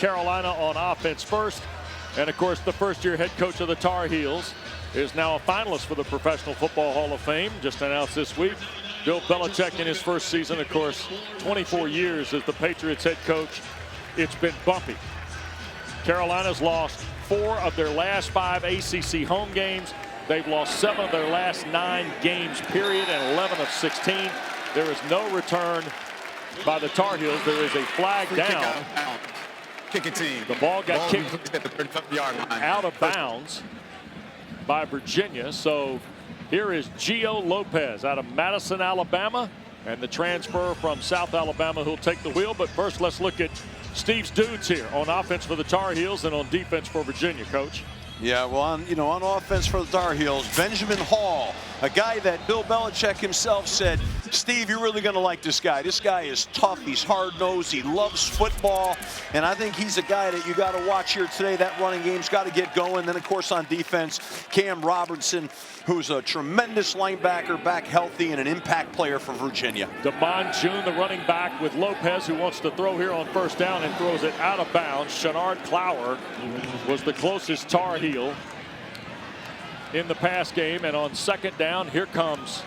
Carolina on offense first. And, of course, the first-year head coach of the Tar Heels is now a finalist for the Professional Football Hall of Fame, just announced this week. Bill Belichick in his first season, of course, 24 years as the Patriots head coach. It's been bumpy. Carolina's lost 4 of their last 5 ACC home games. They've lost 7 of their last 9 games, period, and 11 of 16. There is no return by the Tar Heels. There is a flag down. Kick it team. The ball got kicked at the 35-yard line. out of bounds by Virginia. So here is Gio Lopez out of Madison, Alabama, and the transfer from South Alabama who'll take the wheel. But first, let's look at Steve's dudes here on offense for the Tar Heels and on defense for Virginia, Coach. Yeah, well, on offense for the Tar Heels, Benjamin Hall, a guy that Bill Belichick himself said, Steve, you're really going to like this guy. This guy is tough. He's hard-nosed. He loves football. And I think he's a guy that you got to watch here today. That running game's got to get going. Then, of course, on defense, Cam Robertson, who's a tremendous linebacker, back healthy, and an impact player for Virginia. Damon June, the running back, with Lopez, who wants to throw here on first down and throws it out of bounds. Shenard Clower was the closest Tar Heel in the pass game. And on second down, here comes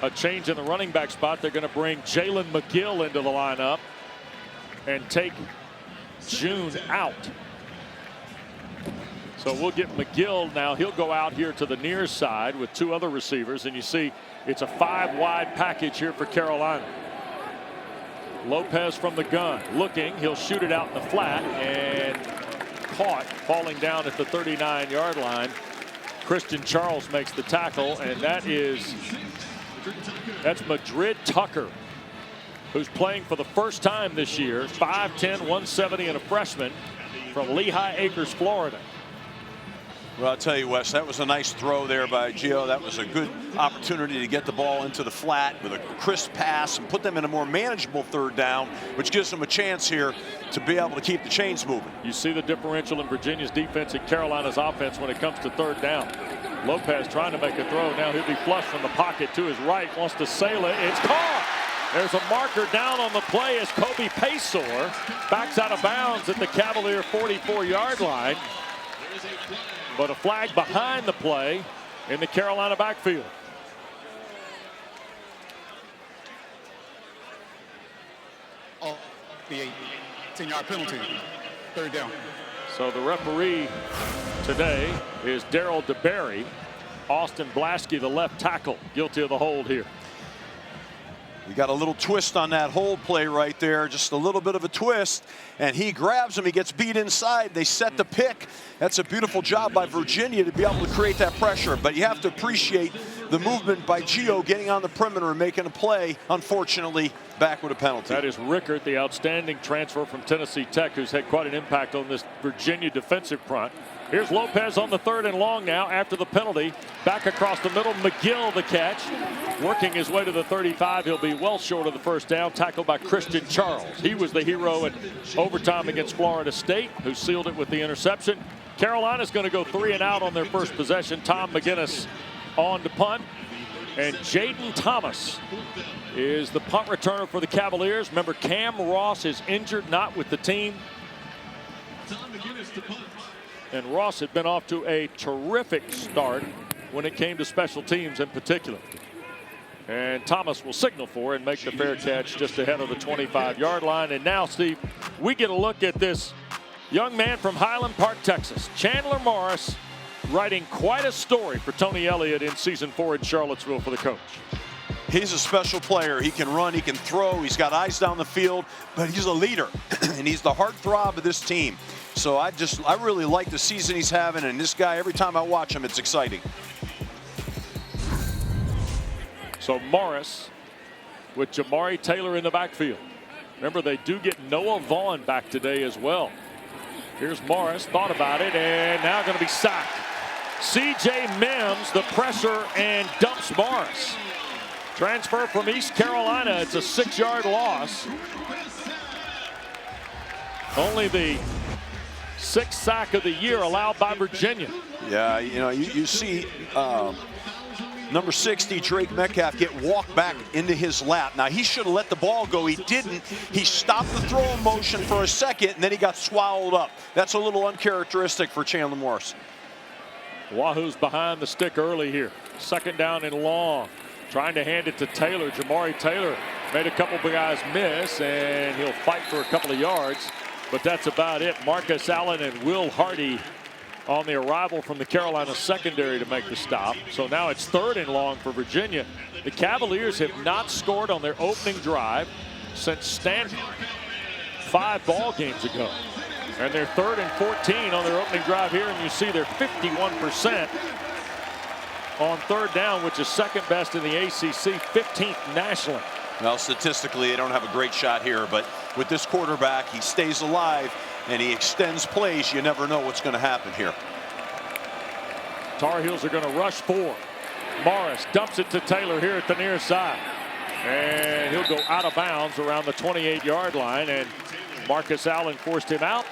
a change in the running back spot. They're going to bring Jalen McGill into the lineup and take June out. So we'll get McGill now. He'll go out here to the near side with 2 other receivers. And you see it's a 5-wide package here for Carolina. Lopez from the gun looking. He'll shoot it out in the flat and caught, falling down at the 39-yard line. Christian Charles makes the tackle, and that's Madrid Tucker, who's playing for the first time this year. 5'10", 170, and a freshman from Lehigh Acres, Florida. Well, I'll tell you, Wes, that was a nice throw there by Gio. That was a good opportunity to get the ball into the flat with a crisp pass and put them in a more manageable third down, which gives them a chance here to be able to keep the chains moving. You see the differential in Virginia's defense and Carolina's offense when it comes to third down. Lopez trying to make a throw. Now he'll be flush from the pocket to his right, wants to sail it. It's caught. There's a marker down on the play as Kobe Paysour backs out of bounds at the Cavalier 44-yard line. But a flag behind the play in the Carolina backfield. Oh, the 10-yard penalty. Third down. So the referee today is Darryl DeBerry. Austin Blaschke, the left tackle, guilty of the hold here. We got a little twist on that hold play right there, just a little bit of a twist, and he grabs him. He gets beat inside. They set the pick. That's a beautiful job by Virginia to be able to create that pressure, but you have to appreciate the movement by Gio getting on the perimeter and making a play. Unfortunately, back with a penalty. That is Rickert, the outstanding transfer from Tennessee Tech, who's had quite an impact on this Virginia defensive front. Here's Lopez on the 3rd and long now after the penalty. Back across the middle, McGill the catch. Working his way to the 35. He'll be well short of the first down. Tackled by Christian Charles. He was the hero in overtime against Florida State, who sealed it with the interception. Carolina's going to go 3 and out on their first possession. Tom McGinnis on to punt. And Jaden Thomas is the punt returner for the Cavaliers. Remember, Cam Ross is injured, not with the team. And Ross had been off to a terrific start when it came to special teams in particular. And Thomas will signal for and make the fair catch just ahead of the 25-yard line. And now, Steve, we get a look at this young man from Highland Park, Texas, Chandler Morris, writing quite a story for Tony Elliott in season 4 in Charlottesville for the coach. He's a special player. He can run, he can throw, he's got eyes down the field, but he's a leader, and he's the heartthrob of this team. So I really like the season he's having, and this guy, every time I watch him, it's exciting. So Morris with Jamari Taylor in the backfield. Remember, they do get Noah Vaughn back today as well. Here's Morris, thought about it, and now going to be sacked. C.J. Mims, the pressure, and dumps Morris. Transfer from East Carolina. It's a 6-yard loss. Only the 6th sack of the year allowed by Virginia. Yeah, you know, you see number 60, Drake Metcalf, get walked back into his lap. Now, he should have let the ball go. He didn't. He stopped the throw motion for a second, and then he got swallowed up. That's a little uncharacteristic for Chandler Morris. Wahoo's behind the stick early here. Second down and long. Trying to hand it to Taylor. Jamari Taylor made a couple of guys miss, and he'll fight for a couple of yards. But that's about it. Marcus Allen and Will Hardy on the arrival from the Carolina secondary to make the stop. So now it's third and long for Virginia. The Cavaliers have not scored on their opening drive since Stanford 5 ball games ago. And they're 3rd and 14 on their opening drive here, and you see they're 51% on third down, which is second best in the ACC, 15th nationally. Well, statistically, they don't have a great shot here, but with this quarterback, he stays alive and he extends plays. You never know what's going to happen here. Tar Heels are going to rush 4. Morris dumps it to Taylor here at the near side, and he'll go out of bounds around the 28-yard line, and Marcus Allen forced him out,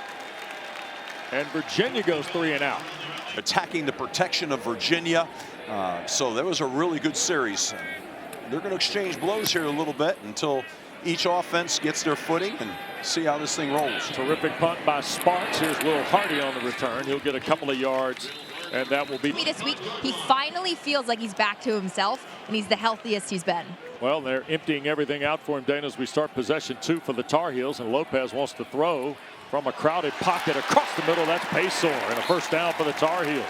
and Virginia goes 3 and out. Attacking the protection of Virginia. So that was a really good series. They're going to exchange blows here a little bit until each offense gets their footing and see how this thing rolls. Terrific punt by Sparks. Here's Will Hardy on the return. He'll get a couple of yards, and that will be. This week, he finally feels like he's back to himself, and he's the healthiest he's been. Well, they're emptying everything out for him, Dana, as we start possession 2 for the Tar Heels, and Lopez wants to throw from a crowded pocket across the middle. That's Paysor, and a first down for the Tar Heels.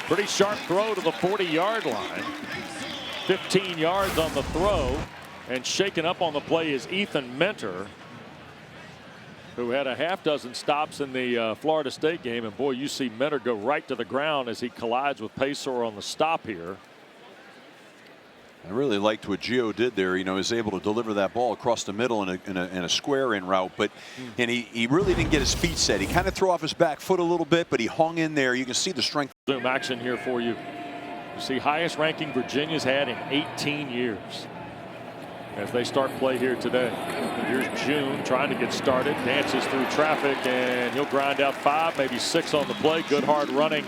Pretty sharp throw to the 40-yard line. 15 yards on the throw, and shaken up on the play is Ethan Mentor, who had a half-dozen stops in the Florida State game. And boy, you see Mentor go right to the ground as he collides with Paysor on the stop here. I really liked what Gio did there. You know, he was able to deliver that ball across the middle in a square in route, but and he really didn't get his feet set. He kind of threw off his back foot a little bit, but he hung in there. You can see the strength. Zoom action here for you. You see highest ranking Virginia's had in 18 years as they start play here today. Here's June trying to get started, dances through traffic, and he'll grind out 5, maybe 6 on the play. Good hard running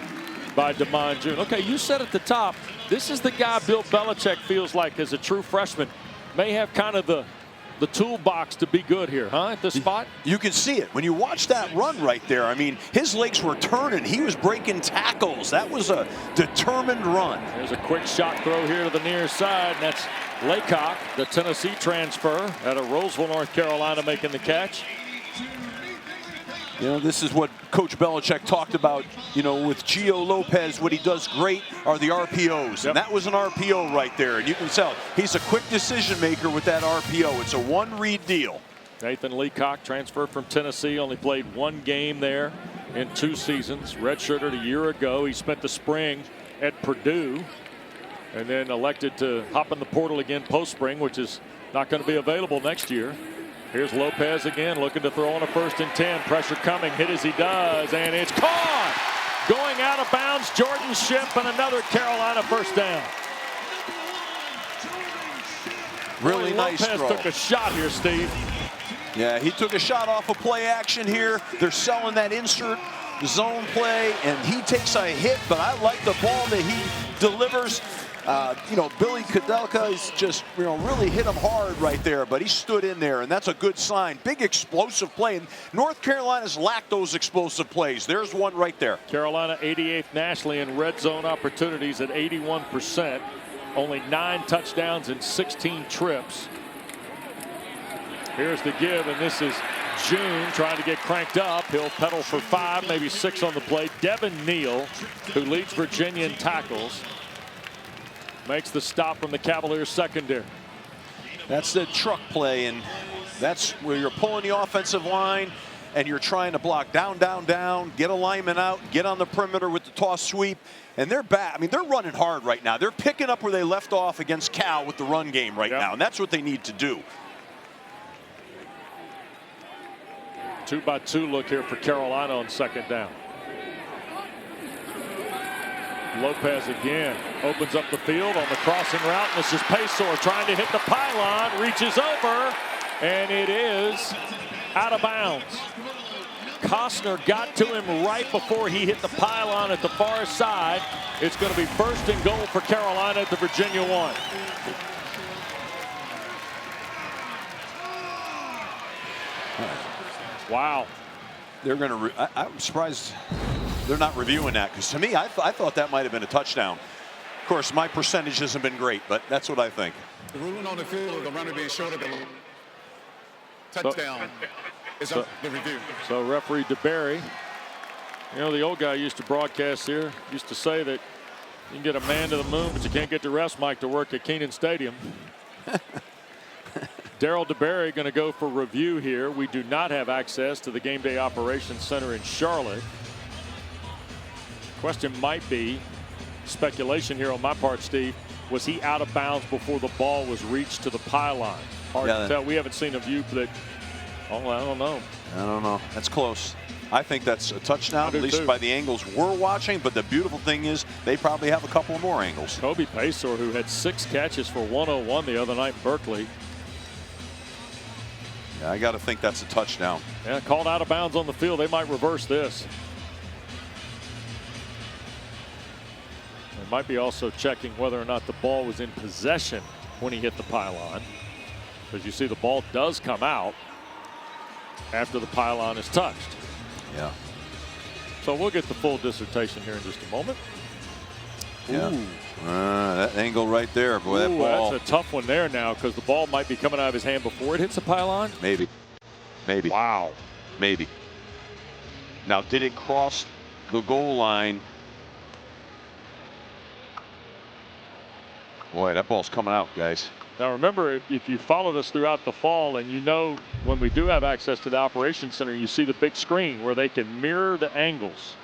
by Davion Gause. Okay, you said at the top, this is the guy Bill Belichick feels like as a true freshman may have kind of the toolbox to be good here, huh, at this spot? You can see it when you watch that run right there. I mean, his legs were turning. He was breaking tackles. That was a determined run. There's a quick shot throw here to the near side, and that's Laycock, the Tennessee transfer out of Roseville, North Carolina, making the catch. You know, this is what Coach Belichick talked about, you know, with Gio Lopez. What he does great are the RPOs. And that was an RPO right there. And you can tell he's a quick decision maker with that RPO. It's a one-read deal. Nathan Leacock transferred from Tennessee, only played 1 game there in 2 seasons. Redshirted a year ago. He spent the spring at Purdue and then elected to hop in the portal again post-spring, which is not going to be available next year. Here's Lopez again, looking to throw on a 1st and 10. Pressure coming, hit as he does, and it's caught! Going out of bounds, Jordan Ship, and another Carolina first down. Really nice Lopez throw. took a shot here, Steve. Yeah, he took a shot off of play action here. They're selling that insert zone play, and he takes a hit, but I like the ball that he delivers. You know, Billy Kudelka is just, you know, really hit him hard right there, but he stood in there, and that's a good sign. Big explosive play, and North Carolina's lacked those explosive plays. There's one right there. Carolina 88th nationally in red zone opportunities at 81%. Only 9 touchdowns and 16 trips. Here's the give, and this is June trying to get cranked up. He'll pedal for 5, maybe 6 on the play. Devin Neal, who leads Virginia in tackles, makes the stop from the Cavaliers secondary. That's the truck play, and that's where you're pulling the offensive line and you're trying to block down, down, down, get a lineman out, get on the perimeter with the toss sweep, and they're back. I mean, they're running hard right now. They're picking up where they left off against Cal with the run game right now, and that's what they need to do. 2-by-2 look here for Carolina on 2nd down. Lopez again opens up the field on the crossing route, and this is Paysor trying to hit the pylon, reaches over, and it is out of bounds. Costner got to him right before he hit the pylon at the far side. It's going to be first and goal for Carolina at the Virginia 1. Wow. They're going to. I'm surprised they're not reviewing that, because to me, I thought that might have been a touchdown. Of course, my percentage hasn't been great, but that's what I think. The ruling on the field of the runner being short of the touchdown is up the review. So referee DeBerry, you know, the old guy used to broadcast here, used to say that you can get a man to the moon, but you can't get the rest, Mike, to work at Kenan Stadium. Darryl DeBerry going to go for review here. We do not have access to the Game Day Operations Center in Charlotte. Question might be, speculation here on my part, Steve, was he out of bounds before the ball was reached to the pylon? Hard to tell. We haven't seen a view that. Oh, I don't know. I don't know. That's close. I think that's a touchdown, at least too, by the angles we're watching. But the beautiful thing is they probably have a couple more angles. Kobe Paysour, who had 6 catches for 101 the other night in Berkeley. Yeah, I got to think that's a touchdown. Yeah, called out of bounds on the field. They might reverse this. They might be also checking whether or not the ball was in possession when he hit the pylon, because you see the ball does come out after the pylon is touched. Yeah. So we'll get the full dissertation here in just a moment. Yeah. That angle right there, boy. That ball. That's a tough one there now, because the ball might be coming out of his hand before it hits the pylon. Maybe. Maybe. Wow. Maybe. Now, did it cross the goal line? Boy, that ball's coming out, guys. Now remember, if you followed us throughout the fall, and you know when we do have access to the Operations Center, you see the big screen where they can mirror the angles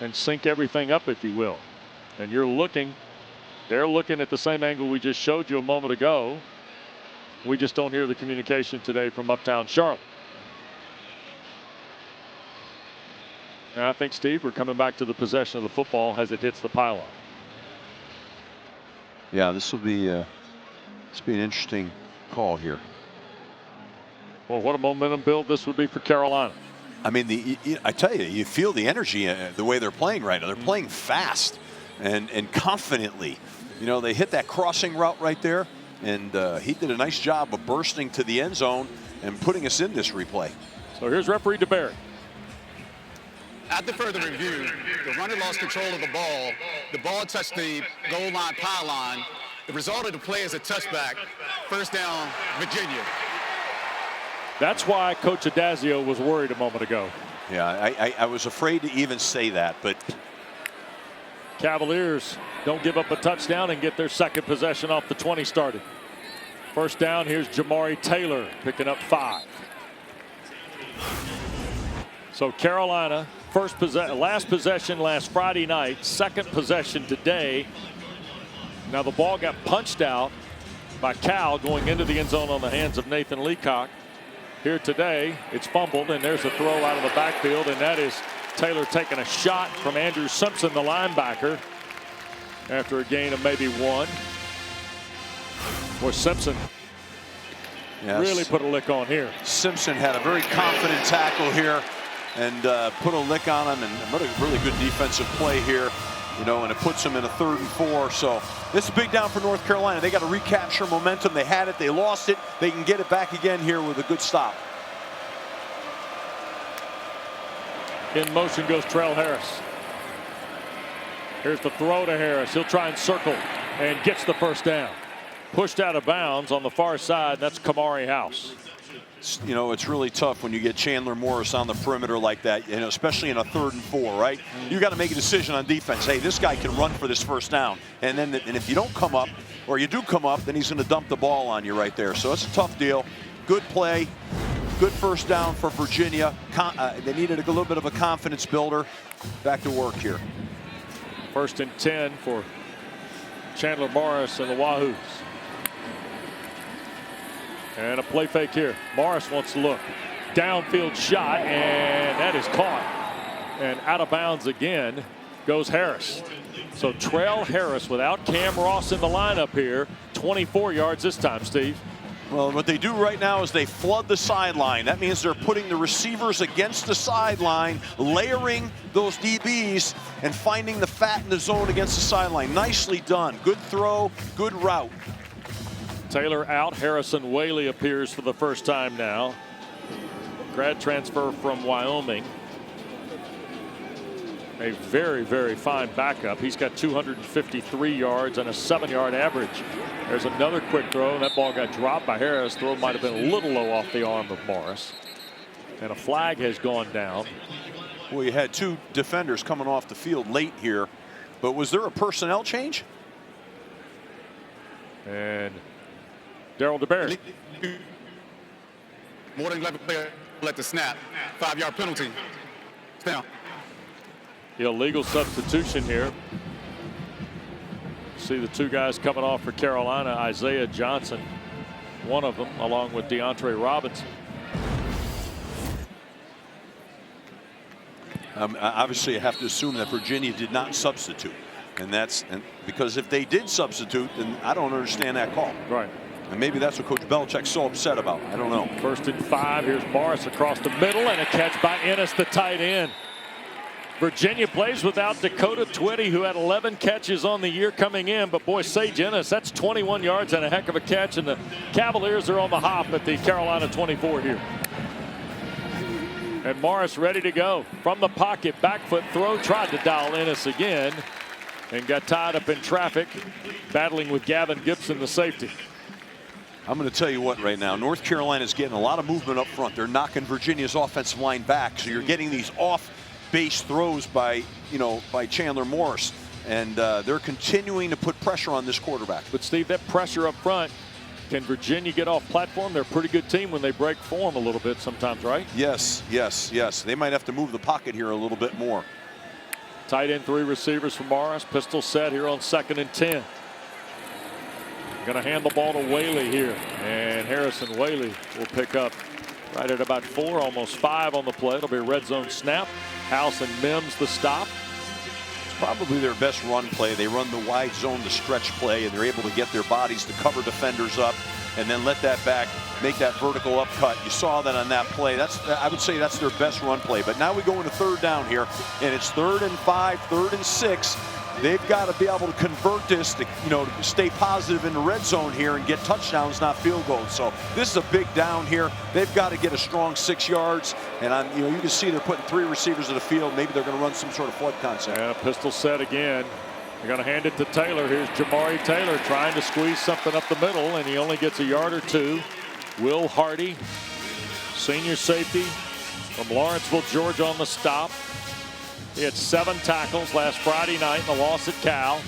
and sync everything up, if you will. And you're looking, they're looking at the same angle we just showed you a moment ago. We just don't hear the communication today from uptown Charlotte. And I think, Steve, we're coming back to the possession of the football as it hits the pylon. Yeah, this will be an interesting call here. Well, what a momentum build this would be for Carolina. I mean, I tell you, you feel the energy, the way they're playing right now. They're playing fast and confidently. You know, they hit that crossing route right there, and he did a nice job of bursting to the end zone and putting us in this replay. So here's referee DeBerry. After further review, the runner lost control of the ball. The ball touched the goal line pylon. The result of the play is a touchback. First down, Virginia. That's why Coach Adazio was worried a moment ago. Yeah, I was afraid to even say that, but Cavaliers don't give up a touchdown and get their second possession off the 20 started. First down, here's Jamari Taylor picking up 5. So Carolina, last possession last Friday night, second possession today. Now the ball got punched out by Cal going into the end zone on the hands of Nathan Leacock. Here today, it's fumbled, and there's a throw out of the backfield, and that is Taylor taking a shot from Andrew Simpson, the linebacker, after a gain of maybe 1. Boy, Simpson really put a lick on here. Simpson had a very confident tackle here and put a lick on him, and what a really good defensive play here, you know, and it puts them in a 3rd and 4. So this is a big down for North Carolina. They got to recapture momentum. They had it, they lost it. They can get it back again here with a good stop. In motion goes Trell Harris. Here's the throw to Harris. He'll try and circle and gets the first down. Pushed out of bounds on the far side. That's Kamari House. You know, it's really tough when you get Chandler Morris on the perimeter like that, you know, especially in a 3rd and 4, right? You got to make a decision on defense. Hey, this guy can run for this first down. And then if you don't come up, or you do come up, then he's going to dump the ball on you right there. So it's a tough deal. Good play. Good first down for Virginia. They needed a little bit of a confidence builder. Back to work here. 1st and 10 for Chandler Morris and the Wahoos. And a play fake here. Morris wants to look. Downfield shot, and that is caught. And out of bounds again goes Harris. So Trell Harris without Cam Ross in the lineup here. 24 yards this time, Steve. Well, what they do right now is they flood the sideline. That means they're putting the receivers against the sideline, layering those DBs, and finding the fat in the zone against the sideline. Nicely done. Good throw, good route. Taylor out. Harrison Whaley appears for the first time now. Grad transfer from Wyoming. A very, very fine backup. He's got 253 yards and a 7-yard average. There's another quick throw. That ball got dropped by Harris. Throw might have been a little low off the arm of Morris. And a flag has gone down. Well, you had two defenders coming off the field late here. But was there a personnel change? And Darryl DeBerry. More than 11 players at the snap. 5-yard penalty. Stay down. Illegal substitution here. See the two guys coming off for Carolina, Isaiah Johnson, one of them, along with DeAndre Robinson. Obviously, you have to assume that Virginia did not substitute, and because if they did substitute, then I don't understand that call. Right. And maybe that's what Coach Belichick's so upset about. I don't know. 1st and 5. Here's Morris across the middle, and a catch by Ennis, the tight end. Virginia plays without Dakota Twitty, who had 11 catches on the year coming in. But boy, Sage Ennis, that's 21 yards and a heck of a catch. And the Cavaliers are on the hop at the Carolina 24 here. And Morris ready to go from the pocket. Back foot throw. Tried to dial Ennis again and got tied up in traffic, battling with Gavin Gibson, the safety. I'm going to tell you what right now. North Carolina's getting a lot of movement up front. They're knocking Virginia's offensive line back. So you're getting these off base throws by Chandler Morris, and they're continuing to put pressure on this quarterback. But Steve, that pressure up front, can Virginia get off platform? They're a pretty good team when they break form a little bit sometimes, right? Yes, yes, yes. They might have to move the pocket here a little bit more. Tight end 3 receivers for Morris. Pistol set here on 2nd and 10. Going to hand the ball to Whaley here, and Harrison Whaley will pick up right at about 4, almost 5 on the play. It'll be a red zone snap. House and Mims the stop. It's probably their best run play. They run the wide zone, the stretch play, and they're able to get their bodies to cover defenders up and then let that back make that vertical upcut. You saw that on that play. I would say that's their best run play. But now we go into 3rd down here, and it's 3rd and 5, 3rd and 6. They've got to be able to convert this to, to stay positive in the red zone here and get touchdowns, not field goals. So this is a big down here. They've got to get a strong 6 yards. And you can see they're putting 3 receivers in the field. Maybe they're going to run some sort of flood concept. And a pistol set again. They're going to hand it to Taylor. Here's Jamari Taylor trying to squeeze something up the middle, and he only gets a yard or 2. Will Hardy, senior safety from Lawrenceville, Georgia, on the stop. He had 7 tackles last Friday night in the loss at Cal.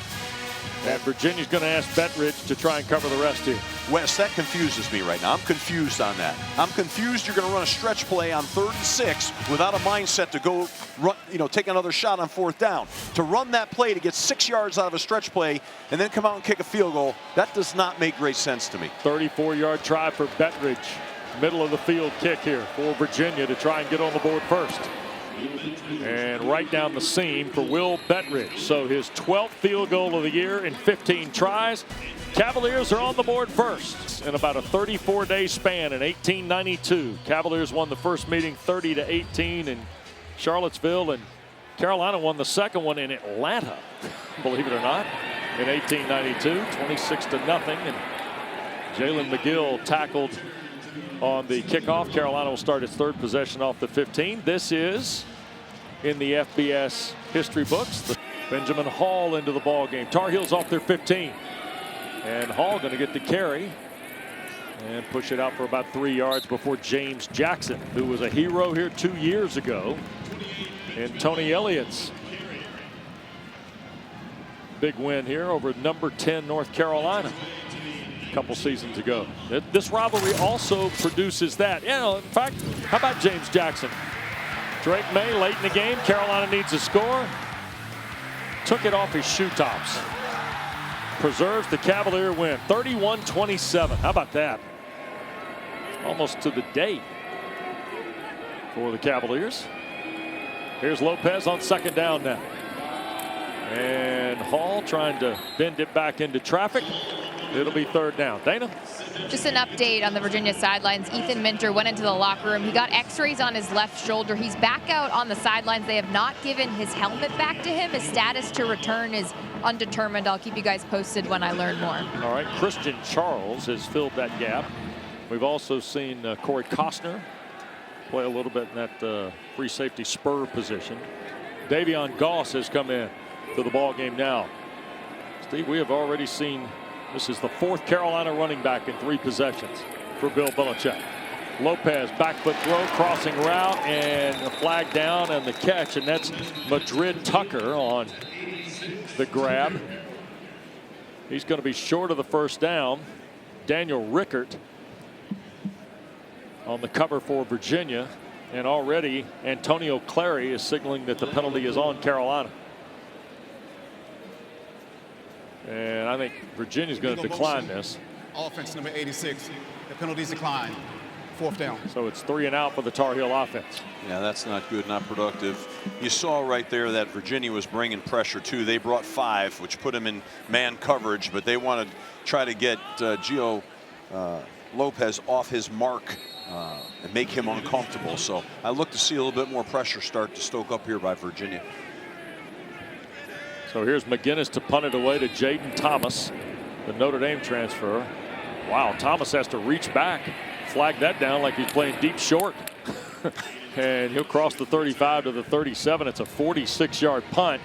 And Virginia's going to ask Bettridge to try and cover the rest here. Wes, that confuses me right now. I'm confused on that. I'm confused you're going to run a stretch play on 3rd and 6 without a mindset to go run, take another shot on 4th down. To run that play to get 6 yards out of a stretch play and then come out and kick a field goal, that does not make great sense to me. 34-yard try for Bettridge. Middle of the field kick here for Virginia to try and get on the board first. And right down the seam for Will Bettridge. So his 12th field goal of the year in 15 tries. Cavaliers are on the board first in about a 34-day span in 1892. Cavaliers won the first meeting 30-18 in Charlottesville, and Carolina won the second one in Atlanta, believe it or not, in 1892, 26-0. And Jalen McGill tackled on the kickoff. Carolina will start its 3rd possession off the 15. This is in the FBS history books. Benjamin Hall into the ball game. Tar Heels off their 15. And Hall going to get the carry and push it out for about 3 yards before James Jackson, who was a hero here 2 years ago, and Tony Elliott's big win here over number 10 North Carolina a couple seasons ago. This rivalry also produces that. In fact, how about James Jackson? Drake May late in the game. Carolina needs a score. Took it off his shoe tops. Preserves the Cavalier win. 31-27. How about that? Almost to the day for the Cavaliers. Here's Lopez on 2nd down now. And Hall trying to bend it back into traffic. It'll be 3rd down. Dana? Just an update on the Virginia sidelines. Ethan Minter went into the locker room. He got x-rays on his left shoulder. He's back out on the sidelines. They have not given his helmet back to him. His status to return is undetermined. I'll keep you guys posted when I learn more. All right, Christian Charles has filled that gap. We've also seen Corey Costner play a little bit in that free safety spur position. Davion Gause has come in to the ball game now. Steve, we have already seen this is the 4th Carolina running back in 3 possessions for Bill Belichick. Lopez, back foot throw, crossing route, and a flag down and the catch, and that's Madrid Tucker on the grab. He's going to be short of the 1st down. Daniel Rickert on the cover for Virginia, and already Antonio Clary is signaling that the penalty is on Carolina. And I think Virginia's going to decline this. Offense number 86. The penalties decline. 4th down. So it's 3 and out for the Tar Heel offense. Yeah, that's not good, not productive. You saw right there that Virginia was bringing pressure too. They brought 5, which put them in man coverage, but they want to try to get Gio Lopez off his mark and make him uncomfortable. So I look to see a little bit more pressure start to stoke up here by Virginia. So here's McGinnis to punt it away to Jaden Thomas, the Notre Dame transfer. Wow, Thomas has to reach back, flag that down like he's playing deep short. And he'll cross the 35 to the 37. It's a 46-yard punt.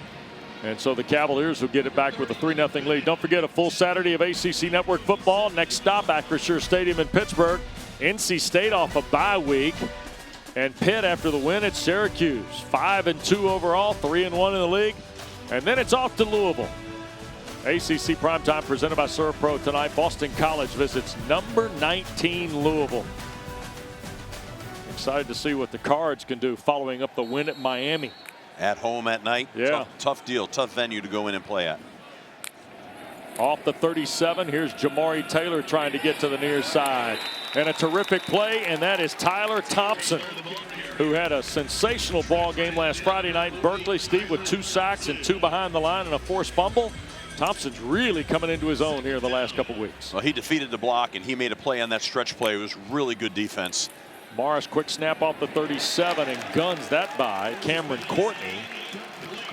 And so the Cavaliers will get it back with a 3-0 lead. Don't forget, a full Saturday of ACC Network football. Next stop, Acrisure Stadium in Pittsburgh. NC State off a bye week. And Pitt after the win at Syracuse. 5-2 overall, 3-1 in the league. And then it's off to Louisville. ACC Primetime presented by ServPro tonight. Boston College visits number 19 Louisville. Excited to see what the Cards can do following up the win at Miami. At home at night. Yeah. Tough deal. Tough venue to go in and play at. Off the 37. Here's Jamari Taylor trying to get to the near side. And a terrific play, and that is Tyler Thompson, who had a sensational ball game last Friday night in Berkeley. Steve, with 2 sacks and 2 behind the line and a forced fumble. Thompson's really coming into his own here the last couple weeks. Well, he defeated the block, and he made a play on that stretch play. It was really good defense. Morris, quick snap off the 37 and guns that by Cameron Courtney.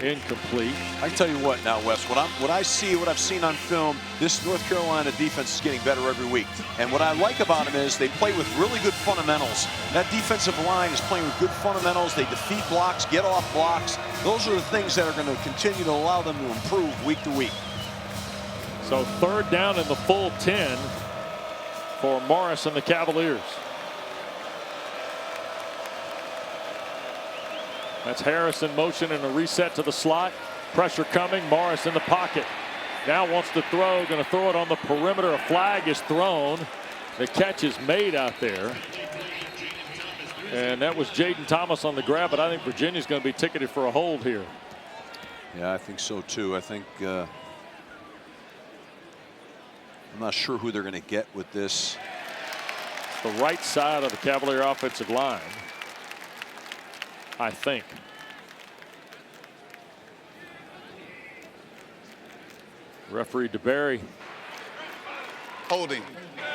Incomplete. I can tell you what now, Wes, what I've seen on film, this North Carolina defense is getting better every week. And what I like about them is they play with really good fundamentals. That defensive line is playing with good fundamentals. They defeat blocks, get off blocks. Those are the things that are going to continue to allow them to improve week to week. So 3rd down in the full 10 for Morris and the Cavaliers. That's Harris in motion and a reset to the slot. Pressure coming. Morris in the pocket. Now wants to throw. Going to throw it on the perimeter. A flag is thrown. The catch is made out there. And that was Jaden Thomas on the grab. But I think Virginia's going to be ticketed for a hold here. Yeah, I think so too. I think I'm not sure who they're going to get with this. The right side of the Cavalier offensive line, I think. Referee DeBerry. Holding.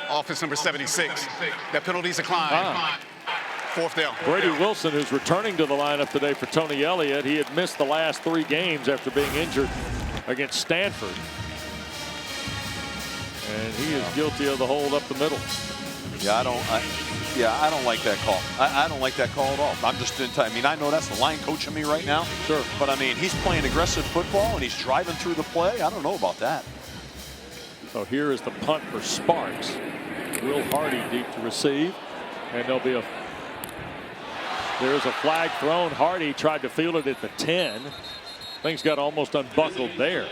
Offense number 76. That penalties decline. 4th down. Brady Wilson, who's returning to the lineup today for Tony Elliott. He had missed the last 3 games after being injured against Stanford. And he is guilty of the hold up the middle. Yeah, I don't like that call. I don't like that call at all. I'm just in time. I mean, I know that's the line coaching me right now. Sure. But I mean, he's playing aggressive football and he's driving through the play. I don't know about that. So here is the punt for Sparks. Will Hardy deep to receive. And there's a flag thrown. Hardy tried to field it at the 10. Things got almost unbuckled there.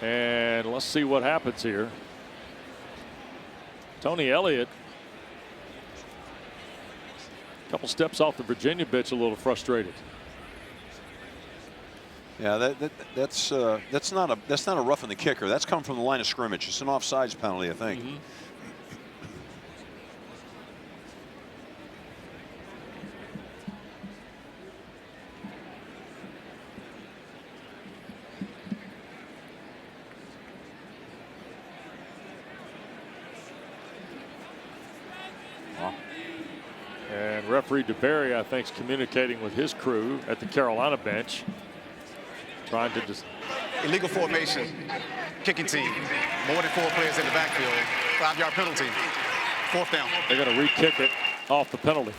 And let's see what happens here. Tony Elliott, a couple steps off the Virginia bench, a little frustrated. Yeah, that's not a roughing the kicker. That's come from the line of scrimmage. It's an offsides penalty, I think. Mm-hmm. Referee DeBerry, I think, is communicating with his crew at the Carolina bench, trying to just. Illegal formation, kicking team, more than 4 players in the backfield, 5-yard penalty, 4th down. They're going to re-kick it off the penalty.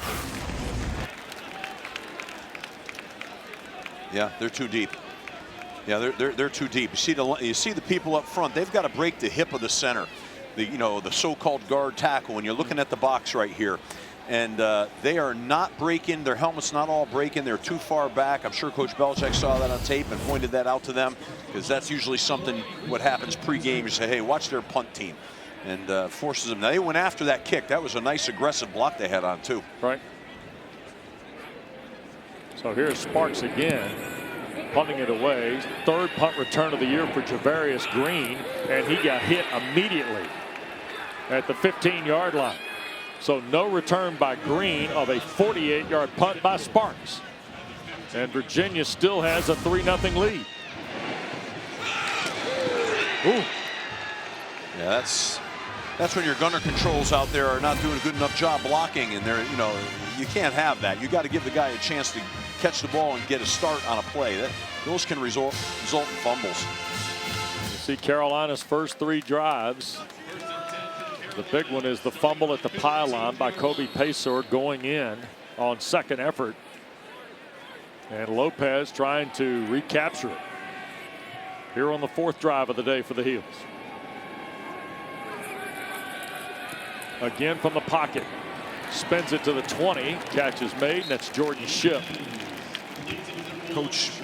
Yeah, they're too deep. Yeah, they're too deep. You see the people up front. They've got to break the hip of the center, the so-called guard tackle. When you're looking at the box right here, and they are not breaking. Their helmet's not all breaking. They're too far back. I'm sure Coach Belichick saw that on tape and pointed that out to them, because that's usually something what happens pre-game. You say, hey, watch their punt team, and forces them. Now they went after that kick. That was a nice aggressive block they had on too. Right. So here's Sparks again, punting it away. 3rd punt return of the year for Javarius Green, and he got hit immediately at the 15-yard line. So no return by Green of a 48-yard punt by Sparks. And Virginia still has a 3-0 lead. Ooh. Yeah, that's when your gunner controls out there are not doing a good enough job blocking, and they're, you can't have that. You got to give the guy a chance to catch the ball and get a start on a play. Those can result in fumbles. You see Carolina's first 3 drives. The big one is the fumble at the pylon by Kobe Paysor going in on 2nd effort. And Lopez trying to recapture it here on the 4th drive of the day for the Heels. Again from the pocket. Spins it to the 20. Catch is made, and that's Jordan Shipp.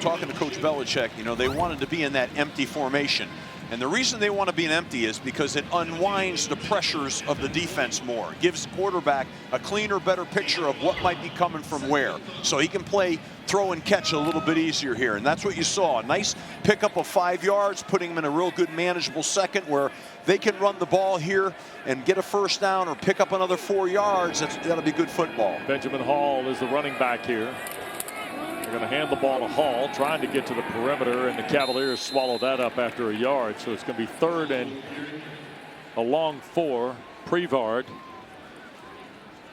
Talking to Coach Belichick, they wanted to be in that empty formation. And the reason they want to be an empty is because it unwinds the pressures of the defense more. Gives the quarterback a cleaner, better picture of what might be coming from where. So he can play throw and catch a little bit easier here. And that's what you saw. A nice pickup of 5 yards, putting them in a real good manageable second where they can run the ball here and get a 1st down or pick up another 4 yards. That'll be good football. Benjamin Hall is the running back here. They're going to hand the ball to Hall, trying to get to the perimeter, and the Cavaliers swallow that up after a yard. So it's going to be 3rd and a long 4. Prevard,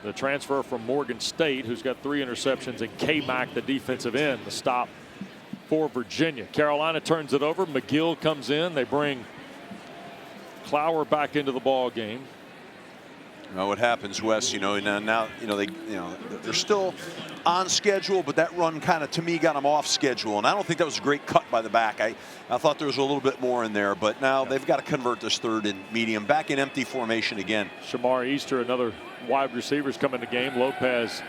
the transfer from Morgan State, who's got 3 interceptions, and K-Mac, the defensive end, the stop for Virginia. Carolina turns it over. McGill comes in. They bring Clower back into the ball game. What happens, Wes? Now they're still on schedule, but that run kind of, to me, got them off schedule, and I don't think that was a great cut by the back. I thought there was a little bit more in there, but now they've got to convert this 3rd and medium back in empty formation again. Shamar Easter, another wide receiver's come in the game. Lopez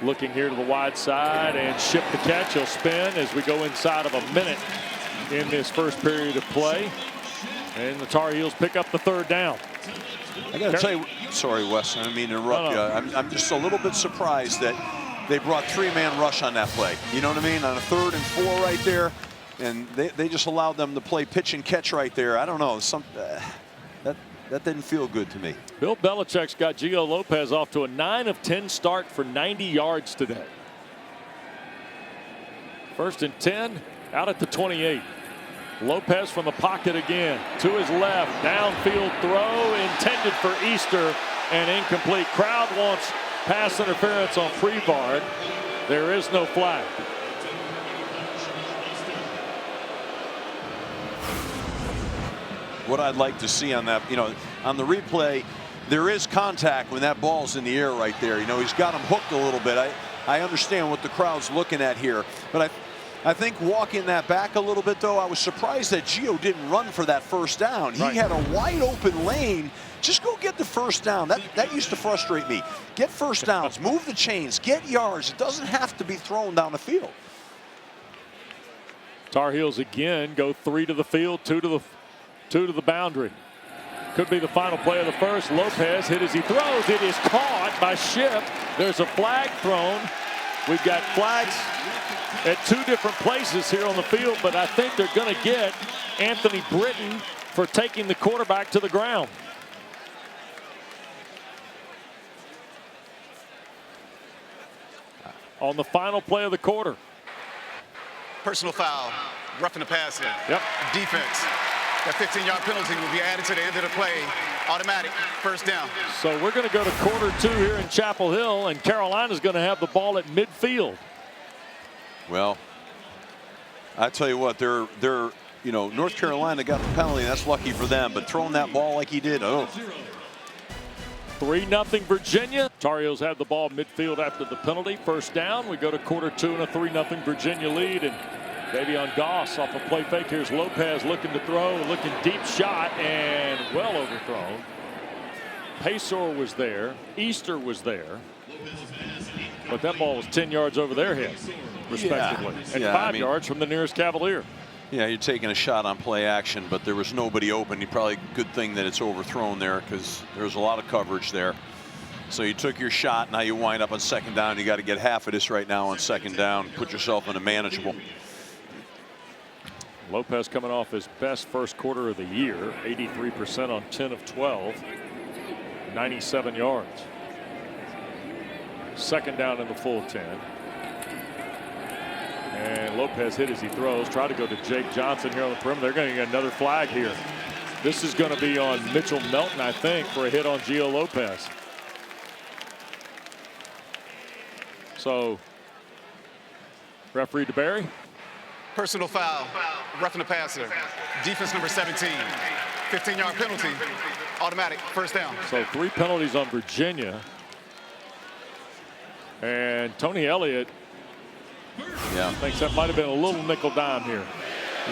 looking here to the wide side, and Shipp the catch. He'll spin as we go inside of a minute in this first period of play, and the Tar Heels pick up the 3rd down. I got to tell you, sorry, Wes, I didn't mean to interrupt you. I'm just a little bit surprised that they brought 3-man rush on that play. You know what I mean? On a 3rd and 4 right there, and they just allowed them to play pitch and catch right there. I don't know. That didn't feel good to me. Bill Belichick's got Gio Lopez off to a 9 of 10 start for 90 yards today. 1st and 10 out at the 28. Lopez from the pocket again to his left, downfield throw intended for Easter and incomplete. Crowd wants pass interference on Prevard. There is no flag. What I'd like to see on that, on the replay, there is contact when that ball's in the air right there. He's got him hooked a little bit. I understand what the crowd's looking at here, but I think walking that back a little bit, though, I was surprised that Gio didn't run for that 1st down. He had a wide open lane. Just go get the 1st down. That used to frustrate me. Get 1st downs, move the chains, get yards. It doesn't have to be thrown down the field. Tar Heels again go 3 to the field, 2 to the boundary. Could be the final play of the first. Lopez hit as he throws. It is caught by Shipp. There's a flag thrown. We've got flags at 2 different places here on the field, but I think they're going to get Anthony Britton for taking the quarterback to the ground. On the final play of the quarter. Personal foul, roughing the passer. Yep. Defense. That 15-yard penalty will be added to the end of the play. Automatic, first down. So we're going to go to quarter-2 here in Chapel Hill, and Carolina's going to have the ball at midfield. Well, I tell you what, they're North Carolina got the penalty, and that's lucky for them. But throwing that ball like he did, 3-0 Virginia. Tar Heels have the ball midfield after the penalty. First down. We go to quarter-2 and a 3-0 Virginia lead. And Davion Gause off a play fake. Here's Lopez looking to throw, looking deep shot, and well overthrown. Paysor was there. Easter was there. But that ball was 10 yards over their head, respectively. And 5 yards from the nearest Cavalier. Yeah, you're taking a shot on play action, but there was nobody open. You probably good thing that it's overthrown there because there's a lot of coverage there. So you took your shot. Now you wind up on second down. You got to get half of this right now on second down. Put yourself in a manageable. Lopez coming off his best first quarter of the year, 83% on 10 of 12, 97 yards. Second down in the full 10. And Lopez hit as he throws. Try to go to Jake Johnson here on the perimeter. They're going to get another flag here. This is going to be on Mitchell Melton, I think, for a hit on Gio Lopez. So, referee DeBerry. Personal foul, roughing the passer. Defense number 17. 15-yard penalty, automatic, first down. So 3 penalties on Virginia. And Tony Elliott thinks that might have been a little nickel dime here.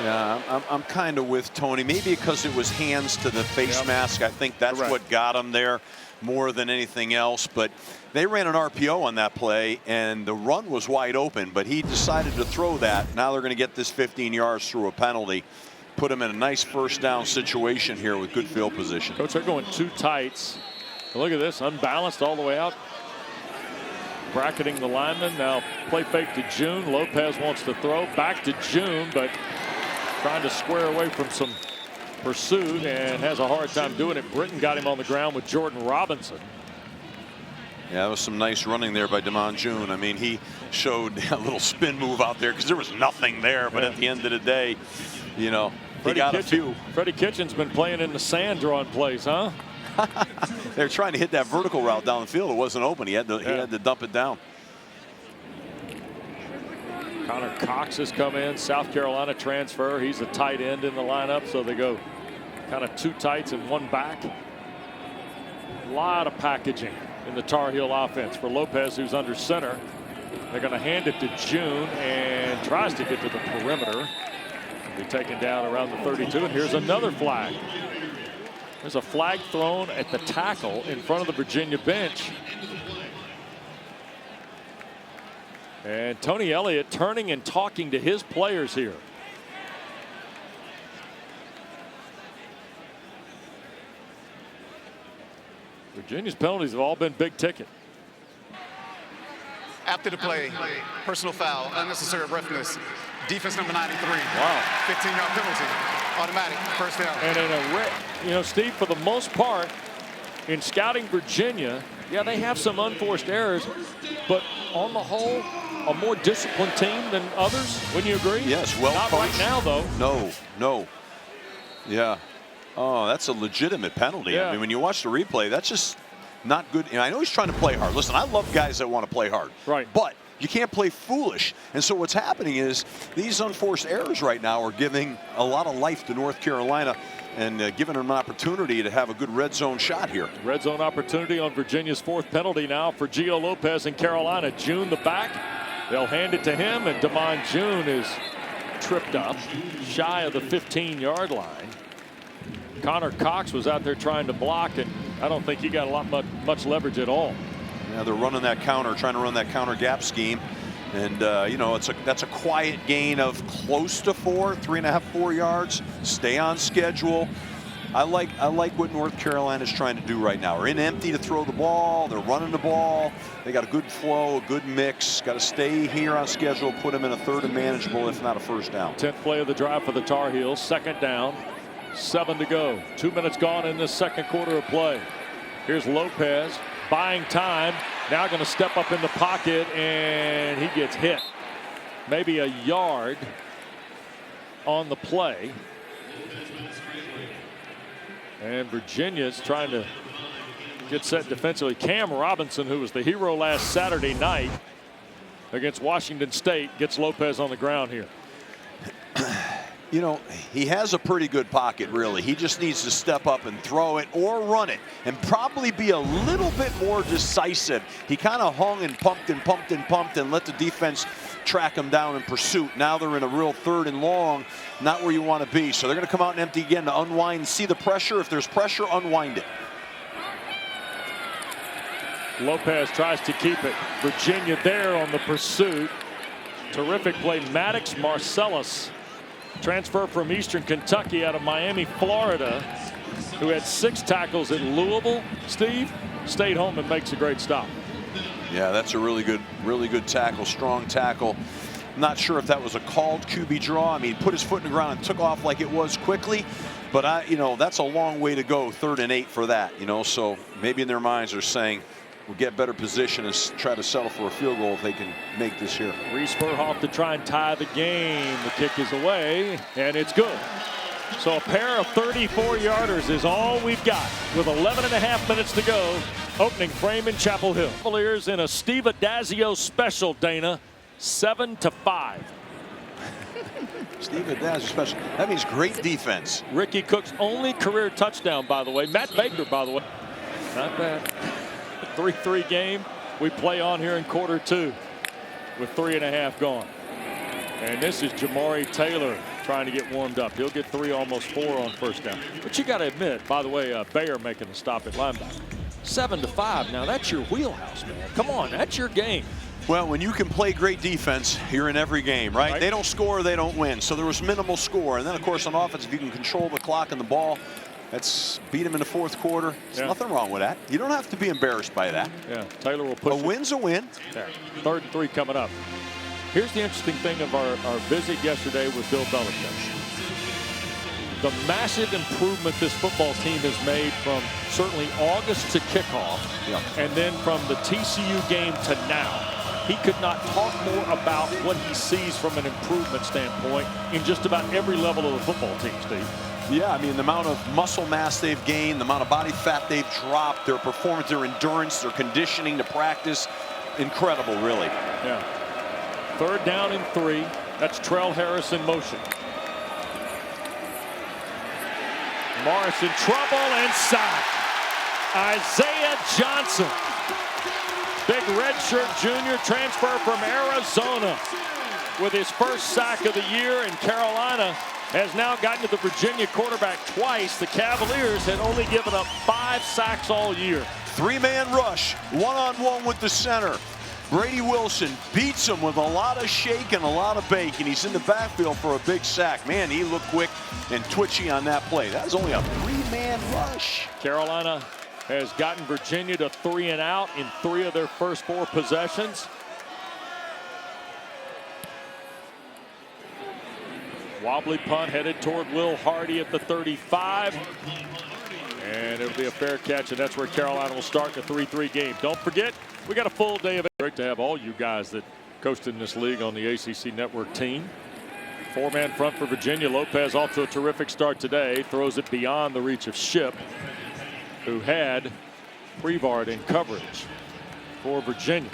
Yeah, I'm kind of with Tony. Maybe because it was hands to the face mask. I think that's what got him there more than anything else. But they ran an RPO on that play, and the run was wide open. But he decided to throw that. Now they're going to get this 15 yards through a penalty. Put him in a nice first down situation here with good field position. Coach, they're going 2 tights. Look at this, unbalanced all the way out. Bracketing the lineman. Now play fake to June. Lopez wants to throw back to June, but trying to square away from some pursuit and has a hard time doing it. Britton got him on the ground with Jordan Robinson. Yeah, that was some nice running there by Davion Gause. I mean, he showed a little spin move out there because there was nothing there. But at the end of the day, he got a few. Freddie Kitchen's been playing in the sand drawing plays, huh? They're trying to hit that vertical route down the field. It wasn't open. He had to dump it down. Connor Cox has come in, South Carolina transfer. He's a tight end in the lineup, so they go kind of 2 tights and 1 back. A lot of packaging in the Tar Heel offense for Lopez, who's under center. They're going to hand it to June and tries to get to the perimeter. He'll be taken down around the 32, and here's another flag. There's a flag thrown at the tackle in front of the Virginia bench. And Tony Elliott turning and talking to his players here. Virginia's penalties have all been big ticket. After the play, personal foul, unnecessary roughness. Defense number 93. Wow. 15-yard penalty, automatic, first down. And in a Steve, for the most part, in scouting Virginia, they have some unforced errors, but on the whole, a more disciplined team than others. Wouldn't you agree? Yes, well Not coached. right now, though. No. Yeah. Oh, that's a legitimate penalty. Yeah. I mean, when you watch the replay, that's just not good. And I know he's trying to play hard. Listen, I love guys that want to play hard. Right. But you can't play foolish. And so what's happening is these unforced errors right now are giving a lot of life to North Carolina and giving them an opportunity to have a good red zone shot here. Red zone opportunity on Virginia's 4th penalty now for Gio Lopez in Carolina. June the back. They'll hand it to him, and Davion June is tripped up shy of the 15-yard line. Connor Cox was out there trying to block, and I don't think he got much leverage at all. Yeah, they're running that counter, trying to run that counter gap scheme. And, that's a quiet gain of close to 3.5, 4 yards. Stay on schedule. I like what North Carolina is trying to do right now. They're in empty to throw the ball. They're running the ball. They got a good flow, a good mix. Got to stay here on schedule, put them in a 3rd and manageable, if not a first down. 10th play of the drive for the Tar Heels. 2nd down, 7 to go. 2 minutes gone in this 2nd quarter of play. Here's Lopez buying time. Now going to step up in the pocket, and he gets hit. Maybe a yard on the play. And Virginia's trying to get set defensively. Cam Robinson, who was the hero last Saturday night against Washington State, gets Lopez on the ground here. You know, he has a pretty good pocket, really. He just needs to step up and throw it or run it and probably be a little bit more decisive. He kind of hung and pumped and pumped and pumped and let the defense track him down in pursuit. Now they're in a real 3rd and long, not where you want to be. So they're going to come out and empty again to unwind, see the pressure. If there's pressure, unwind it. Lopez tries to keep it. Virginia there on the pursuit. Terrific play. Maddox Marcellus, transfer from Eastern Kentucky out of Miami, Florida, who had 6 tackles at Louisville, Steve, stayed home and makes a great stop. Yeah, that's a really good tackle, strong tackle. I'm not sure if that was a called QB draw. I mean, he put his foot in the ground and took off like it was quickly, but you know, that's a long way to go, 3rd and 8 for that, you know, so maybe in their minds they're saying, we'll get better position and try to settle for a field goal if they can make this here. Reese Verhoff to try and tie the game. The kick is away, and it's good. So a pair of 34-yarders is all we've got with 11.5 minutes to go. Opening frame in Chapel Hill. Cavaliers in a Steve Adazio special, Dana, 7-5. Steve Adazio special. That means great defense. Ricky Cook's only career touchdown, by the way. Matt Baker, by the way. Not bad. 3-3 game. We play on here in quarter 2 with 3.5 gone. And this is Jamari Taylor trying to get warmed up. He'll get 3, almost 4 on first down. But you got to admit, by the way, Bayer making the stop at linebacker. 7-5. Now that's your wheelhouse, man. Come on, that's your game. Well, when you can play great defense, you're in every game, right? They don't score, they don't win. So there was minimal score. And then, of course, on offense, if you can control the clock and the ball, that's beat him in the 4th quarter. There's nothing wrong with that. You don't have to be embarrassed by that. Yeah, Taylor will push. A win's a win. Yeah. 3rd and 3 coming up. Here's the interesting thing of our visit yesterday with Bill Belichick. The massive improvement this football team has made from certainly August to kickoff, and then from the TCU game to now. He could not talk more about what he sees from an improvement standpoint in just about every level of the football team, Steve. Yeah, I mean, the amount of muscle mass they've gained, the amount of body fat they've dropped, their performance, their endurance, their conditioning to practice, incredible, really. Yeah. 3rd down and 3. That's Trell Harris in motion. Morris in trouble and sack. Isaiah Johnson. Big redshirt junior transfer from Arizona with his first sack of the year, and Carolina has now gotten to the Virginia quarterback twice. The Cavaliers had only given up 5 sacks all year. 3-man rush, one-on-one with the center. Brady Wilson beats him with a lot of shake and a lot of bake, and he's in the backfield for a big sack. Man, he looked quick and twitchy on that play. That was only a 3-man rush. Carolina has gotten Virginia to 3 and out in 3 of their first 4 possessions. Wobbly punt headed toward Will Hardy at the 35. And it'll be a fair catch, and that's where Carolina will start the 3-3 game. Don't forget, we got a full day of it. Great to have all you guys that coached in this league on the ACC Network team. 4-man front for Virginia. Lopez off to a terrific start today. Throws it beyond the reach of Ship, who had Prevard in coverage for Virginia.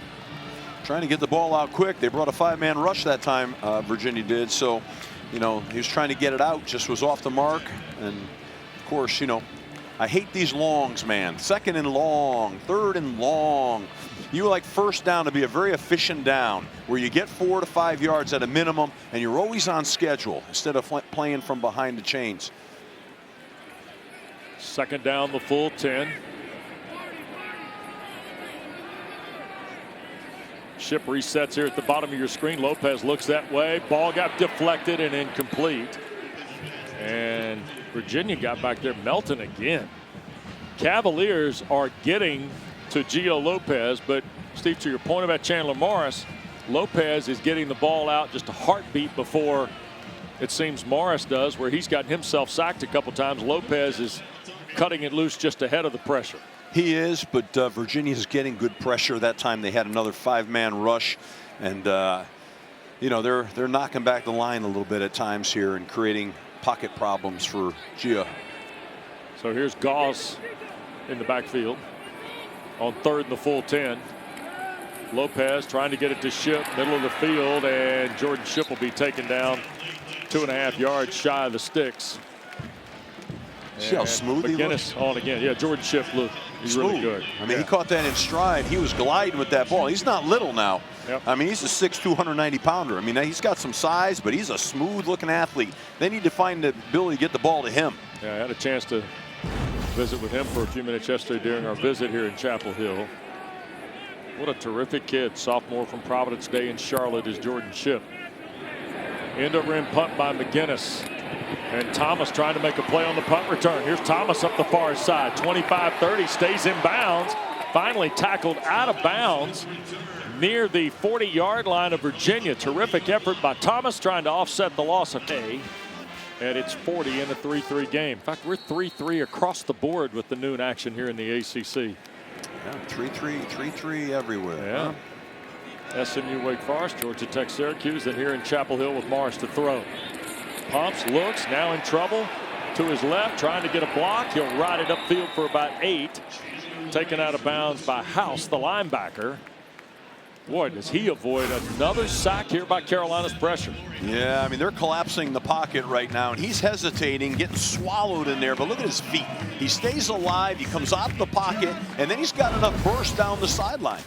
Trying to get the ball out quick. They brought a 5-man rush that time, Virginia did. So, you know, he was trying to get it out, just was off the mark. And, of course, you know, I hate these longs, man. 2nd and long, 3rd and long. You like first down to be a very efficient down where you get 4 to 5 yards at a minimum, and you're always on schedule instead of playing from behind the chains. 2nd down, the full 10. Ship resets here at the bottom of your screen. Lopez looks that way. Ball got deflected and incomplete. And Virginia got back there. Melton again. Cavaliers are getting to Gio Lopez, but Steve, to your point about Chandler Morris, Lopez is getting the ball out just a heartbeat before it seems Morris does, where he's gotten himself sacked a couple times. Lopez is cutting it loose just ahead of the pressure. He is, but Virginia's getting good pressure. That time they had another 5-man rush, and you know, they're knocking back the line a little bit at times here and creating pocket problems for Gio. So here's Gause in the backfield on 3rd and the full 10. Lopez trying to get it to Shipp, middle of the field, and Jordan Shipp will be taken down 2.5 yards shy of the sticks. See how smooth he looks? McGinnis on again. Yeah, Jordan Shipp he's really good. I mean, he caught that in stride. He was gliding with that ball. He's not little now. Yep. I mean, he's a 6'2", 190-pounder. I mean, he's got some size, but he's a smooth-looking athlete. They need to find the ability to get the ball to him. Yeah, I had a chance to visit with him for a few minutes yesterday during our visit here in Chapel Hill. What a terrific kid. Sophomore from Providence Day in Charlotte is Jordan Shipp. End over end punt by McGinnis. And Thomas trying to make a play on the punt return. Here's Thomas up the far side. 25-30, stays in bounds. Finally tackled out of bounds near the 40-yard line of Virginia. Terrific effort by Thomas trying to offset the loss of day. And it's 40 in a 3-3 game. In fact, we're 3-3 across the board with the noon action here in the ACC. Yeah, 3-3 everywhere. Yeah. Huh? SMU, Wake Forest, Georgia Tech, Syracuse, and here in Chapel Hill with Morris to throw. Pumps, looks, now in trouble. To his left, trying to get a block. He'll ride it upfield for about 8. Taken out of bounds by House, the linebacker. Boy, does he avoid another sack here by Carolina's pressure. Yeah, I mean, they're collapsing the pocket right now, and he's hesitating, getting swallowed in there, but look at his feet. He stays alive, he comes out of the pocket, and then he's got enough burst down the sideline.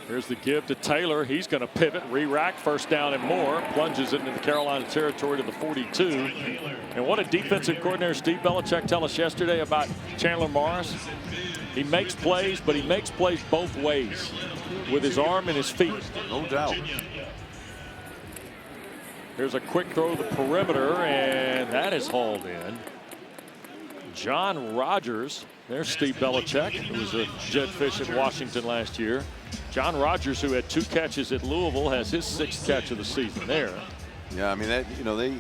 Here's the give to Taylor. He's going to pivot, re-rack, first down and more. Plunges it into the Carolina territory to the 42. And what did defensive coordinator Steve Belichick tell us yesterday about Chandler Morris? He makes plays, but he makes plays both ways, with his arm and his feet. No doubt. Here's a quick throw to the perimeter, and that is hauled in. John Rogers. There's Steve Belichick, who was a Jetfish at Washington last year. John Rogers, who had 2 catches at Louisville, has his 6th catch of the season there. Yeah, I mean, that, you know, they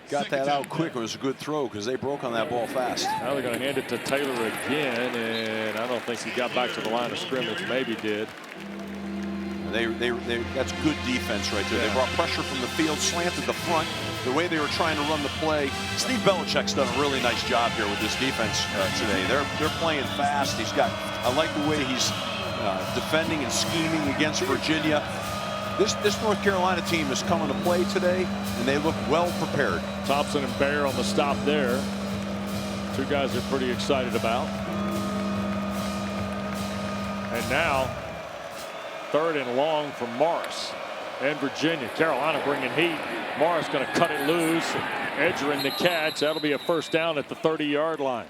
got that out quick. It was a good throw because they broke on that ball fast. Now they're going to hand it to Taylor again, and I don't think he got back to the line of scrimmage. Maybe did. That's good defense right there. Yeah. They brought pressure from the field, slanted the front. The way they were trying to run the play. Steve Belichick's done a really nice job here with this defense today. They're playing fast. I like the way he's defending and scheming against Virginia. This North Carolina team is coming to play today, and they look well prepared. Thompson and Bear on the stop there. 2 guys they're pretty excited about. And now 3rd and long from Morris and Virginia. Carolina bringing heat. Morris going to cut it loose. Edgerrin the catch. That'll be a first down at the 30-yard line.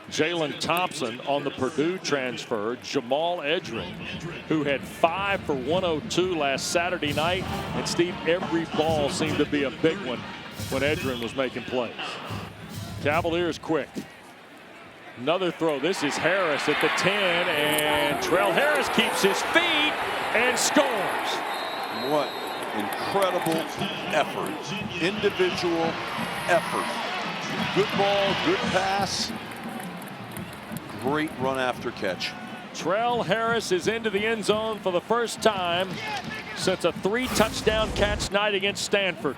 Jalen Thompson on the Purdue transfer. Jamal Edgerrin, who had 5 for 102 last Saturday night. And Steve, every ball seemed to be a big one when Edgerrin was making plays. Cavaliers quick. Another throw. This is Harris at the 10, and Trell Harris keeps his feet and scores. What incredible effort. Individual effort. Good ball, good pass. Great run after catch. Trell Harris is into the end zone for the first time since a 3-touchdown catch night against Stanford.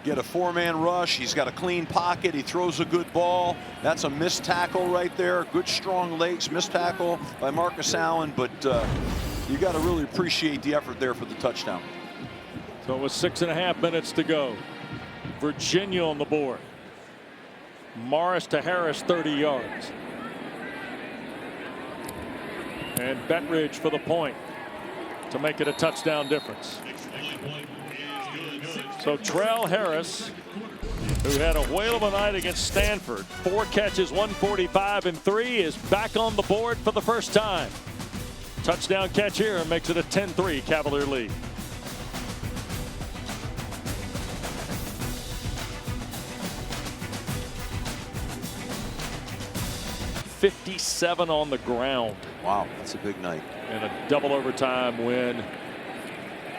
Get a 4-man rush. He's got a clean pocket. He throws a good ball. That's a missed tackle right there. Good strong legs. Missed tackle by Marcus Allen, but you got to really appreciate the effort there for the touchdown. So with 6.5 minutes to go, Virginia on the board. Morris to Harris, 30 yards. And Bettridge for the point to make it a touchdown difference. So Trell Harris, who had a whale of a night against Stanford, 4 catches, 145 and 3, is back on the board for the first time. Touchdown catch here and makes it a 10-3 Cavalier lead. .57 on the ground. Wow, that's a big night. And a double overtime win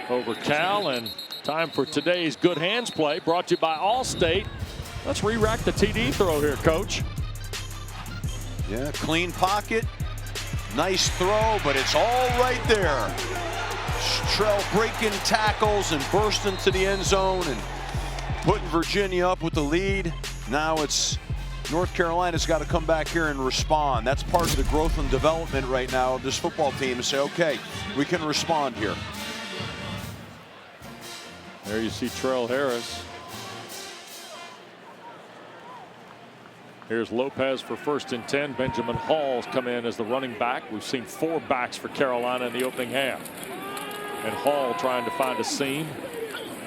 over Cal. And time for today's good hands play, brought to you by Allstate. Let's re-rack the TD throw here, Coach. Yeah, clean pocket. Nice throw, but it's all right there. Trell breaking tackles and bursting to the end zone and putting Virginia up with the lead. Now it's North Carolina's got to come back here and respond. That's part of the growth and development right now of this football team, to say, okay, we can respond here. There you see Terrell Harris. Here's Lopez for 1st and 10. Benjamin Hall's come in as the running back. We've seen 4 backs for Carolina in the opening half. And Hall trying to find a seam.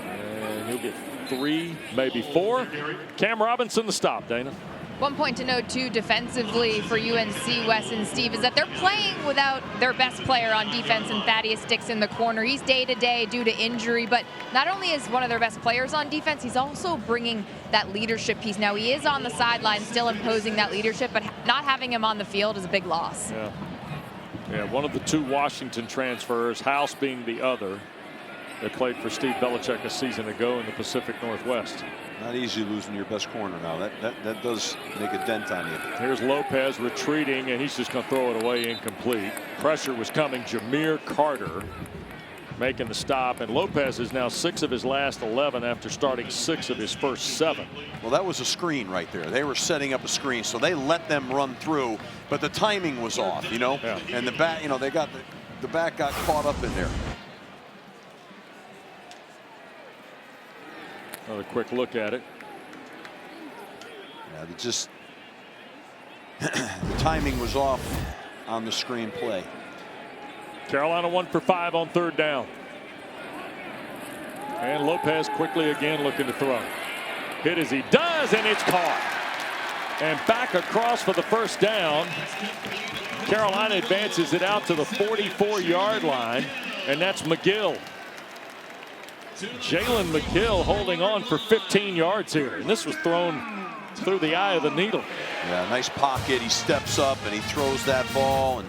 And he'll get 3, maybe 4. Cam Robinson the stop, Dana. One point to note, too, defensively for UNC, Wes and Steve, is that they're playing without their best player on defense and Thaddeus Dix in the corner. He's day-to-day due to injury, but not only is one of their best players on defense, he's also bringing that leadership piece. Now, he is on the sideline still imposing that leadership, but not having him on the field is a big loss. Yeah, one of the 2 Washington transfers, House being the other, that played for Steve Belichick a season ago in the Pacific Northwest. Not easy losing your best corner now. That does make a dent on you. Here's Lopez retreating, and he's just going to throw it away incomplete. Pressure was coming. Jameer Carter making the stop, and Lopez is now 6 of his last 11 after starting 6 of his first 7. Well, that was a screen right there. They were setting up a screen, so they let them run through, but the timing was off, you know. Yeah. And the back, you know, they got the back got caught up in there. Another quick look at it. Yeah, the timing was off on the screen play. Carolina 1 for 5 on 3rd down. And Lopez quickly again looking to throw. Hit as he does, and it's caught. And back across for the 1st down. Carolina advances it out to the 44-yard line, and that's McGill. Jalen McGill holding on for 15 yards here, and this was thrown through the eye of the needle. Yeah, nice pocket. He steps up and he throws that ball, and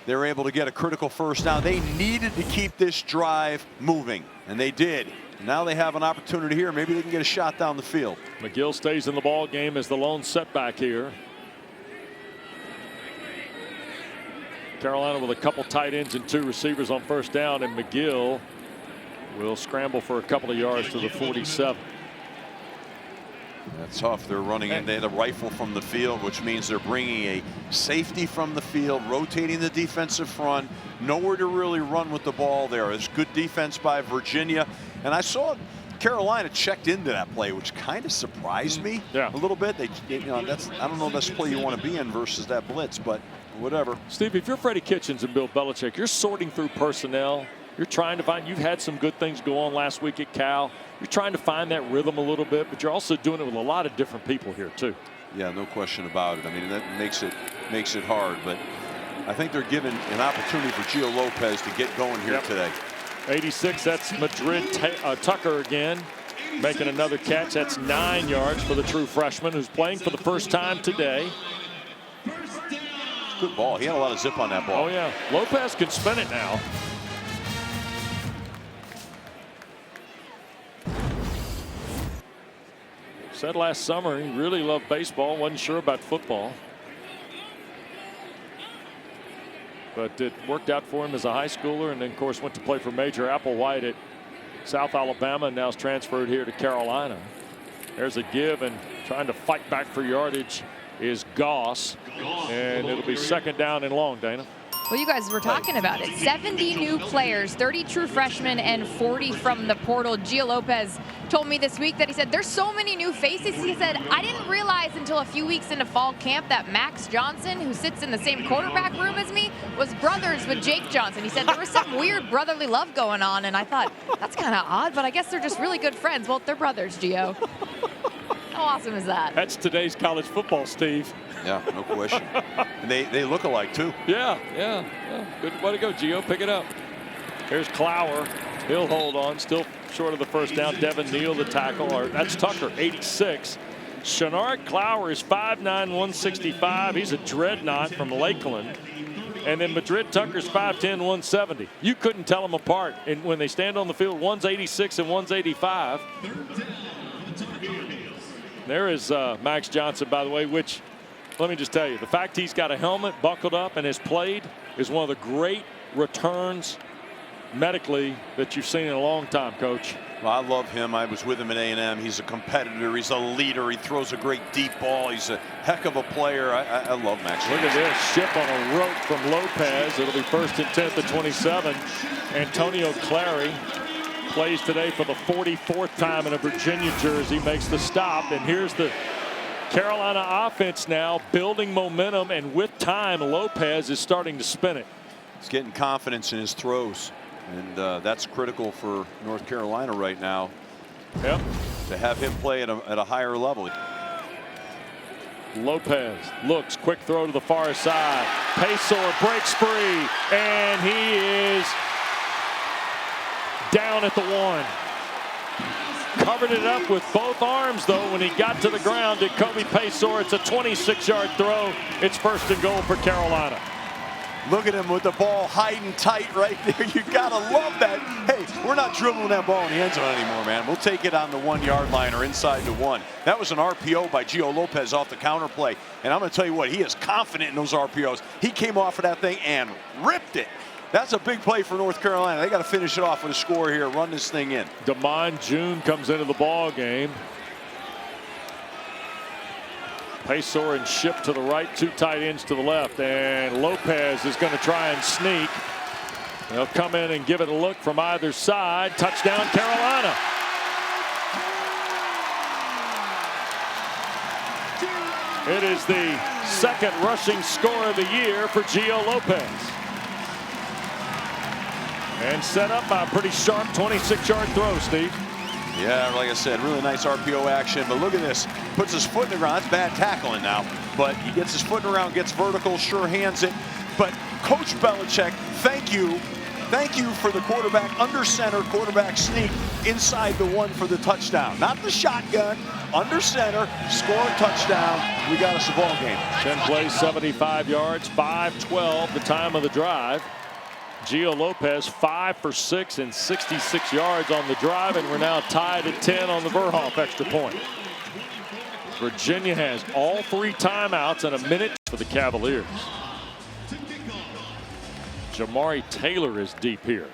they're able to get a critical 1st down. They needed to keep this drive moving, and they did. Now they have an opportunity here. Maybe they can get a shot down the field. McGill stays in the ball game as the lone setback here. Carolina with a couple tight ends and 2 receivers on 1st down, and McGill will scramble for a couple of yards to the 47. That's tough. They're running in. They had a rifle from the field, which means they're bringing a safety from the field, rotating the defensive front. Nowhere to really run with the ball there. It's good defense by Virginia. And I saw Carolina checked into that play, which kind of surprised me a little bit. You know, I don't know if that's the play you want to be in versus that blitz, but whatever. Steve, if you're Freddie Kitchens and Bill Belichick, you're sorting through personnel. You're trying to find, you've had some good things go on last week at Cal. You're trying to find that rhythm a little bit, but you're also doing it with a lot of different people here too. Yeah, no question about it. I mean, that makes it hard, but I think they're given an opportunity for Gio Lopez to get going here today. 86, that's Madrid Tucker again, making another catch. That's 9 yards for the true freshman who's playing for the 1st time today. Good ball. He had a lot of zip on that ball. Oh yeah, Lopez can spin it now. Said last summer he really loved baseball, wasn't sure about football. But it worked out for him as a high schooler, and then of course went to play for Major Applewhite at South Alabama, and now is transferred here to Carolina. There's a give, and trying to fight back for yardage is Gause, and it'll be 2nd down and long, Dana. Well, you guys were talking about it. 70 new players, 30 true freshmen, and 40 from the portal. Gio Lopez told me this week that he said there's so many new faces. He said, I didn't realize until a few weeks into fall camp that Max Johnson, who sits in the same quarterback room as me, was brothers with Jake Johnson. He said there was some weird brotherly love going on, and I thought, that's kind of odd, but I guess they're just really good friends. Well, they're brothers, Gio. How awesome is that? That's today's college football, Steve. Yeah, no question. And they look alike too. Yeah. Good way to go, Gio. Pick it up. Here's Clower. He'll hold on. Still short of the 1st down. Devin Neal, the tackle. Or that's Tucker, 86. Shenard Clower is 5'9", 165. He's a dreadnought from Lakeland. And then Madrid Tucker's 5'10", 170. You couldn't tell them apart. And when they stand on the field, one's 86 and one's 85. There is Max Johnson, by the way, which, let me just tell you, the fact he's got a helmet buckled up and has played is one of the great returns medically that you've seen in a long time, Coach? Well, I love him. I was with him at A&M. He's a competitor. He's a leader. He throws a great deep ball. He's a heck of a player. I love Max. Look at this ship on a rope from Lopez. It'll be 1st and 10 to 27. Antonio Clary plays today for the 44th time in a Virginia jersey. Makes the stop. And here's the Carolina offense now building momentum. And with time, Lopez is starting to spin it. He's getting confidence in his throws. And that's critical for North Carolina right now. Yep. To have him play at a higher level. Lopez looks, quick throw to the far side. Paysor breaks free, and he is down at the 1. Covered it up with both arms, though, when he got to the ground. Did Kobe Paysor. It's a 26-yard throw. It's 1st and goal for Carolina. Look at him with the ball hiding tight right there. You gotta love that. Hey, we're not dribbling that ball in the end zone anymore, man. We'll take it on the 1-yard line or inside the 1. That was an RPO by Gio Lopez off the counter play. And I'm gonna tell you what, he is confident in those RPOs. He came off of that thing and ripped it. That's a big play for North Carolina. They got to finish it off with a score here, run this thing in. Damon June comes into the ball game. Paysor and Ship to the right, 2 tight ends to the left, and Lopez is going to try and sneak. They'll come in and give it a look from either side. Touchdown, Carolina. It is the 2nd rushing score of the year for Gio Lopez. And set up by a pretty sharp 26-yard throw, Steve. Yeah, like I said, really nice RPO action. But look at this. Puts his foot in the ground. That's bad tackling now. But he gets his foot in the ground, gets vertical, sure hands it. But Coach Belichick, thank you. Thank you for the quarterback, under center quarterback sneak inside the 1 for the touchdown. Not the shotgun, under center, score a touchdown. We got us a ball game. 10 plays, 75 yards, 5-12 the time of the drive. Gio Lopez 5 for 6 and 66 yards on the drive, and we're now tied at 10 on the Verhoff extra point. Virginia has all 3 timeouts and a minute for the Cavaliers. Jamari Taylor is deep here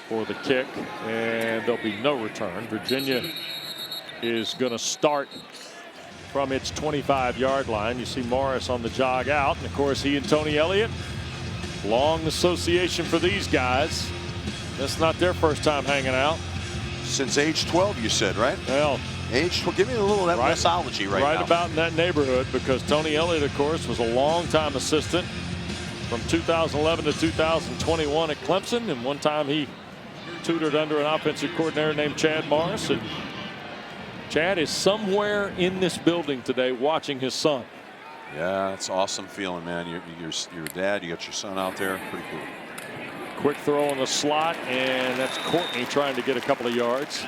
for the kick, and there'll be no return. Virginia is going to start from its 25-yard line. You see Morris on the jog out, and of course he and Tony Elliott. Long association for these guys. That's not their first time hanging out. Since age 12, you said, right? Well, age 12. Give me a little of that Westology right now. Right about in that neighborhood, because Tony Elliott, of course, was a long-time assistant from 2011 to 2021 at Clemson, and one time he tutored under an offensive coordinator named Chad Morris. And Chad is somewhere in this building today watching his son. Yeah, it's awesome feeling, man. You're a dad. You got your son out there. Pretty cool. Quick throw in the slot, and that's Courtney trying to get a couple of yards.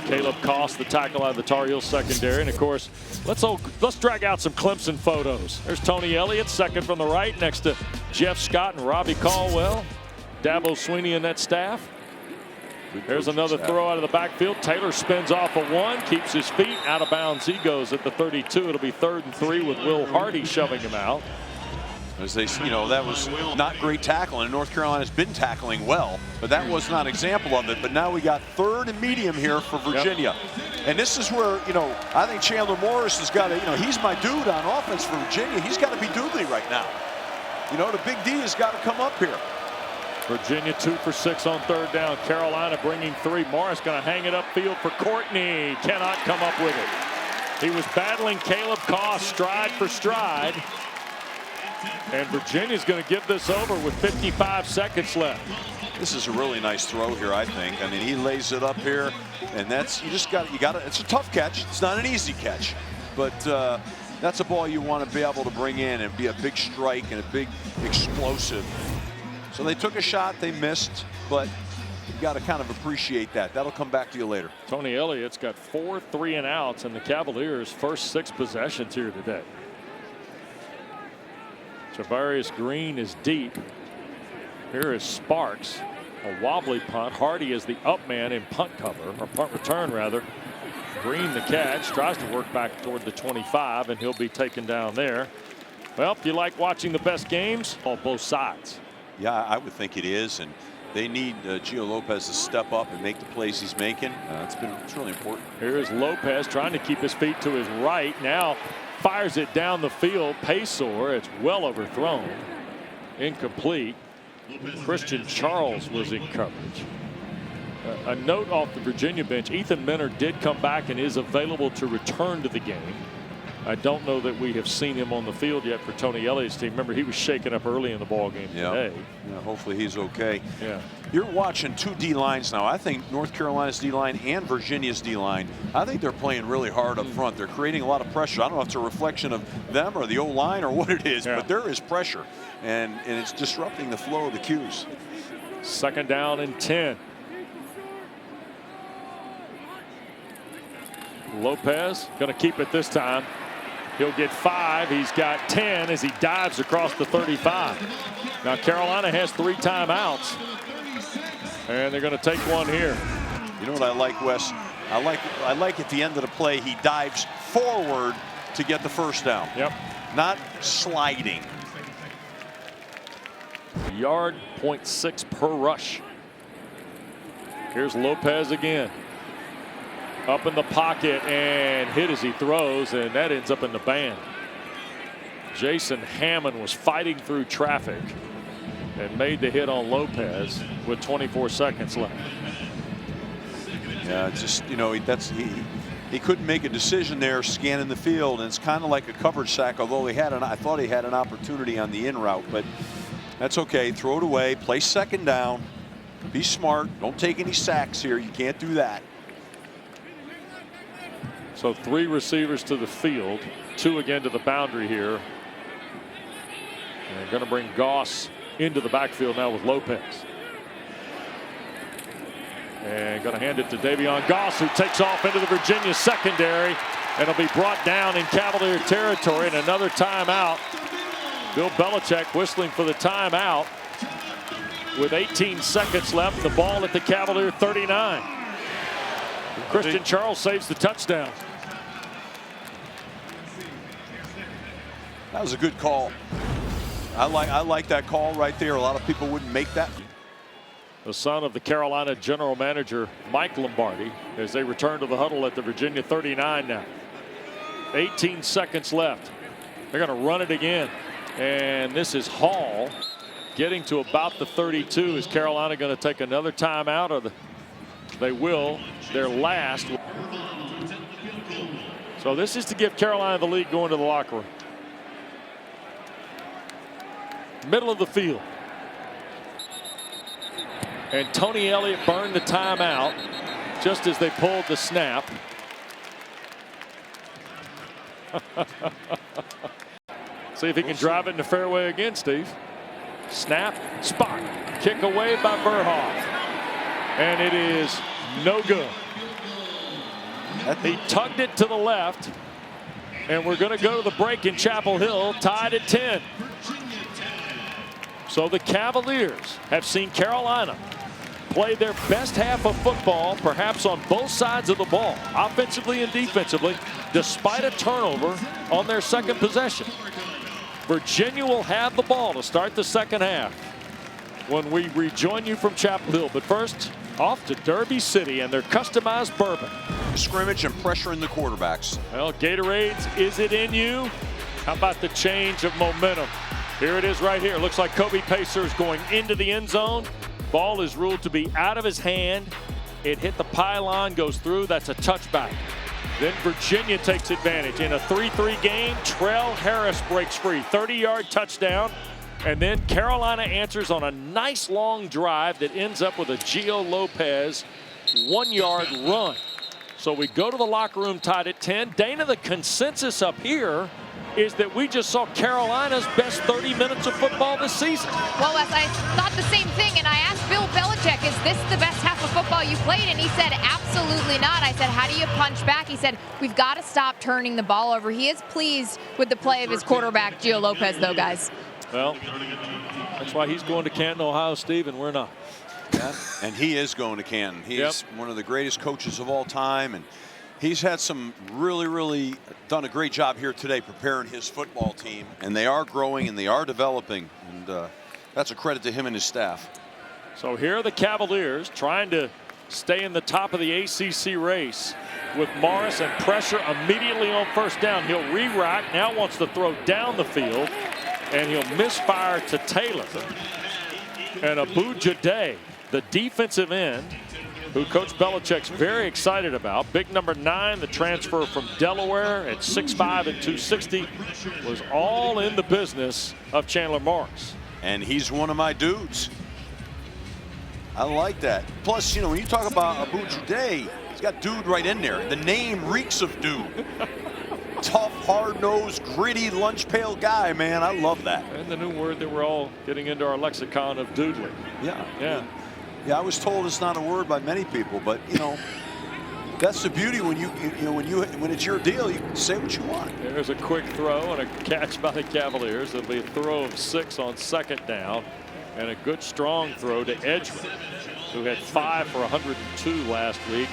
Caleb Koss, the tackle out of the Tar Heels secondary. And of course, let's drag out some Clemson photos. There's Tony Elliott, second from the right, next to Jeff Scott and Robbie Caldwell. Dabo Sweeney and that staff. There's another throw out of the backfield. Taylor spins off a 1, keeps his feet out of bounds. He goes at the 32. It'll be 3rd and 3 with Will Hardy shoving him out. As they, that was not great tackling. North Carolina's been tackling well, but that was not an example of it. But now we got 3rd and medium here for Virginia. Yep. And this is where, I think Chandler Morris has got to, he's my dude on offense for Virginia. He's got to be doodly right now. The big D has got to come up here. Virginia 2 for 6 on 3rd down. Carolina bringing 3. Morris going to hang it upfield for Courtney. Cannot come up with it. He was battling Caleb Koss stride for stride. And Virginia's going to give this over with 55 seconds left. This is a really nice throw here, I think. I mean, he lays it up here, and that's you got it. It's a tough catch. It's not an easy catch, but that's a ball you want to be able to bring in and be a big strike and a big explosive. So they took a shot, they missed, but you got to kind of appreciate that. That'll come back to you later. Tony Elliott's got 4 3-and-outs in the Cavaliers' first 6 possessions here today. Javarius Green is deep. Here is Sparks. A wobbly punt. Hardy is the up man in punt cover, or punt return rather. Green the catch, tries to work back toward the 25, and he'll be taken down there. Well, if you like watching the best games, on both sides. Yeah, I would think it is. And They need Gio Lopez to step up and make the plays he's making. It's really important. Here's Lopez trying to keep his feet to his right. Now fires it down the field. Paysor. It's well overthrown. Incomplete. Christian Charles was in coverage. A note off the Virginia bench. Ethan Minter did come back and is available to return to the game. I don't know that we have seen him on the field yet for Tony Elliott's team. Remember, he was shaken up early in the ball game today. Yeah, hopefully he's okay. Yeah. You're watching two D lines now. I think North Carolina's D line and Virginia's D line, I think they're playing really hard up front. They're creating a lot of pressure. I don't know if it's a reflection of them or the O line or what it is, but there is pressure, and it's disrupting the flow of the cues. 2nd down and 10. Lopez going to keep it this time. He'll get 5. He's got 10 as he dives across the 35. Now Carolina has 3 timeouts, and they're going to take one here. You know what I like, Wes? I like at the end of the play he dives forward to get the first down. Yep. Not sliding. Yard 0.6 per rush. Here's Lopez again. Up in the pocket and hit as he throws, and that ends up in the band. Jason Hammond was fighting through traffic and made the hit on Lopez with 24 seconds left. Yeah, it's just, you know, he couldn't make a decision there scanning the field, and it's kind of like a coverage sack, although I thought he had an opportunity on the in route, but that's okay. Throw it away, play 2nd down, be smart, don't take any sacks here. You can't do that. So 3 receivers to the field, 2 again to the boundary here. And going to bring Gause into the backfield now with Lopez. And going to hand it to Davion Gause, who takes off into the Virginia secondary and will be brought down in Cavalier territory. And another timeout. Bill Belichick whistling for the timeout with 18 seconds left. The ball at the Cavalier 39. Christian Charles saves the touchdown. That was a good call. I like that call right there. A lot of people wouldn't make that. The son of the Carolina general manager Mike Lombardi, as they return to the huddle at the Virginia 39 now. 18 seconds left. They're going to run it again, and this is Hall getting to about the 32. Is Carolina going to take another timeout, or they will, their last? So this is to give Carolina the lead going to the locker room. Middle of the field. And Tony Elliott burned the timeout just as they pulled the snap. See if he can drive it in the fairway again, Steve. Snap, spot, kick away by Burhoff. And it is no good. He tugged it to the left. And we're going to go to the break in Chapel Hill, tied at 10. So the Cavaliers have seen Carolina play their best half of football, perhaps on both sides of the ball, offensively and defensively, despite a turnover on their 2nd possession. Virginia will have the ball to start the 2nd half when we rejoin you from Chapel Hill. But first, off to Derby City and their customized bourbon. Scrimmage and pressure in the quarterbacks. Well, Gatorades, is it in you? How about the change of momentum? Here it is right here. Looks like Kobe Paysor is going into the end zone. Ball is ruled to be out of his hand. It hit the pylon, goes through. That's a touchback. Then Virginia takes advantage. In a 3-3 game, Trell Harris breaks free. 30-yard touchdown. And then Carolina answers on a nice long drive that ends up with a Gio Lopez 1-yard run. So we go to the locker room tied at 10. Dana, the consensus up here is that we just saw Carolina's best 30 minutes of football this season. Well, Wes, I thought the same thing, and I asked Bill Belichick, is this the best half of football you played? And he said, absolutely not. I said, how do you punch back? He said, we've got to stop turning the ball over. He is pleased with the play of his quarterback, Gio Lopez, though, guys. Well, that's why he's going to Canton, Ohio, Steve, and we're not. Yeah, and he is going to Canton. He's one of the greatest coaches of all time, and he's had some really done a great job here today preparing his football team, and they are growing and they are developing, and that's a credit to him and his staff. So here are the Cavaliers trying to stay in the top of the ACC race with Morris and pressure immediately on first down. He'll re-rack, now wants to throw down the field, and he'll misfire to Taylor. And Abu-Jade, the defensive end, who Coach Belichick's very excited about. Big number 9, the transfer from Delaware at 6'5" and 260, was all in the business of Chandler Morris. And he's one of my dudes. I like that. Plus, you know, when you talk about Abu-Jade, he's got dude right in there. The name reeks of dude. Tough, hard-nosed, gritty, lunch pail guy, man. I love that. And the new word that we're all getting into our lexicon of doodling. Yeah. Yeah, I was told it's not a word by many people, but you know, that's the beauty when when it's your deal, you can say what you want. There's a quick throw and a catch by the Cavaliers. It'll be a throw of 6 on second down, and a good strong throw to Edgeman, who had 5 for 102 last week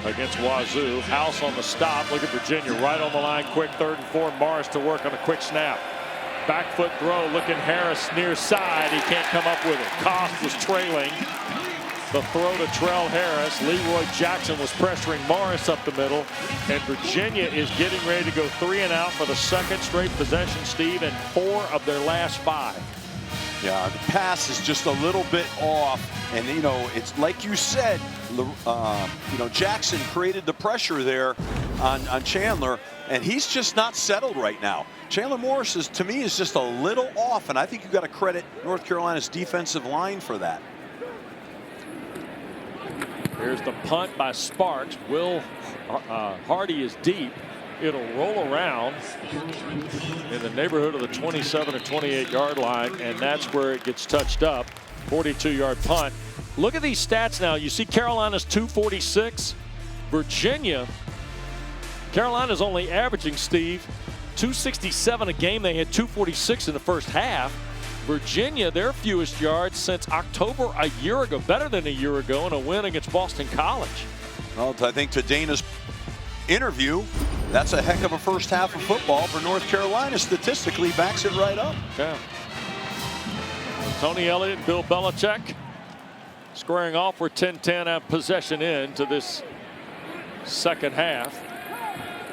against Wazoo. House on the stop. Look at Virginia right on the line. Quick 3rd and 4. Morris to work on a quick snap. Back foot throw. Looking Harris near side. He can't come up with it. Cost was trailing. The throw to Trell Harris. Leroy Jackson was pressuring Morris up the middle. And Virginia is getting ready to go 3 and out for the 2nd straight possession, Steve, and 4 of their last 5. Yeah, the pass is just a little bit off. And, you know, it's like you said, you know, Jackson created the pressure there on Chandler, and he's just not settled right now. Chandler Morris, to me, is just a little off, and I think you've got to credit North Carolina's defensive line for that. Here's the punt by Sparks. Will Hardy is deep. It'll roll around in the neighborhood of the 27 or 28-yard line, and that's where it gets touched up. 42-yard punt. Look at these stats now. You see Carolina's 246. Carolina's only averaging, Steve, 267 a game. They had 246 in the first half. Virginia, their fewest yards since October a year ago, better than a year ago, in a win against Boston College. Well, I think to Dana's interview, that's a heck of a first half of football for North Carolina. Statistically, backs it right up. Yeah. Tony Elliott and Bill Belichick squaring off. We're 10-10 at possession into this second half.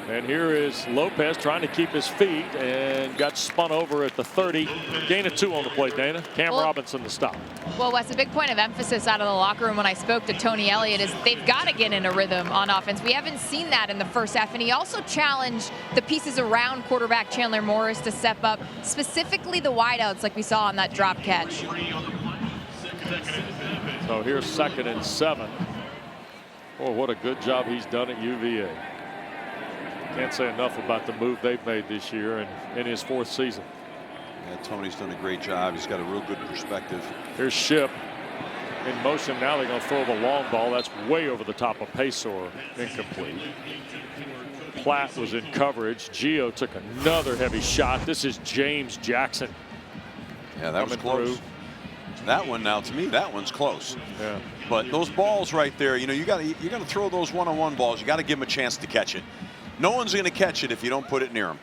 And here is Lopez trying to keep his feet and got spun over at the 30. Gain of 2 on the play, Dana. Cam Robinson to stop. Well, Wes, a big point of emphasis out of the locker room when I spoke to Tony Elliott is they've got to get in a rhythm on offense. We haven't seen that in the first half, and he also challenged the pieces around quarterback Chandler Morris to step up, specifically the wideouts like we saw on that drop catch. So here's 2nd and 7. Oh, what a good job he's done at UVA. Can't say enough about the move they've made this year and in his 4th season. Yeah, Tony's done a great job. He's got a real good perspective. Here's Ship in motion. Now they're going to throw the long ball. That's way over the top of Pesor. Incomplete. Platt was in coverage. Gio took another heavy shot. This is James Jackson. Yeah, that was close. Through. That one, now to me, that one's close. Yeah. But those balls right there, you know, you got to throw those one-on-one balls. You got to give them a chance to catch it. No one's going to catch it if you don't put it near them.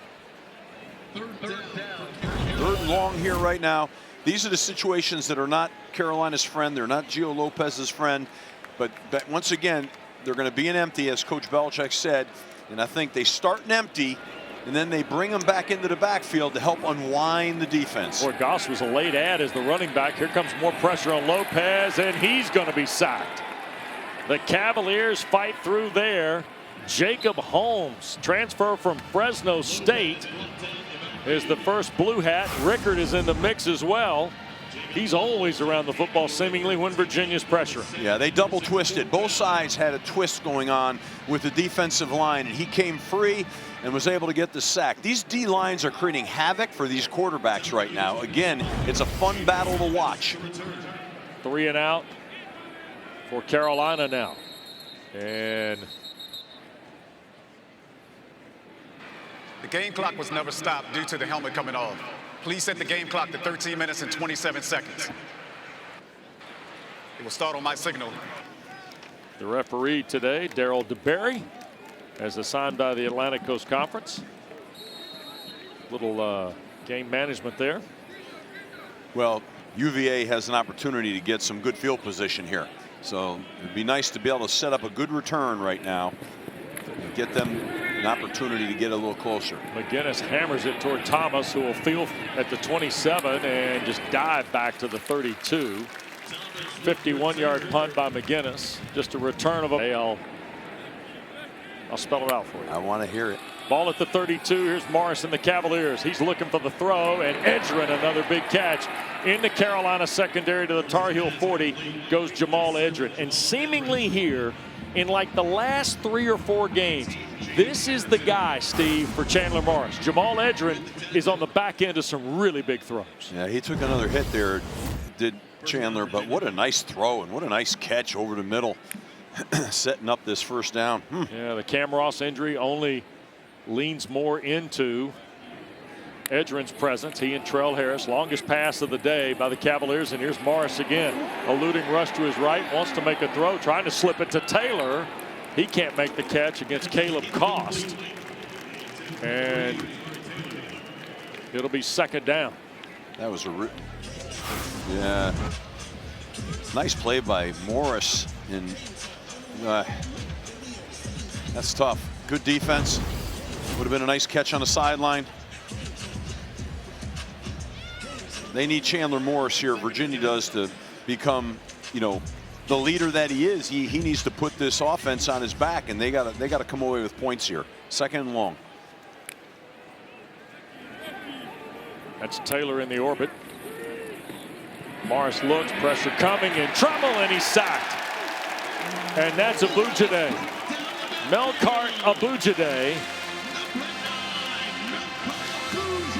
3rd and long here right now. These are the situations that are not Carolina's friend. They're not Gio Lopez's friend. But once again, they're going to be an empty, as Coach Belichick said. And I think they start an empty, and then they bring them back into the backfield to help unwind the defense. Boy, Gause was a late add as the running back. Here comes more pressure on Lopez, and he's going to be sacked. The Cavaliers fight through there. Jacob Holmes, transfer from Fresno State, is the first blue hat. Rickard is in the mix as well. He's always around the football seemingly when Virginia's pressuring. Yeah, they double twisted. Both sides had a twist going on with the defensive line, and he came free and was able to get the sack. These D lines are creating havoc for these quarterbacks right now. Again, it's a fun battle to watch. 3 and out for Carolina now. And the game clock was never stopped due to the helmet coming off. Please set the game clock to 13 minutes and 27 seconds. It will start on my signal. the referee today, Darryl DeBerry, as assigned by the Atlantic Coast Conference. Little game management there. Well, UVA has an opportunity to get some good field position here. So it'd be nice to be able to set up a good return right now and get them an opportunity to get a little closer. McGinnis hammers it toward Thomas, who will field at the 27 and just dive back to the 32. 51-yard punt by McGinnis. Just a return of a. I'll spell it out for you. I want to hear it. Ball at the 32. Here's Morris and the Cavaliers. He's looking for the throw, and Edgerrin, another big catch. In the Carolina secondary to the Tar Heel 40 goes Jamal Edgerrin. And seemingly here, in like the last 3 or 4 games, this is the guy, Steve, for Chandler Morris. Jamal Edgerrin is on the back end of some really big throws. Yeah, he took another hit there, did Chandler, but what a nice throw and what a nice catch over the middle, setting up this first down. Yeah, the Cam Ross injury only leans more into Edgerrin's presence. He and Trell Harris, longest pass of the day by the Cavaliers, and here's Morris again. Eluding rush to his right, wants to make a throw, trying to slip it to Taylor. He can't make the catch against Caleb Cost. And it'll be second down. That was yeah, nice play by Morris. And that's tough. Good defense. Would have been a nice catch on the sideline. They need Chandler Morris here. Virginia does, to become, you know, the leader that he is. He needs to put this offense on his back, and they gotta come away with points here. Second and long. That's Taylor in the orbit. Morris looks, pressure coming, in trouble, and he's sacked. And that's Abujade. Melkart Abujade.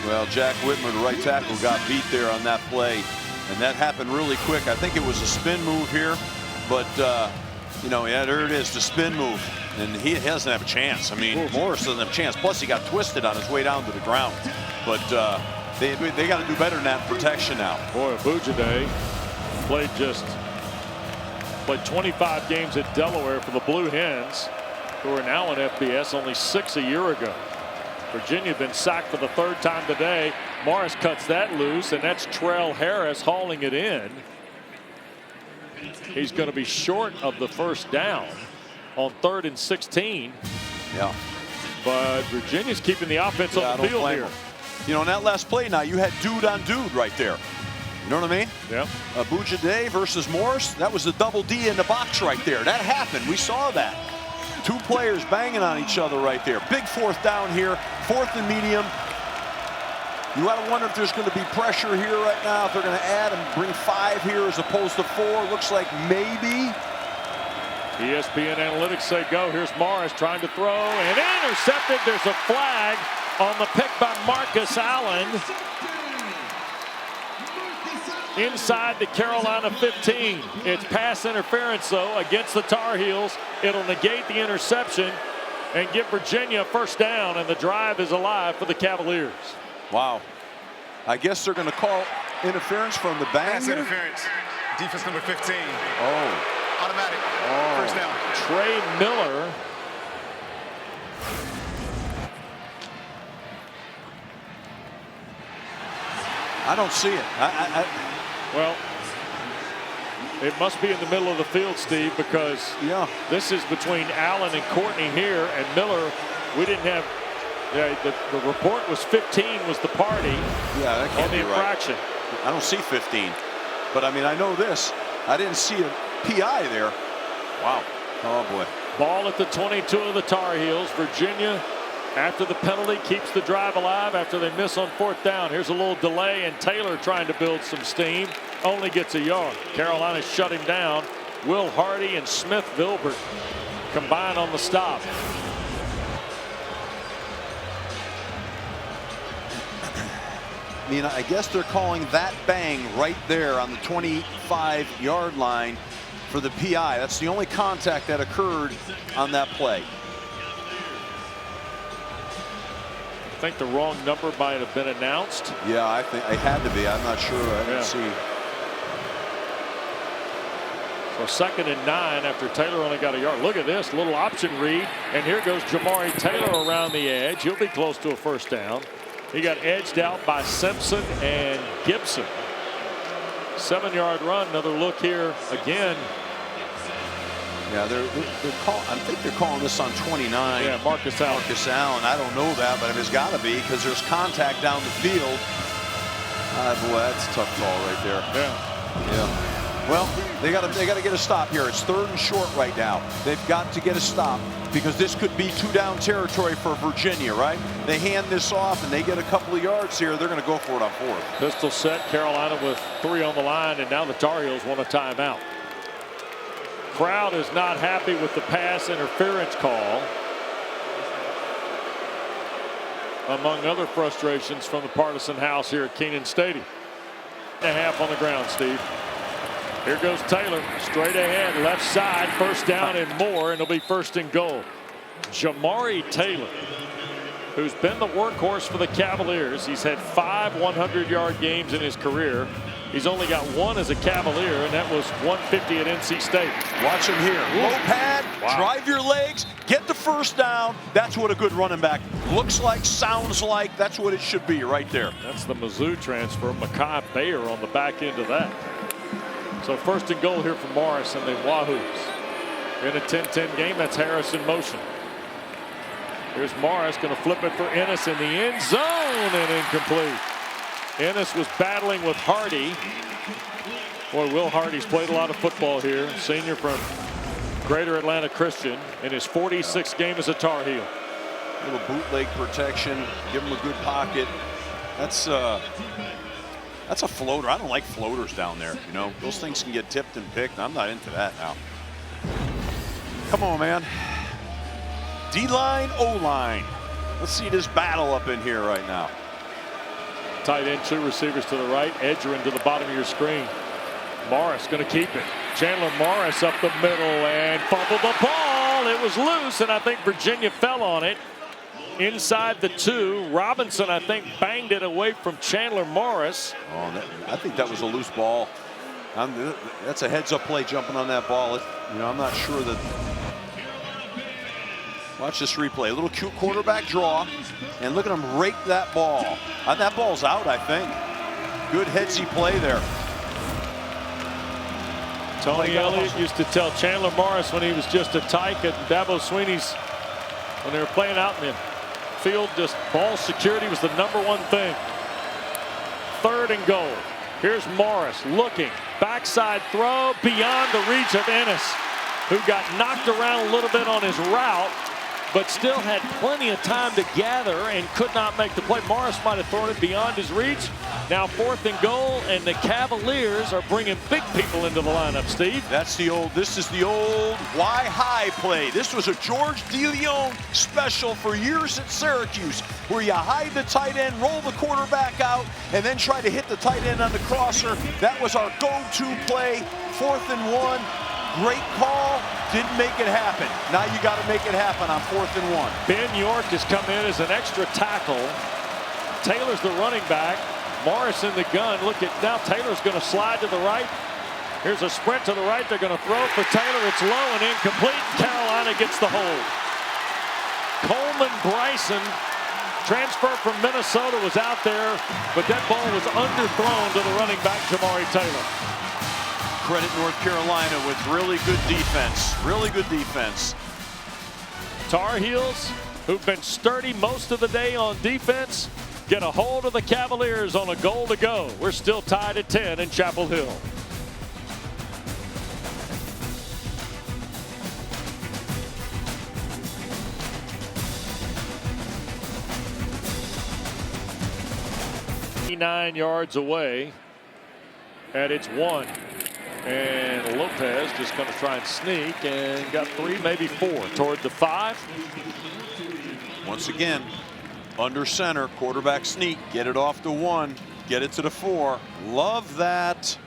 Well, Jack Whitmer, the right tackle, got beat there on that play, and that happened really quick. I think it was a spin move here, but you know, yeah, there it is, the spin move, and he doesn't have a chance. I mean, Morris doesn't have a chance. Plus, he got twisted on his way down to the ground. But they got to do better than that in protection now. Boy, Abujade played 25 games at Delaware for the Blue Hens, who are now in FBS, only 6 a year ago. Virginia been sacked for the 3rd time today. Morris cuts that loose, and that's Trell Harris hauling it in. He's going to be short of the first down on 3rd and 16. Yeah. But Virginia's keeping the offense on the field here. You know, in that last play now, you had dude on dude right there. You know what I mean? Yeah. Abujade versus Morris. That was the double D in the box right there. That happened. We saw that. 2 players banging on each other right there. Big 4th down here. 4th and medium. You got to wonder if there's going to be pressure here right now. If they're going to add and bring 5 here as opposed to 4. Looks like maybe. ESPN analytics say go. Here's Morris trying to throw and intercepted. There's a flag on the pick by Marcus Allen. Inside the Carolina 15. It's pass interference, though, against the Tar Heels. It'll negate the interception and give Virginia a first down, and the drive is alive for the Cavaliers. Wow. I guess they're going to call interference from the bang. Pass interference. Defense number 15. Oh. Automatic. Oh. First down. Trey Miller. I don't see it. Well, it must be in the middle of the field, Steve, because this is between Allen and Courtney here, and Miller, we didn't have, the report was 15 was the party on the infraction. Right. I don't see 15, but I mean, I know this. I didn't see a PI there. Wow. Oh, boy. Ball at the 22 of the Tar Heels. Virginia, after the penalty, keeps the drive alive after they miss on 4th down. Here's a little delay, and Taylor trying to build some steam. Only gets a yard. Carolina shut him down. Will Hardy and Smith Vilbert combine on the stop. I mean, I guess they're calling that bang right there on the 25-yard line for the PI. That's the only contact that occurred on that play. I think the wrong number might have been announced. Yeah, I think it had to be. I'm not sure. I didn't see. So 2nd and 9 after Taylor only got a yard. Look at this little option read, and here goes Jamari Taylor around the edge. He'll be close to a first down. He got edged out by Simpson and Gibson. 7-yard run. Another look here again. Yeah, they're I think they're calling this on 29. Yeah, Marcus Allen. Marcus Allen. I don't know that, but it's got to be because there's contact down the field. Boy, that's a tough call right there. Yeah. Well, they got to get a stop here. It's 3rd and short right now. They've got to get a stop because this could be 2-down territory for Virginia, right? They hand this off and they get a couple of yards here. They're going to go for it on 4th. Pistol set. Carolina with 3 on the line, and now the Tar Heels want a timeout. Crowd is not happy with the pass interference call, among other frustrations from the partisan house here at Kenan Stadium. 1.5 on the ground, Steve. Here goes Taylor, straight ahead, left side, 1st down and more, and it'll be 1st and goal. Jamari Taylor, who's been the workhorse for the Cavaliers. He's had 5 100-yard games in his career. He's only got 1 as a Cavalier, and that was 150 at NC State. Watch him here. Low pad, drive your legs, get the 1st down. That's what a good running back looks like, sounds like. That's what it should be right there. That's the Mizzou transfer. Mekhi Bayer on the back end of that. So 1st and goal here for Morris and the Wahoos. In a 10-10 game, that's Harris in motion. Here's Morris going to flip it for Ennis in the end zone and incomplete. Ennis was battling with Hardy. Boy, Will Hardy's played a lot of football here. Senior from Greater Atlanta Christian in his 46th game as a Tar Heel. Little bootleg protection. Give him a good pocket. That's a floater. I don't like floaters down there. You know, those things can get tipped and picked. I'm not into that now. Come on, man. D-line, O-line. Let's see this battle up in here right now. Tight end, 2 receivers to the right. Edgerrin to the bottom of your screen. Morris going to keep it. Chandler Morris up the middle and fumbled the ball. It was loose, and I think Virginia fell on it. Inside the 2. Robinson, I think, banged it away from Chandler Morris. Oh, I think that was a loose ball. That's a heads-up play jumping on that ball. You know, I'm not sure that. Watch this replay. A little cute quarterback draw, and look at him rake that ball. That ball's out, I think. Good headsy play there. Tony Elliott used to tell Chandler Morris when he was just a tyke at Dabo Sweeney's, when they were playing out in the field, just ball security was the #1 thing. 3rd and goal. Here's Morris looking. Backside throw beyond the reach of Ennis, who got knocked around a little bit on his route, but still had plenty of time to gather and could not make the play. Morris might have thrown it beyond his reach. Now 4th and goal, and the Cavaliers are bringing big people into the lineup, Steve. This is the old why high play. This was a George DeLeon special for years at Syracuse, where you hide the tight end, roll the quarterback out, and then try to hit the tight end on the crosser. That was our go-to play. 4th and 1. Great call. Didn't make it happen. Now you got to make it happen on 4th and 1. Ben York has come in as an extra tackle. Taylor's the running back. Morris in the gun. Look at now. Taylor's going to slide to the right. Here's a sprint to the right. They're going to throw for Taylor. It's low and incomplete. Carolina gets the hold. Coleman Bryson, transfer from Minnesota, was out there, but that ball was underthrown to the running back, Jamari Taylor. Credit North Carolina with really good defense. Really good defense. Tar Heels, who've been sturdy most of the day on defense, get a hold of the Cavaliers on a goal to go. We're still tied at 10 in Chapel Hill. Nine yards away, and it's 1. And Lopez just going to try and sneak, and got 3, maybe 4 toward the 5. Once again, under center, quarterback sneak, get it off the 1, get it to the 4. Love that.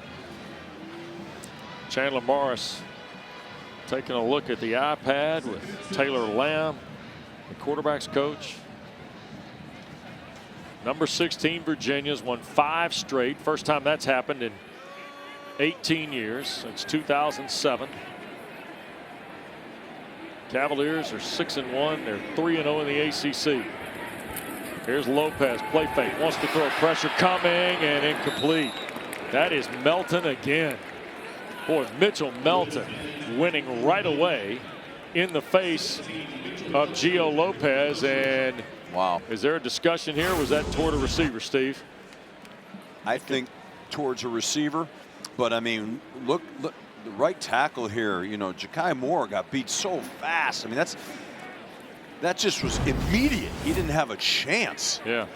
Chandler Morris taking a look at the iPad with Taylor Lamb, the quarterback's coach. Number 16, Virginia's won 5 straight. First time that's happened in 18 years, since 2007. Cavaliers are 6-1. They're 3-0 in the ACC. Here's Lopez, play fake, wants to throw pressure coming and incomplete. That is Melton again. Boy, Mitchell Melton winning right away in the face of Gio Lopez. And wow, is there a discussion here? Was that toward a receiver, Steve? I think towards a receiver, but I mean, look the right tackle here. You know, Ja'Kai Moore got beat so fast. I mean, that just was immediate. He didn't have a chance. Yeah.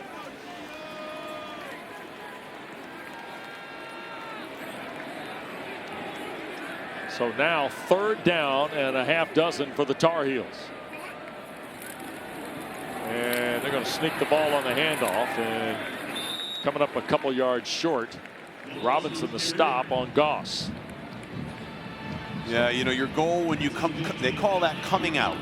So now 3rd down and a half dozen for the Tar Heels. And they're going to sneak the ball on the handoff, and coming up a couple yards short. Robinson the stop on Gause. Yeah, you know, your goal when you come, they call that coming out.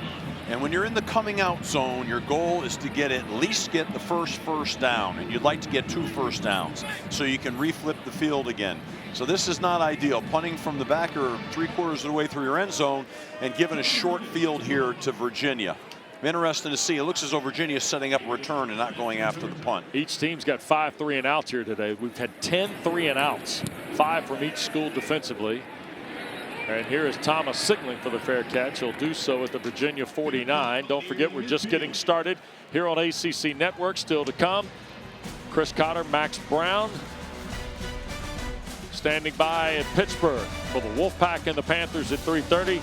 And when you're in the coming out zone, your goal is to at least get the first down, and you'd like to get 2 first downs so you can reflip the field again. So this is not ideal. Punting from the back or 3/4 of the way through your end zone and giving a short field here to Virginia. Interesting to see. It looks as though Virginia is setting up a return and not going after the punt. Each team's got 5 3-and-outs here today. We've had 10 3-and-outs, 5 from each school defensively. And here is Thomas signaling for the fair catch. He'll do so at the Virginia 49. Don't forget, we're just getting started here on ACC Network. Still to come, Chris Cotter, Max Brown standing by at Pittsburgh for the Wolfpack and the Panthers at 3:30.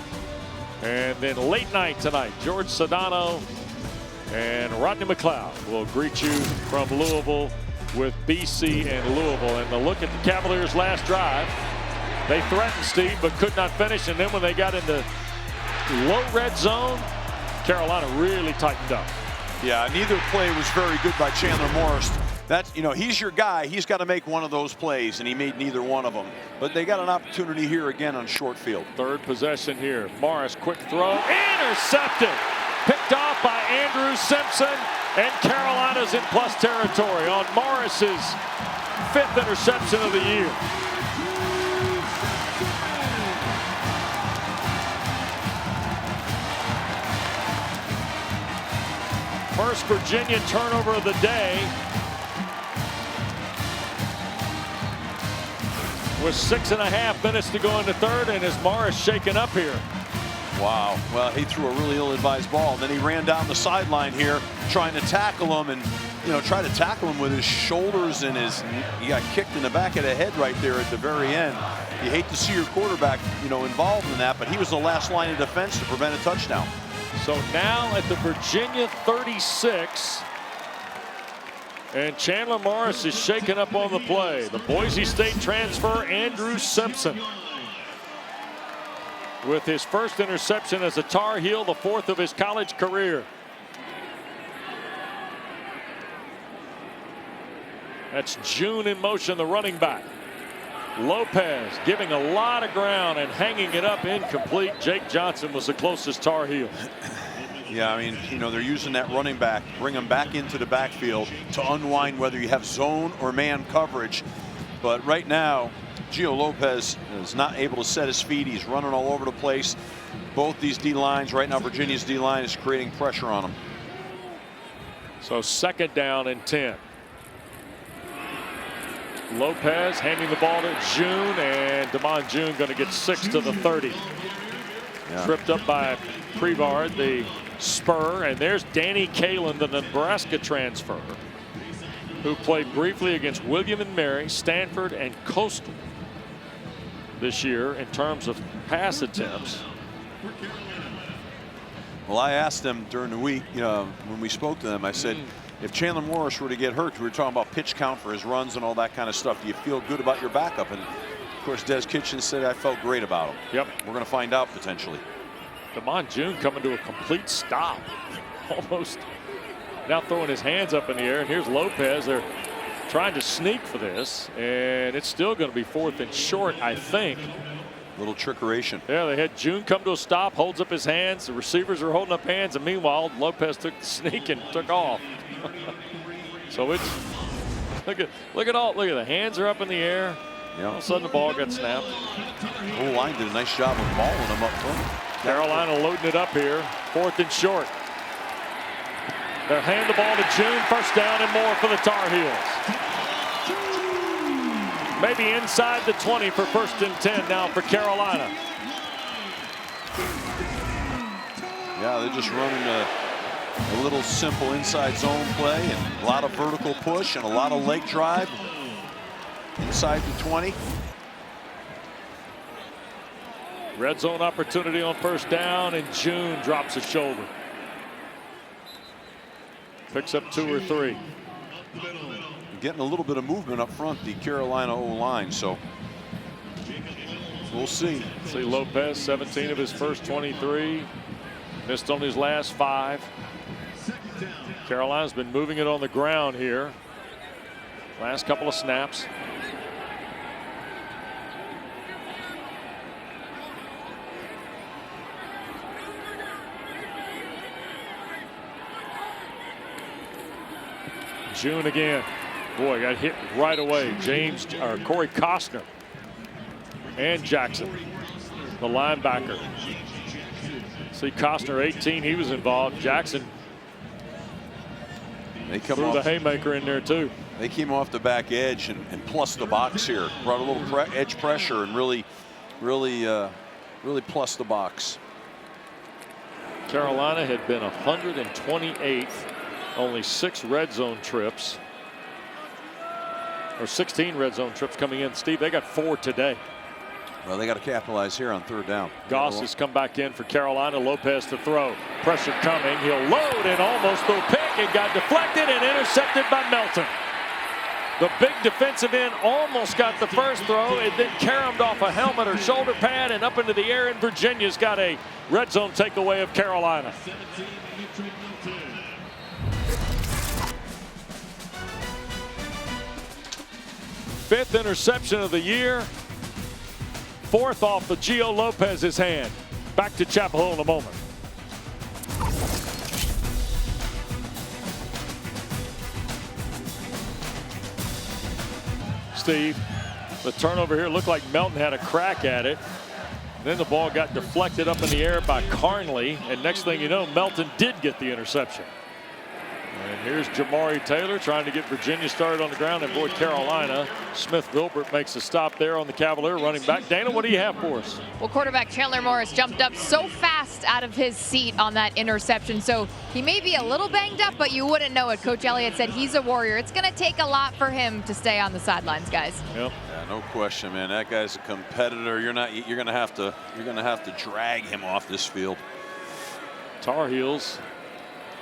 And then late night tonight, George Sedano and Rodney McLeod will greet you from Louisville with BC and Louisville. And the look at the Cavaliers' last drive. They threatened, Steve, but could not finish. And then when they got into low red zone, Carolina really tightened up. Yeah, neither play was very good by Chandler Morris. That's, you know, he's your guy. He's got to make one of those plays, and he made neither one of them. But they got an opportunity here again on short field. 3rd possession here. Morris, quick throw, intercepted. Picked off by Andrew Simpson, and Carolina's in plus territory on Morris's 5th interception of the year. First Virginia turnover of the day. With 6.5 minutes to go in the 3rd, and is Morris shaken up here? Wow. Well, he threw a really ill-advised ball. And then he ran down the sideline here trying to tackle him, and, you know, try to tackle him with his shoulders and he got kicked in the back of the head right there at the very end. You hate to see your quarterback, you know, involved in that, but he was the last line of defense to prevent a touchdown. So now at the Virginia 36, and Chandler Morris is shaken up on the play. The Boise State transfer, Andrew Simpson, with his first interception as a Tar Heel, the 4th of his college career. That's June in motion, the running back. Lopez giving a lot of ground and hanging it up incomplete. Jake Johnson was the closest Tar Heel. Yeah, I mean, you know, they're using that running back, bring him back into the backfield to unwind whether you have zone or man coverage. But right now, Gio Lopez is not able to set his feet. He's running all over the place. Both these D-lines, right now Virginia's D-line is creating pressure on him. So 2nd down and 10. Lopez handing the ball to June, and Damon June going to get 6 to the 30. Yeah. Tripped up by Prevard, the spur, and there's Danny Kalen, the Nebraska transfer, who played briefly against William and Mary, Stanford, and Coastal this year in terms of pass attempts. Well, I asked them during the week, you know, when we spoke to them, I said, if Chandler Morris were to get hurt, we were talking about pitch count for his runs and all that kind of stuff. Do you feel good about your backup? And of course, Des Kitchen said I felt great about him. Yep. We're going to find out potentially. Damon June coming to a complete stop, almost now throwing his hands up in the air. And here's Lopez. They're trying to sneak for this, and it's still going to be 4th and short, I think. Little trickeration. Yeah, they had June come to a stop, holds up his hands. The receivers are holding up hands, and meanwhile, Lopez took the sneak and took off. So it's look at the hands are up in the air. Yeah. All of a sudden, the ball got snapped. The whole line did a nice job of balling him up front. Carolina loading it up here, 4th and short. They'll hand the ball to June, 1st down and more for the Tar Heels. Maybe inside the 20 for 1st and 10 now for Carolina. Yeah, they're just running a little simple inside zone play and a lot of vertical push and a lot of leg drive inside the 20. Red zone opportunity on 1st down, and June drops a shoulder. Picks up 2 or 3. Getting a little bit of movement up front, the Carolina O-line, so we'll see. See Lopez, 17 of his first 23. Missed on his last 5. Carolina's been moving it on the ground here. Last couple of snaps. June again. Boy, got hit right away. Corey Costner and Jackson, the linebacker. See Costner 18, he was involved. Jackson threw the haymaker in there too. They came off the back edge and plus the box here. Brought a little edge pressure and really plus the box. Carolina had been 128th, only 6 red zone trips. Or 16 red zone trips coming in. Steve, they got 4 today. Well, they got to capitalize here on 3rd down. Gause has come back in for Carolina. Lopez to throw. Pressure coming. He'll load and almost threw a pick. It got deflected and intercepted by Melton. The big defensive end almost got the first throw. It then caromed off a helmet or shoulder pad and up into the air. And Virginia's got a red zone takeaway of Carolina. Fifth interception of the year. 4th off of Gio Lopez's hand. Back to Chapel Hill in a moment. Steve, the turnover here looked like Melton had a crack at it. Then the ball got deflected up in the air by Carnley, and next thing you know, Melton did get the interception. And here's Jamari Taylor trying to get Virginia started on the ground, and boy, Carolina. Smith-Vilbert makes a stop there on the Cavalier running back. Dana, what do you have for us? Well, quarterback Chandler Morris jumped up so fast out of his seat on that interception, so he may be a little banged up, but you wouldn't know it. Coach Elliott said he's a warrior. It's going to take a lot for him to stay on the sidelines, guys. Yep. Yeah, no question, man. That guy's a competitor. You're going to have to drag him off this field. Tar Heels.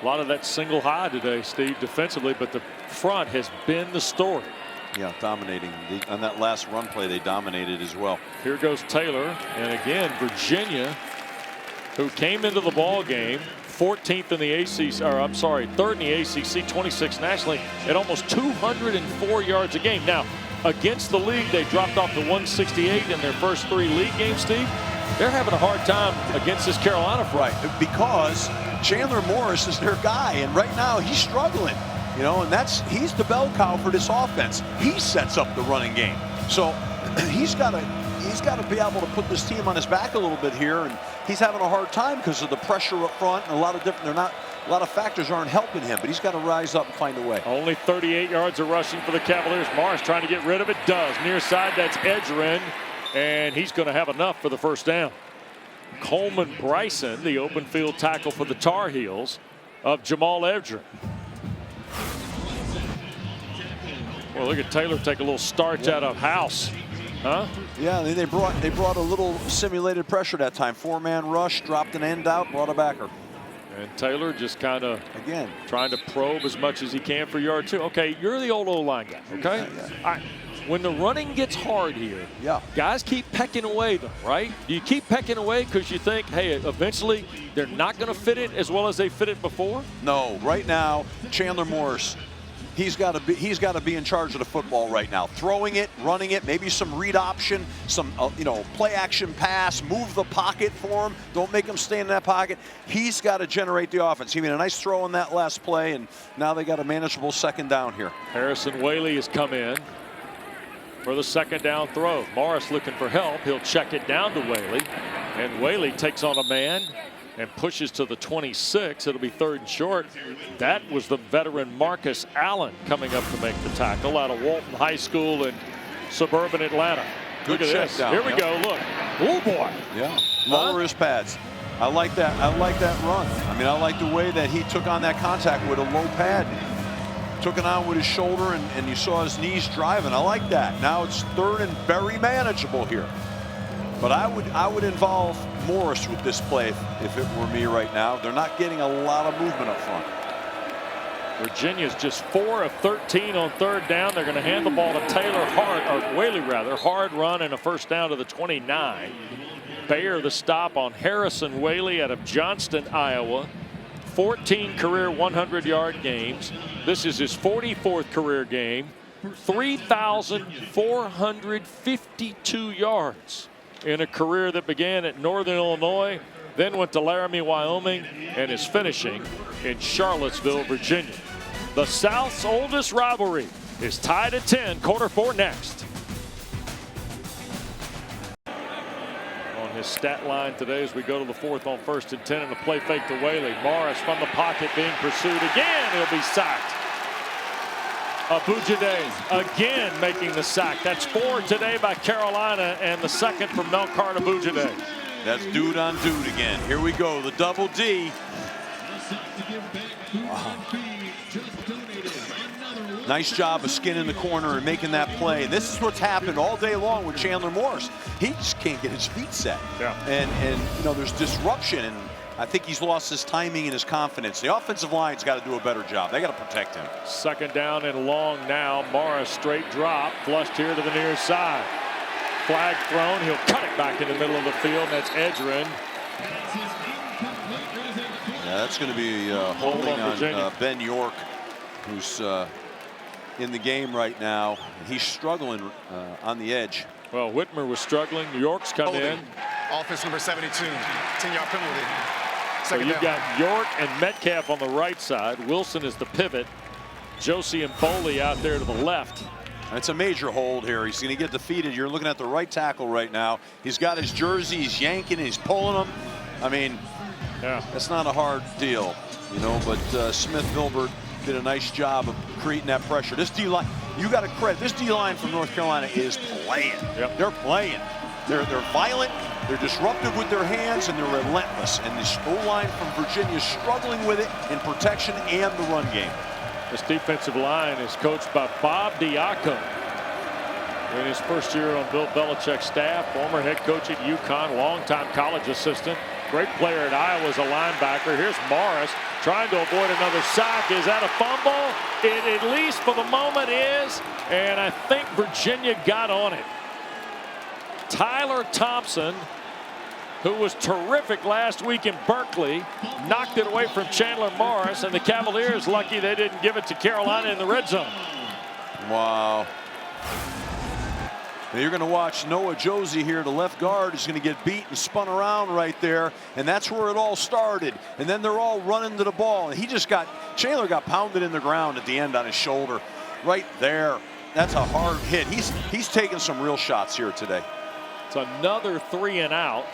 A lot of that single high today, Steve, defensively, but the front has been the story. Yeah, dominating. On that last run play, they dominated as well. Here goes Taylor, and again, Virginia, who came into the ball game 14th in the ACC, or I'm sorry, 3rd in the ACC, 26th nationally, at almost 204 yards a game. Now, against the league, they dropped off to 168 in their first 3 league games, Steve. They're having a hard time against this Carolina front. Right, because Chandler Morris is their guy, and right now he's struggling. You know, and he's the bell cow for this offense. He sets up the running game, so he's got to be able to put this team on his back a little bit here, and he's having a hard time because of the pressure up front and a lot of factors aren't helping him, but he's got to rise up and find a way. Only 38 yards of rushing for the Cavaliers. Morris trying to get rid of it, does. Near side, that's Edgerrin, and he's going to have enough for the 1st down. Coleman Bryson, the open field tackle for the Tar Heels of Jamal Edgerrin. Well, look at Taylor take a little starch out of House. Huh? Yeah, they brought a little simulated pressure that time. 4-man rush, dropped an end out, brought a backer. And Taylor just kind of again trying to probe as much as he can for yard 2. Okay, you're the old O-line guy, okay? Yeah. All right. When the running gets hard here, guys keep pecking away, though, right? Do you keep pecking away because you think, hey, eventually they're not going to fit it as well as they fit it before? No, right now, Chandler Morris, he's got to be in charge of the football right now. Throwing it, running it, maybe some read option, some play action pass, move the pocket for him. Don't make him stay in that pocket. He's got to generate the offense. He made a nice throw on that last play, and now they got a manageable 2nd down here. Harrison Whaley has come in for the 2nd down throw. Morris looking for help. He'll check it down to Whaley, and Whaley takes on a man and pushes to the 26. It'll be 3rd and short. That was the veteran Marcus Allen coming up to make the tackle out of Walton High School in suburban Atlanta. Good Look at check this. down. Here we go. Look. Oh boy. Yeah. Lower his pads. I like that. I like that run. I mean, I like the way that he took on that contact with a low pad. Took it on with his shoulder, and you saw his knees driving. I like that. Now it's third and very manageable here. But I would involve Morris with this play if it were me right now. They're not getting a lot of movement up front. Virginia's just 4 of 13 on third down. They're going to hand the ball to Taylor Hart, or Whaley rather. Hard run and a first down to the 29. Bayer the stop on Harrison Whaley out of Johnston, Iowa. 14 career 100-yard games. This is his 44th career game. 3,452 yards in a career that began at Northern Illinois, then went to Laramie, Wyoming, and is finishing in Charlottesville, Virginia. The South's oldest rivalry is tied at 10. Quarter 4 next. On his stat line today as we go to the 4th on 1st and 10, and a play fake to Whaley. Morris from the pocket being pursued again. He'll be sacked. Abujade again making the sack. That's 4 today by Carolina, and the second from Melkart Abujade. That's dude on dude again. Here we go. The double D. Wow. Nice job of skinning the corner and making that play. And this is what's happened all day long with Chandler Morris. He just can't get his feet set. Yeah. And you know, there's disruption, and I think he's lost his timing and his confidence. The offensive line's got to do a better job. They got to protect him. Second down and long now. Morris straight drop, flushed here to the near side. Flag thrown. He'll cut it back in the middle of the field. That's Edgerrin. Yeah, that's going to be holding on Ben York, who's in the game right now. He's struggling on the edge. Well, Whitmer was struggling. York's come in. Offense number 72, 10-yard penalty. So you've got York and Metcalf on the right side. Wilson is the pivot. Josie and Foley out there to the left. It's a major hold here. He's going to get defeated. You're looking at the right tackle right now. He's got his jersey. He's yanking. He's pulling him. I mean, yeah, that's not a hard deal, you know. But Smith Vilbert did a nice job of creating that pressure. This D-line, you got to credit. This D-line from North Carolina is playing. Yep. They're playing. They're violent. They're disruptive with their hands, and they're relentless. And this O-line from Virginia is struggling with it in protection and the run game. This defensive line is coached by Bob Diaco. In his first year on Bill Belichick's staff, former head coach at UConn, longtime college assistant, great player at Iowa as a linebacker. Here's Morris trying to avoid another sack. Is that a fumble? It at least for the moment is, and I think Virginia got on it. Tyler Thompson, who was terrific last week in Berkeley, knocked it away from Chandler Morris, and the Cavaliers lucky they didn't give it to Carolina in the red zone. Wow. Now you're going to watch Noah Josie here, the left guard, is going to get beat and spun around right there, and that's where it all started. And then they're all running to the ball, and Chandler got pounded in the ground at the end on his shoulder right there. That's a hard hit. He's taking some real shots here today. It's another 3 and out.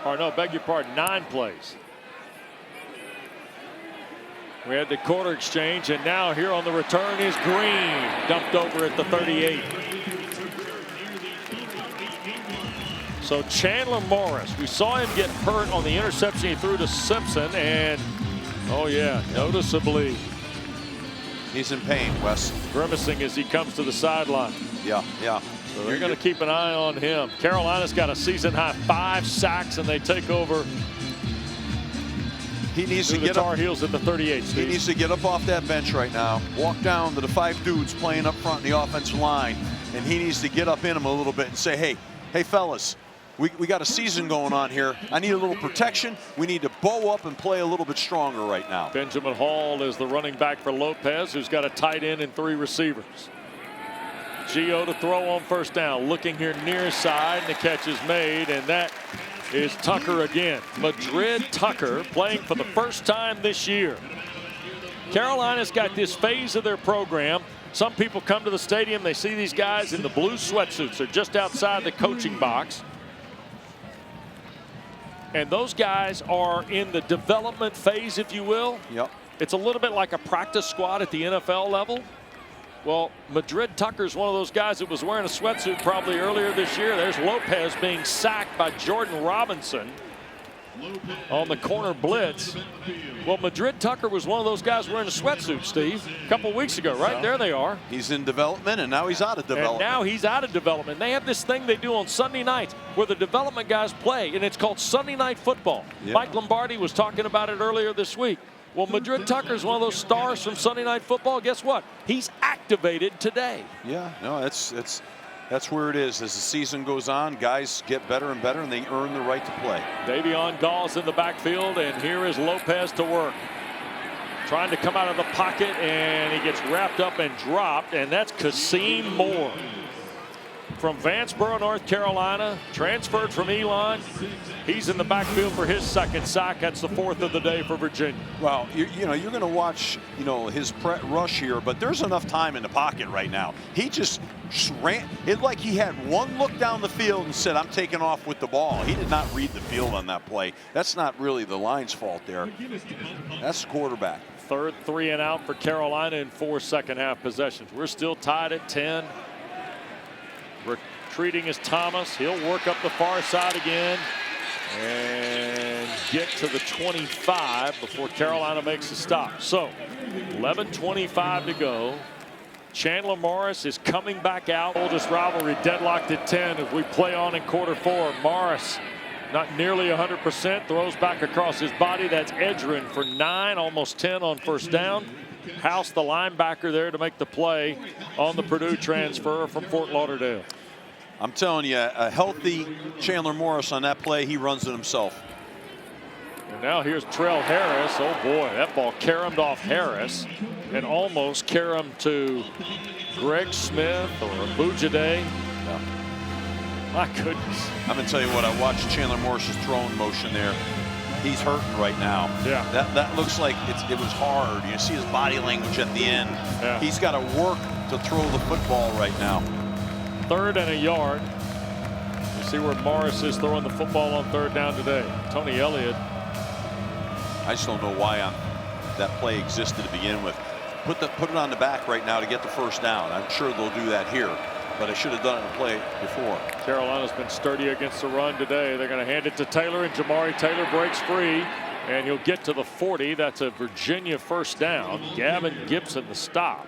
Or no, beg your pardon, 9 plays. We had the quarter exchange, and now here on the return is Green, dumped over at the 38. So Chandler Morris, we saw him get hurt on the interception he threw to Simpson, and oh yeah, noticeably. He's in pain, Wes. Grimacing as he comes to the sideline. Yeah. So they're going to keep an eye on him. Carolina's got a season-high 5 sacks, and they take over. He needs to get get Tar Heels at the 38. Steve. He needs to get up off that bench right now, walk down to the 5 dudes playing up front in the offensive line, and he needs to get up in them a little bit and say, hey fellas, we got a season going on here. I need a little protection. We need to bow up and play a little bit stronger right now. Benjamin Hall is the running back for Lopez, who's got a tight end and 3 receivers. Gio to throw on first down, looking here near side, and the catch is made, and that is Tucker again. Madrid Tucker playing for the first time this year. Carolina's got this phase of their program. Some people come to the stadium, they see these guys in the blue sweatsuits. They're just outside the coaching box. And those guys are in the development phase, if you will. Yep. It's a little bit like a practice squad at the NFL level. Well, Madrid Tucker's one of those guys that was wearing a sweatsuit probably earlier this year. There's Lopez being sacked by Jordan Robinson on the corner blitz. Well, Madrid Tucker was one of those guys wearing a sweatsuit, Steve, a couple weeks ago, right? There they are. He's in development, and now he's out of development. And now he's out of development. They have this thing they do on Sunday nights where the development guys play, and it's called Sunday Night Football. Yeah. Mike Lombardi was talking about it earlier this week. Well, Madrid Tucker's one of those stars from Sunday Night Football. Guess what? He's activated today. Yeah, no, that's where it is. As the season goes on, guys get better and better, and they earn the right to play. Davion Gause in the backfield, and here is Lopez to work. Trying to come out of the pocket, and he gets wrapped up and dropped, and that's Kasim Moore. From Vanceboro, North Carolina, transferred from Elon. He's in the backfield for his second sack. That's the fourth of the day for Virginia. Well, you're going to watch, his rush here, but there's enough time in the pocket right now. He just ran. It like he had one look down the field and said, I'm taking off with the ball. He did not read the field on that play. That's not really the line's fault there. That's the quarterback. Third 3 and out for Carolina in 4 second-half possessions. We're still tied at 10. Retreating is Thomas. He'll work up the far side again and get to the 25 before Carolina makes a stop. So 11:25 to go. Chandler Morris is coming back out. Oldest rivalry deadlocked at 10 as we play on in quarter 4. Morris not nearly 100%, throws back across his body. That's Edgerrin for 9, almost 10 on first down. House, the linebacker, there to make the play on the Purdue transfer from Fort Lauderdale. I'm telling you, a healthy Chandler Morris on that play, he runs it himself. And now here's Trell Harris. Oh boy, that ball caromed off Harris and almost caromed to Greg Smith or Abujade. Yeah. My goodness. I'm going to tell you what, I watched Chandler Morris's throwing motion there. He's hurting right now. Yeah. That looks like it was hard. You see his body language at the end. Yeah. He's got to work to throw the football right now. 3rd and a yard. You see where Morris is throwing the football on 3rd down today. Tony Elliott. I just don't know why that play existed to begin with. Put it on the back right now to get the first down. I'm sure they'll do that here, but I should have done it in the play before. Carolina's been sturdy against the run today. They're going to hand it to Taylor, and Jamari Taylor breaks free, and he'll get to the 40. That's a Virginia first down. Gavin Gibson the stop.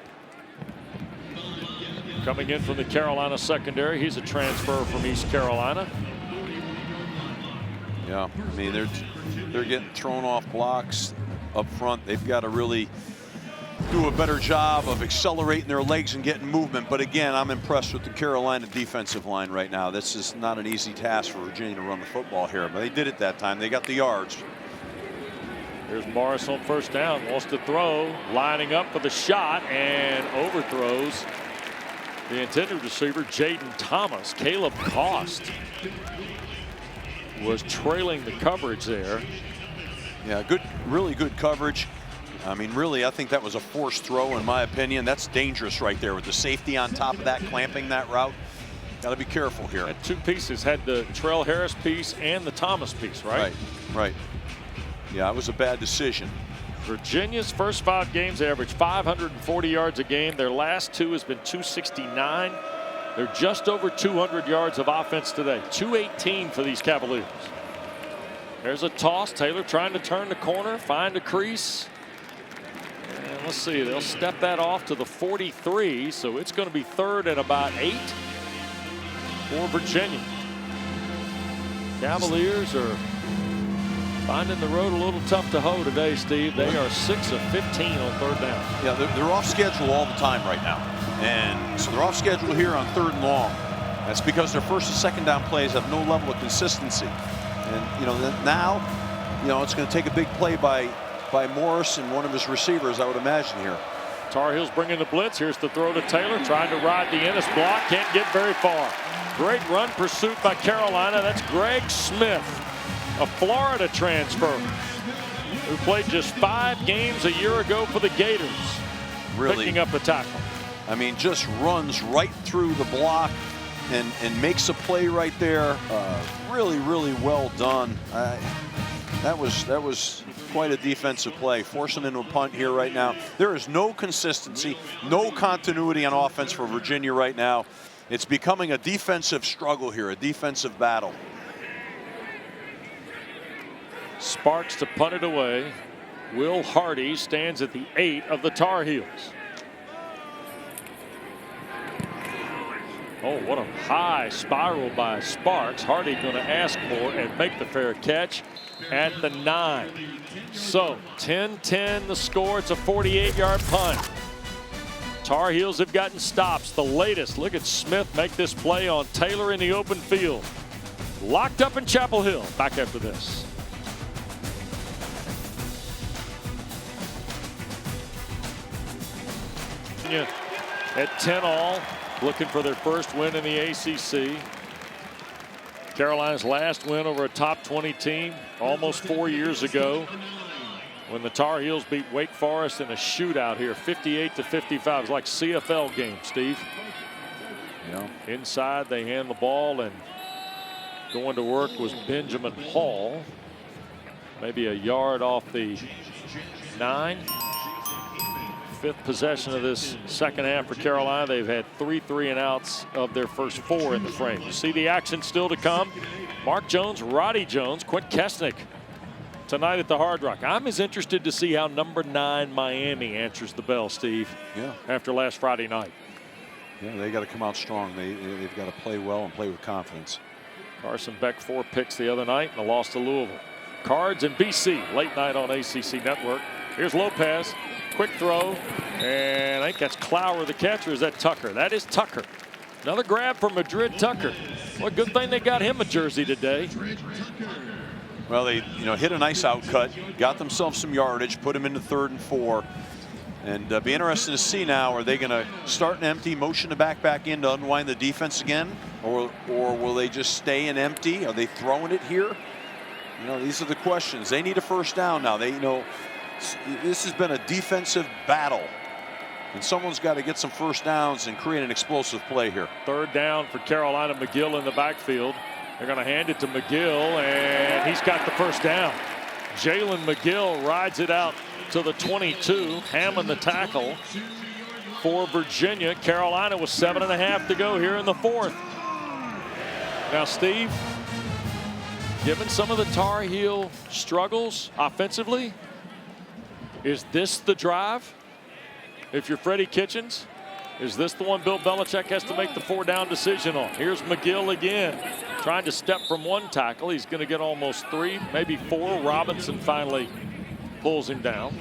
Coming in from the Carolina secondary, he's a transfer from East Carolina. Yeah, I mean they're getting thrown off blocks up front. They've got to really do a better job of accelerating their legs and getting movement. But again, I'm impressed with the Carolina defensive line right now. This is not an easy task for Virginia to run the football here, but they did it that time. They got the yards. Here's Morris on first down, wants to throw, lining up for the shot, and overthrows the intended receiver, Jaden Thomas. Caleb Cost was trailing the coverage there. Yeah, really good coverage. I mean, really, I think that was a forced throw, in my opinion. That's dangerous right there with the safety on top of that, clamping that route. Got to be careful here. Had 2 pieces, had the Trell Harris piece and the Thomas piece, right? Right. Yeah, it was a bad decision. Virginia's first 5 games, they averaged 540 yards a game. Their last 2 has been 269. They're just over 200 yards of offense today. 218 for these Cavaliers. There's a toss. Taylor trying to turn the corner, find a crease. And let's see, they'll step that off to the 43, so it's going to be 3rd and about 8 for Virginia. Cavaliers are finding the road a little tough to hoe today, Steve. They are 6 of 15 on 3rd down. Yeah, they're off schedule all the time right now. And so they're off schedule here on 3rd and long. That's because their 1st and 2nd down plays have no level of consistency. And, now, it's going to take a big play by Morris and one of his receivers, I would imagine here. Tar Heels bringing the blitz. Here's the throw to Taylor, trying to ride the Ennis block. Can't get very far. Great run pursuit by Carolina. That's Greg Smith, a Florida transfer who played just 5 games a year ago for the Gators. Really, picking up the tackle. I mean, just runs right through the block and makes a play right there. Really well done. That was quite a defensive play. Force them into a punt here right now. There is no consistency, no continuity on offense for Virginia right now. It's becoming a defensive struggle here, a defensive battle. Sparks to punt it away. Will Hardy stands at the 8 of the Tar Heels. Oh, what a high spiral by Sparks. Hardy going to ask for and make the fair catch at the 9. So 10-10 the score. It's a 48-yard punt. Tar Heels have gotten stops. The latest. Look at Smith make this play on Taylor in the open field. Locked up in Chapel Hill. Back after this. At 10-all, looking for their first win in the ACC. Carolina's last win over a top 20 team almost 4 years ago when the Tar Heels beat Wake Forest in a shootout here, 58-55. It's like CFL game, Steve. Yeah. Inside, they hand the ball, and going to work was Benjamin Hall. Maybe a yard off the 9. Fifth possession of this second half for Carolina. They've had 3 3-and-outs of their first 4 in the frame. You see the action still to come. Mark Jones, Roddy Jones, Quint Kesnick tonight at the Hard Rock. I'm as interested to see how number 9 Miami answers the bell, Steve. Yeah. After last Friday night. Yeah, they got to come out strong. They've got to play well and play with confidence. Carson Beck 4 picks the other night and a loss to Louisville. Cards and BC late night on ACC Network. Here's Lopez. Quick throw, and I think that's Clower the catcher. Is that Tucker? That is Tucker. Another grab for Madrid Tucker. What good thing they got him a jersey today. Well, they hit a nice out cut, got themselves some yardage, put him into 3rd and 4, and be interested to see now, are they going to start an empty, motion the back in to unwind the defense again, or will they just stay in empty? Are they throwing it here? These are the questions. They need a first down now. This has been a defensive battle, and someone's got to get some first downs and create an explosive play here. 3rd down for Carolina. McGill in the backfield. They're going to hand it to McGill, and he's got the first down. Jalen McGill rides it out to the 22. Hammond the tackle for Virginia. Carolina with 7.5 to go here in the 4th. Now, Steve, given some of the Tar Heel struggles offensively, is this the drive? If you're Freddie Kitchens, is this the one Bill Belichick has to make the 4-down decision on? Here's McGill again, trying to step from 1 tackle. He's going to get almost 3, maybe 4. Robinson finally pulls him down.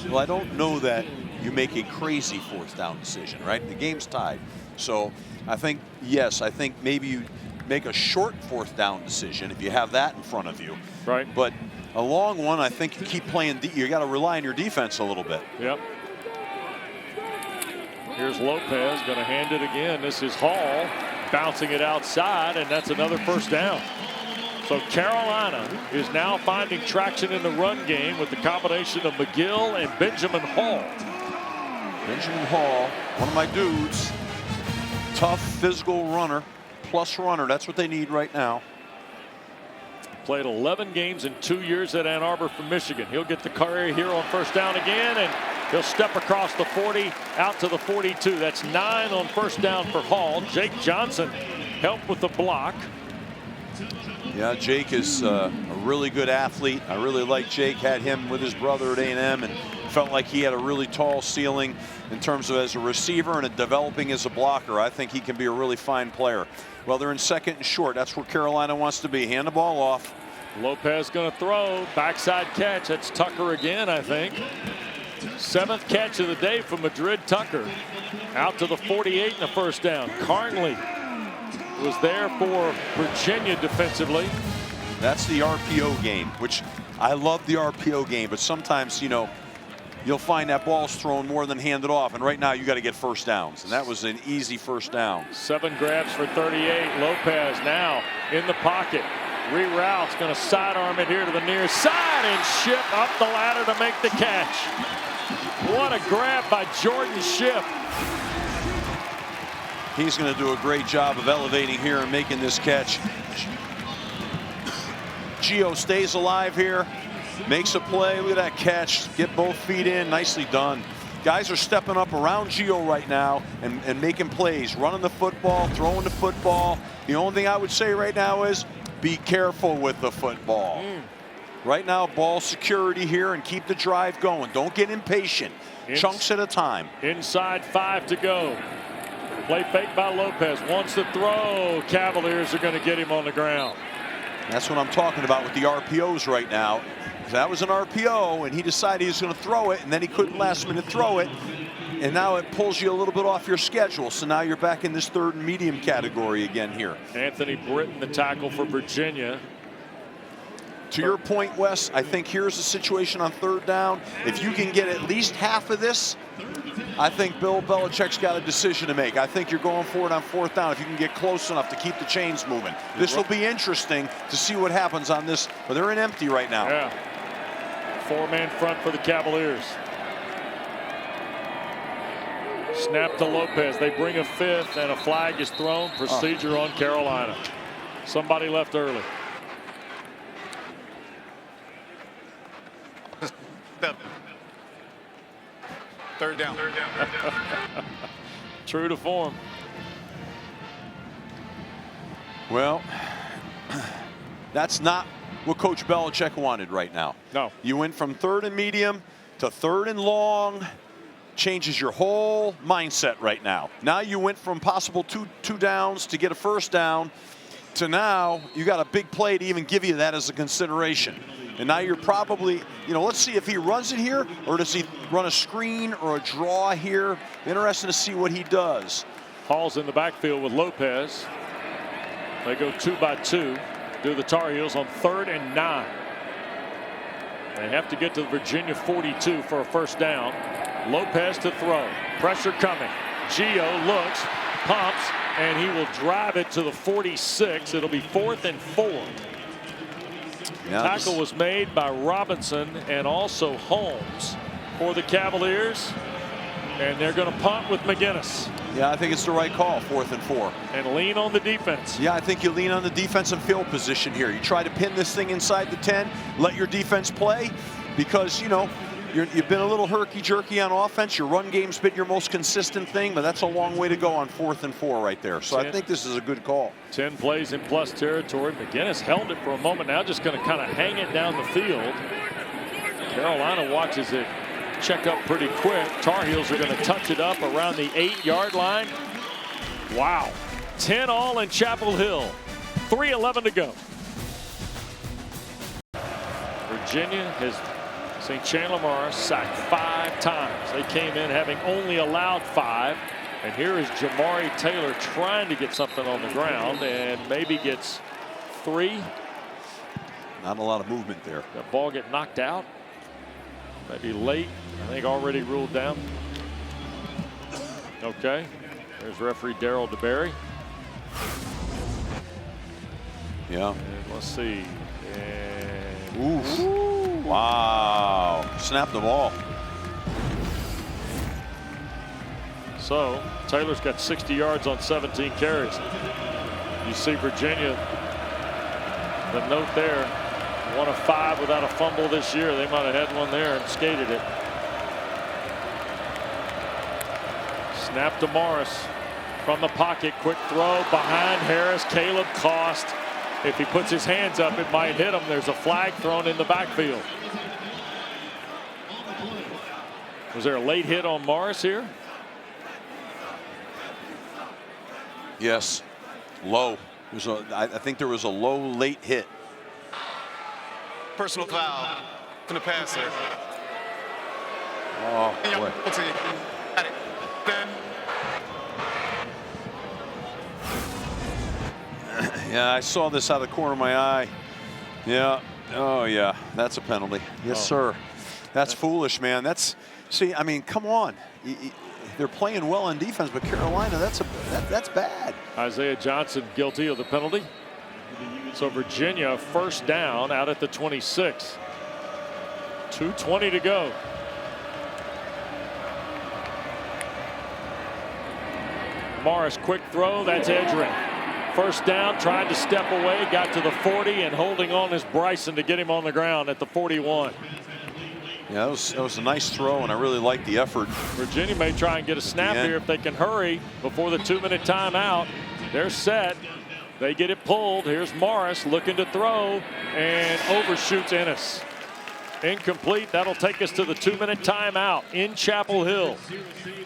Well, I don't know that you make a crazy 4th down decision, right? The game's tied. So I think, yes, I think maybe you make a short 4th down decision if you have that in front of you. Right. But a long one, I think you keep playing. You got to rely on your defense a little bit. Yep. Here's Lopez, going to hand it again. This is Hall bouncing it outside, and that's another first down. So Carolina is now finding traction in the run game with the combination of McGill and Benjamin Hall. Benjamin Hall, one of my dudes. Tough, physical runner, plus runner. That's what they need right now. Played 11 games in 2 years at Ann Arbor for Michigan. He'll get the carry here on first down again, and he'll step across the 40 out to the 42. That's 9 on first down for Hall. Jake Johnson helped with the block. Yeah, Jake is a really good athlete. I really like Jake. Had him with his brother at A&M and felt like he had a really tall ceiling in terms of as a receiver and developing as a blocker. I think he can be a really fine player. Well, they're in 2nd and short. That's where Carolina wants to be. Hand the ball off. Lopez going to throw. Backside catch. That's Tucker again, I think. 7th catch of the day for Madrid Tucker. Out to the 48 and a first down. Carnley was there for Virginia defensively. That's the RPO game, which I love the RPO game, but sometimes, you'll find that ball's thrown more than handed off, and right now you got to get first downs, and that was an easy first down. 7 grabs for 38. Lopez now in the pocket. Reroutes, going to sidearm it here to the near side and Shipp up the ladder to make the catch. What a grab by Jordan Shipp. He's going to do a great job of elevating here and making this catch. Gio stays alive here. makes a play. Look at that catch. Get both feet in. Nicely done. Guys are stepping up around Gio right now and making plays, running the football, throwing the football. The only thing I would say right now is be careful with the football. Right now, ball security here and keep the drive going. Don't get impatient. Chunks at a time. Inside 5 to go. Play fake by Lopez. Wants to throw. Cavaliers are going to get him on the ground. That's what I'm talking about with the RPOs right now. That was an RPO, and he decided he was going to throw it, and then he couldn't last minute throw it. And now it pulls you a little bit off your schedule. So now you're back in this third and medium category again here. Anthony Britton, the tackle for Virginia. To your point, Wes, I think here's the situation on third down. If you can get at least half of this, I think Bill Belichick's got a decision to make. I think you're going for it on fourth down if you can get close enough to keep the chains moving. This will be interesting to see what happens on this, but they're in empty right now. Yeah. 4-man front for the Cavaliers. Snap to Lopez. They bring a fifth, and a flag is thrown. Procedure on Carolina. Somebody left early. Third down. True to form. Well, that's not what Coach Belichick wanted right now. No. You went from third and medium to third and long. Changes your whole mindset right now. Now you went from possible two downs to get a first down to now you got a big play to even give you that as a consideration. And now you're probably, let's see if he runs it here or does he run a screen or a draw here. Interesting to see what he does. Hall's in the backfield with Lopez. They go 2 by 2. Do the Tar Heels on 3rd and 9. They have to get to the Virginia 42 for a first down. Lopez to throw. Pressure coming. Gio looks, pumps, and he will drive it to the 46. It'll be 4th and 4. Tackle was made by Robinson and also Holmes for the Cavaliers. And they're going to punt with McGinnis. Yeah, I think it's the right call, 4th and 4. And lean on the defense. Yeah, I think you lean on the defensive field position here. You try to pin this thing inside the 10, let your defense play, because, you've been a little herky-jerky on offense. Your run game's been your most consistent thing, but that's a long way to go on 4th and 4 right there. So I think this is a good call. 10 plays in plus territory. McGinnis held it for a moment. Now just going to kind of hang it down the field. Carolina watches it check up pretty quick. Tar Heels are going to touch it up around the 8-yard line. Wow. 10 all in Chapel Hill. 3:11 to go. Virginia has seen Chandler Morris sacked 5 times. They came in having only allowed 5. And here is Jamari Taylor trying to get something on the ground and maybe gets 3. Not a lot of movement there. That ball get knocked out. Maybe late. I think already ruled down. Okay. There's referee Darryl DeBerry. Yeah. And let's see. And oof. Ooh. Wow. Snap the ball. So Taylor's got 60 yards on 17 carries. You see Virginia, the note there, 1 of 5 without a fumble this year. They might have had one there and skated it. Snap to Morris from the pocket. Quick throw behind Harris. Caleb Cost. If he puts his hands up, it might hit him. There's a flag thrown in the backfield. Was there a late hit on Morris here? Yes. Low. I think there was a low late hit. Personal foul from the passer. Oh, boy. Got it. Then. Yeah, I saw this out of the corner of my eye. Yeah. Oh, yeah. That's a penalty. Yes, sir. That's foolish, man. See, I mean, come on. They're playing well on defense, but Carolina, that's bad. Isaiah Johnson guilty of the penalty. So Virginia first down out at the 26. 2:20 to go. Morris quick throw. That's Edgerrin. First down, trying to step away, got to the 40, and holding on is Bryson to get him on the ground at the 41. Yeah, that was a nice throw, and I really like the effort. Virginia may try and get a snap here if they can hurry before the 2-minute timeout. They're set. They get it pulled. Here's Morris looking to throw and overshoots Ennis. Incomplete. That'll take us to the 2-minute timeout in Chapel Hill.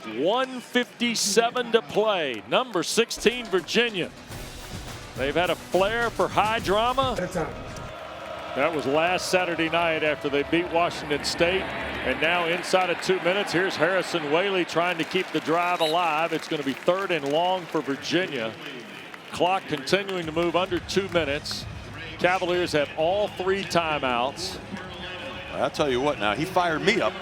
1:57 to play. Number 16, Virginia. They've had a flair for high drama. That was last Saturday night after they beat Washington State. And now inside of 2 minutes, here's Harrison Whaley trying to keep the drive alive. It's going to be 3rd and long for Virginia. Clock continuing to move under 2 minutes. Cavaliers have all 3 timeouts. I'll tell you what, now he fired me up.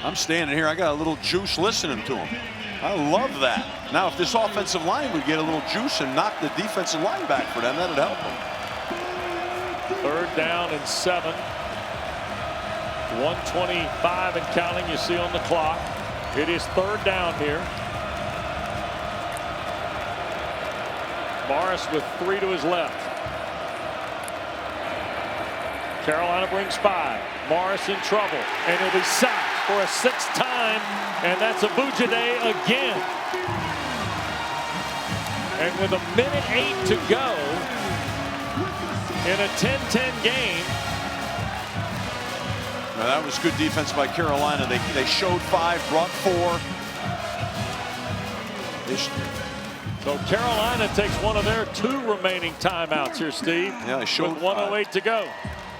I'm standing here. I got a little juice listening to him. I love that. Now, if this offensive line would get a little juice and knock the defensive line back for them, that'd help them. 3rd down and 7. 1:25 and counting, you see on the clock. It is 3rd down here. Morris with 3 to his left. Carolina brings 5. Morris in trouble, and he'll be sacked for a 6th time, and that's Abujade again. And with 1:08 to go in a 10-10 game. Now that was good defense by Carolina. They showed 5, brought 4. So Carolina takes one of their 2 remaining timeouts here, Steve. Yeah, they showed with 1:08 to go.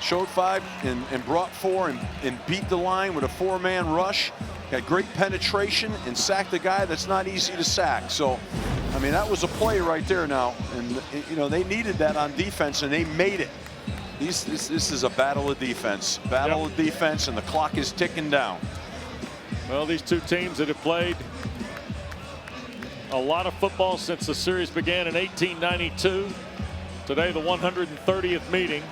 Showed 5 and brought 4 and beat the line with a 4-man rush. Got great penetration and sacked a guy that's not easy to sack. So, I mean, that was a play right there now. And, you know, they needed that on defense, and they made it. This is a battle of defense. Battle of defense, and the clock is ticking down. Well, these 2 teams that have played a lot of football since the series began in 1892. Today, the 130th meeting.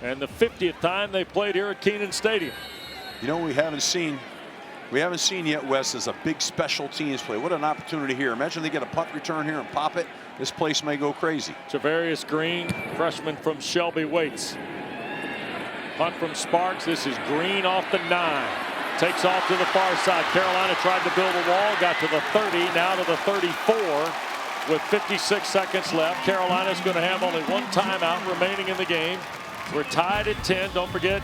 And the 50th time they played here at Kenan Stadium. You know, we haven't seen yet, Wes, is a big special teams play. What an opportunity here. Imagine they get a punt return here and pop it. This place may go crazy. Javarius Green, freshman from Shelby, waits. Punt from Sparks. This is Green off the 9. Takes off to the far side. Carolina tried to build a wall, got to the 30, now to the 34 with 56 seconds left. Carolina's going to have only 1 timeout remaining in the game. We're tied at 10. Don't forget,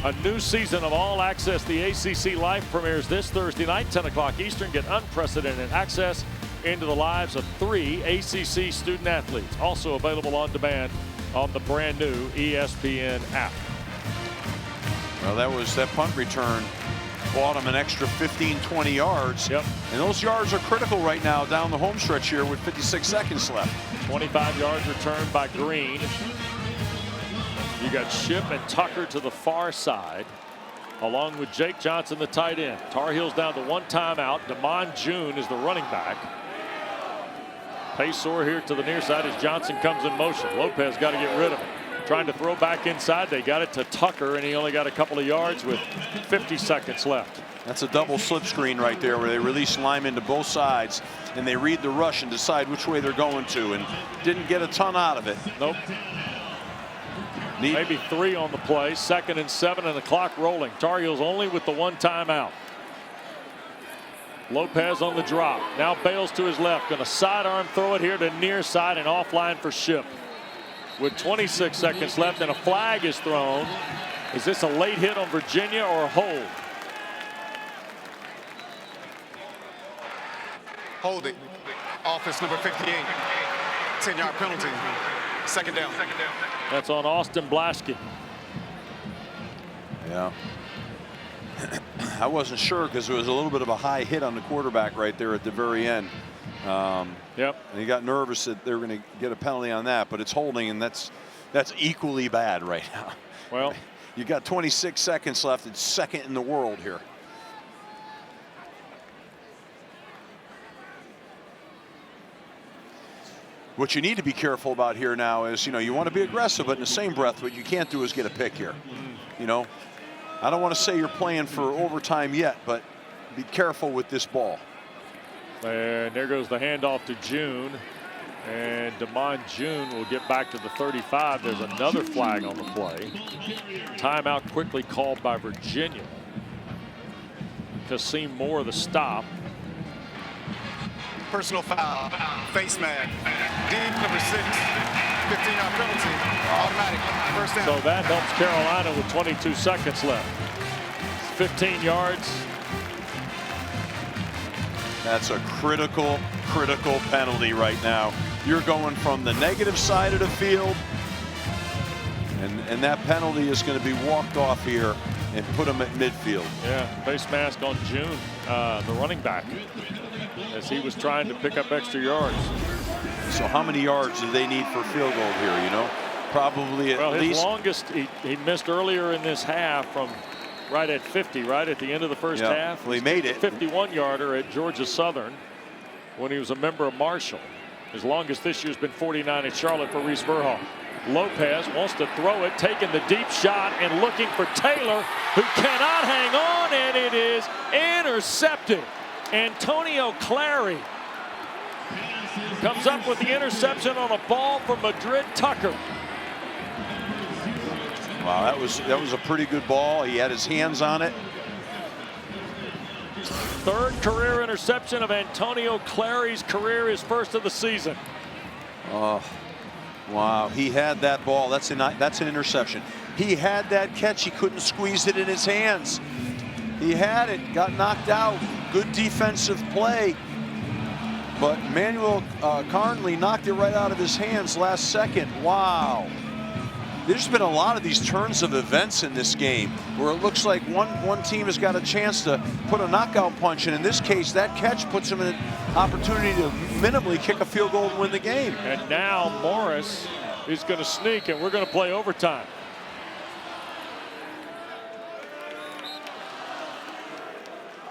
a new season of All Access. The ACC Live premieres this Thursday night, 10 o'clock Eastern. Get unprecedented access into the lives of 3 ACC student athletes. Also available on demand on the brand new ESPN app. Well, that punt return bought them an extra 15-20 yards. Yep. And those yards are critical right now down the home stretch here with 56 seconds left. 25 yards returned by Green. You got Shipp and Tucker to the far side, along with Jake Johnson, the tight end. Tar Heels down to 1 timeout. Damon June is the running back. Paysour here to the near side as Johnson comes in motion. Lopez got to get rid of it. Trying to throw back inside. They got it to Tucker, and he only got a couple of yards with 50 seconds left. That's a double slip screen right there where they release linemen to both sides, and they read the rush and decide which way they're going to, and didn't get a ton out of it. Nope. Maybe 3 on the play. 2nd and 7, and the clock rolling. Tar Heels only with the 1 timeout. Lopez on the drop. Now Bales to his left. Going to sidearm throw it here to near side and offline for Shipp. With 26 seconds left and a flag is thrown. Is this a late hit on Virginia or a hold? Holding. Offense number 58. 10-yard penalty. 2nd down. That's on Austin Blaschke. Yeah. I wasn't sure because there was a little bit of a high hit on the quarterback right there at the very end. Yep. And he got nervous that they were going to get a penalty on that, but it's holding, and that's equally bad right now. Well, you got 26 seconds left. It's 2nd in the world here. What you need to be careful about here now is, you want to be aggressive, but in the same breath, what you can't do is get a pick here. I don't want to say you're playing for overtime yet, but be careful with this ball. And there goes the handoff to June. And DeMond June will get back to the 35. There's another flag on the play. Timeout quickly called by Virginia. Kasim Moore the stop. Personal foul, face man, deep number 6, 15-yard penalty, automatic, first down. So that helps Carolina with 22 seconds left. 15 yards. That's a critical penalty right now. You're going from the negative side of the field, and that penalty is going to be walked off here and put him at midfield. Yeah, face mask on June, the running back, as he was trying to pick up extra yards. So how many yards do they need for field goal here, you know? Probably at least. His longest, he missed earlier in this half from right at 50, right at the end of the first half. Well, he made it. 51-yarder at Georgia Southern when he was a member of Marshall. His longest this year has been 49 at Charlotte for Reese Verhall. Lopez wants to throw it, taking the deep shot and looking for Taylor, who cannot hang on, and it is intercepted. Antonio Clary comes up with the interception on a ball from Madrid Tucker. Wow, that was a pretty good ball. He had his hands on it. Third career interception of Antonio Clary's career, his first of the season. Oh, wow, he had that ball. That's an interception. He had that catch. He couldn't squeeze it in his hands. He had it, got knocked out. Good defensive play. But Manuel Carnley knocked it right out of his hands last second. Wow. There's been a lot of these turns of events in this game where it looks like one team has got a chance to put a knockout punch, and in this case, that catch puts them in an opportunity to minimally kick a field goal and win the game. And now Morris is going to sneak, and we're going to play overtime.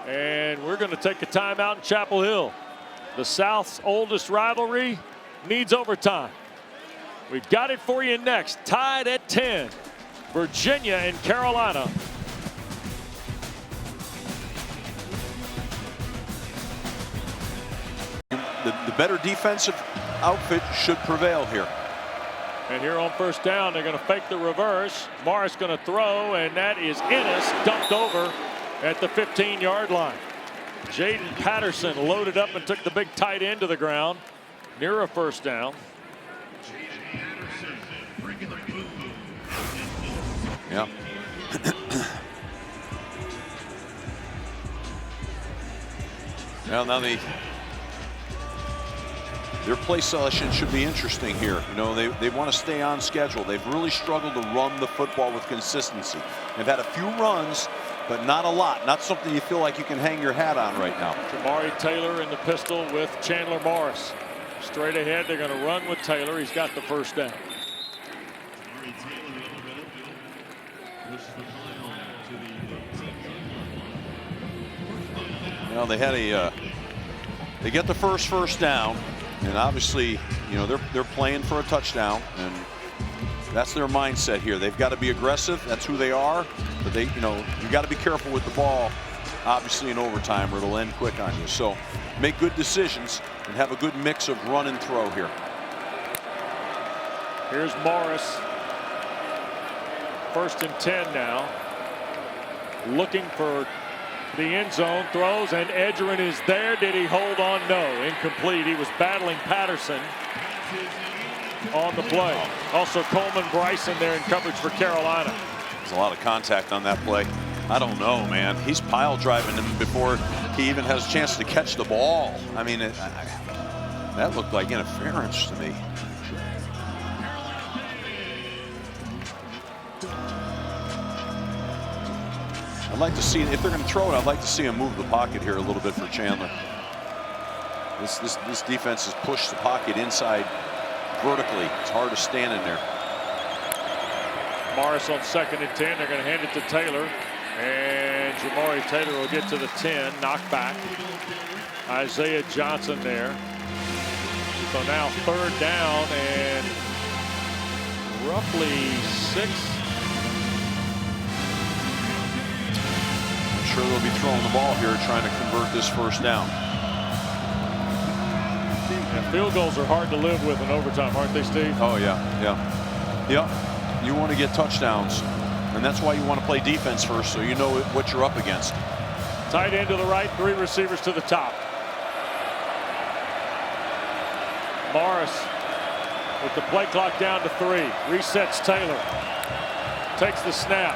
And we're going to take a timeout in Chapel Hill. The South's oldest rivalry needs overtime. We've got it for you next. Tied at 10. Virginia and Carolina. The better defensive outfit should prevail here. And here on first down, they're going to fake the reverse. Morris going to throw, and that is Ennis dumped over at the 15-yard line. Jaden Patterson loaded up and took the big tight end to the ground near a first down. Yeah. Well, now their play selection should be interesting here. You know, they want to stay on schedule. They've really struggled to run the football with consistency. They've had a few runs, but not a lot. Not something you feel like you can hang your hat on right now. Jamari Taylor in the pistol with Chandler Morris. Straight ahead, they're going to run with Taylor. He's got the first down. Well, they had they get the first down, and obviously, you know, they're playing for a touchdown, and that's their mindset here. They've got to be aggressive. That's who they are. But you got to be careful with the ball, obviously in overtime, or it'll end quick on you. So make good decisions and have a good mix of run and throw here. Here's Morris. 1st and 10 now. Looking for the end zone, throws, and Edgerrin is there. Did he hold on? No, incomplete. He was battling Patterson on the play. Also Coleman Bryson there in coverage for Carolina. There's a lot of contact on that play. I don't know, man. He's pile driving him before he even has a chance to catch the ball. I mean, that looked like interference to me. I'd like to see, if they're going to throw it, I'd like to see him move the pocket here a little bit for Chandler. This defense has pushed the pocket inside vertically. It's hard to stand in there. Morris on 2nd and 10. They're going to hand it to Taylor. And Jamari Taylor will get to the 10. Knocked back. Isaiah Johnson there. So now 3rd down and roughly 6. Sure they'll be throwing the ball here trying to convert this first down. Field goals are hard to live with in overtime, aren't they, Steve? Oh, yeah. You want to get touchdowns, and that's why you want to play defense first, so you know what you're up against. Tight end to the right, 3 receivers to the top. Morris with the play clock down to 3. Resets Taylor. Takes the snap.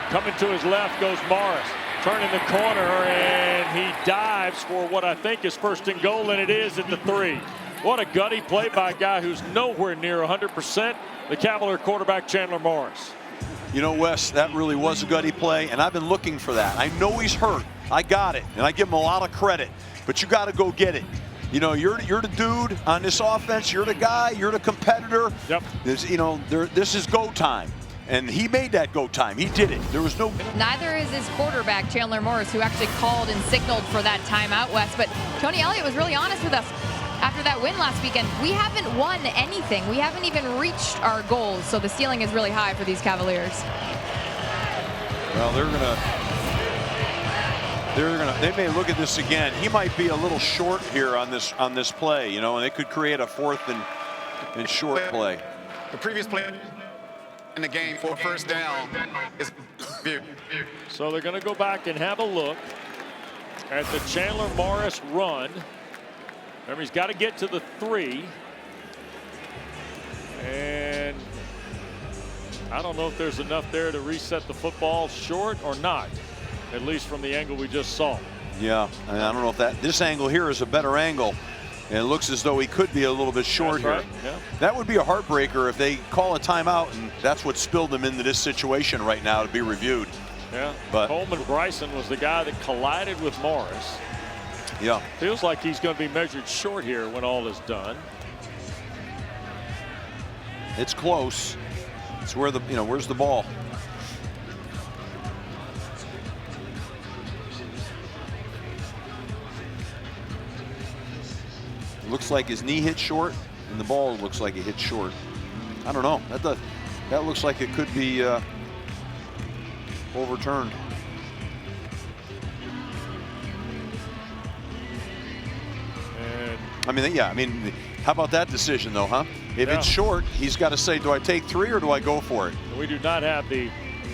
Coming to his left goes Morris. Turning the corner, and he dives for what I think is first and goal, and it is at the 3. What a gutty play by a guy who's nowhere near 100%. The Cavalier quarterback, Chandler Morris. You know, Wes, that really was a gutty play, and I've been looking for that. I know he's hurt. I got it, and I give him a lot of credit, but you got to go get it. You know, you're the dude on this offense. You're the guy. You're the competitor. Yep. This is go time. And he made that go time. He did it. There was no... Neither is his quarterback, Chandler Morris, who actually called and signaled for that timeout, West. But Tony Elliott was really honest with us after that win last weekend. We haven't won anything. We haven't even reached our goals. So the ceiling is really high for these Cavaliers. Well, they may look at this again. He might be a little short here on this play, you know, and they could create a 4th and short play. The previous play in the game for first down is So they're going to go back and have a look at the Chandler Morris run. Remember, he's got to get to the 3. And I don't know if there's enough there to reset the football short or not, at least from the angle we just saw. Yeah, and I don't know if this angle here is a better angle. And it looks as though he could be a little bit short here. Right. Yeah. That would be a heartbreaker if they call a timeout, and that's what spilled them into this situation right now to be reviewed. Yeah, but Coleman Bryson was the guy that collided with Morris. Yeah. Feels like he's going to be measured short here when all is done. It's close. It's where where's the ball? Looks like his knee hit short, and the ball looks like it hit short. I don't know. That looks like it could be overturned. And how about that decision, though, huh? If it's short, he's got to say, do I take 3 or do I go for it? We do not have the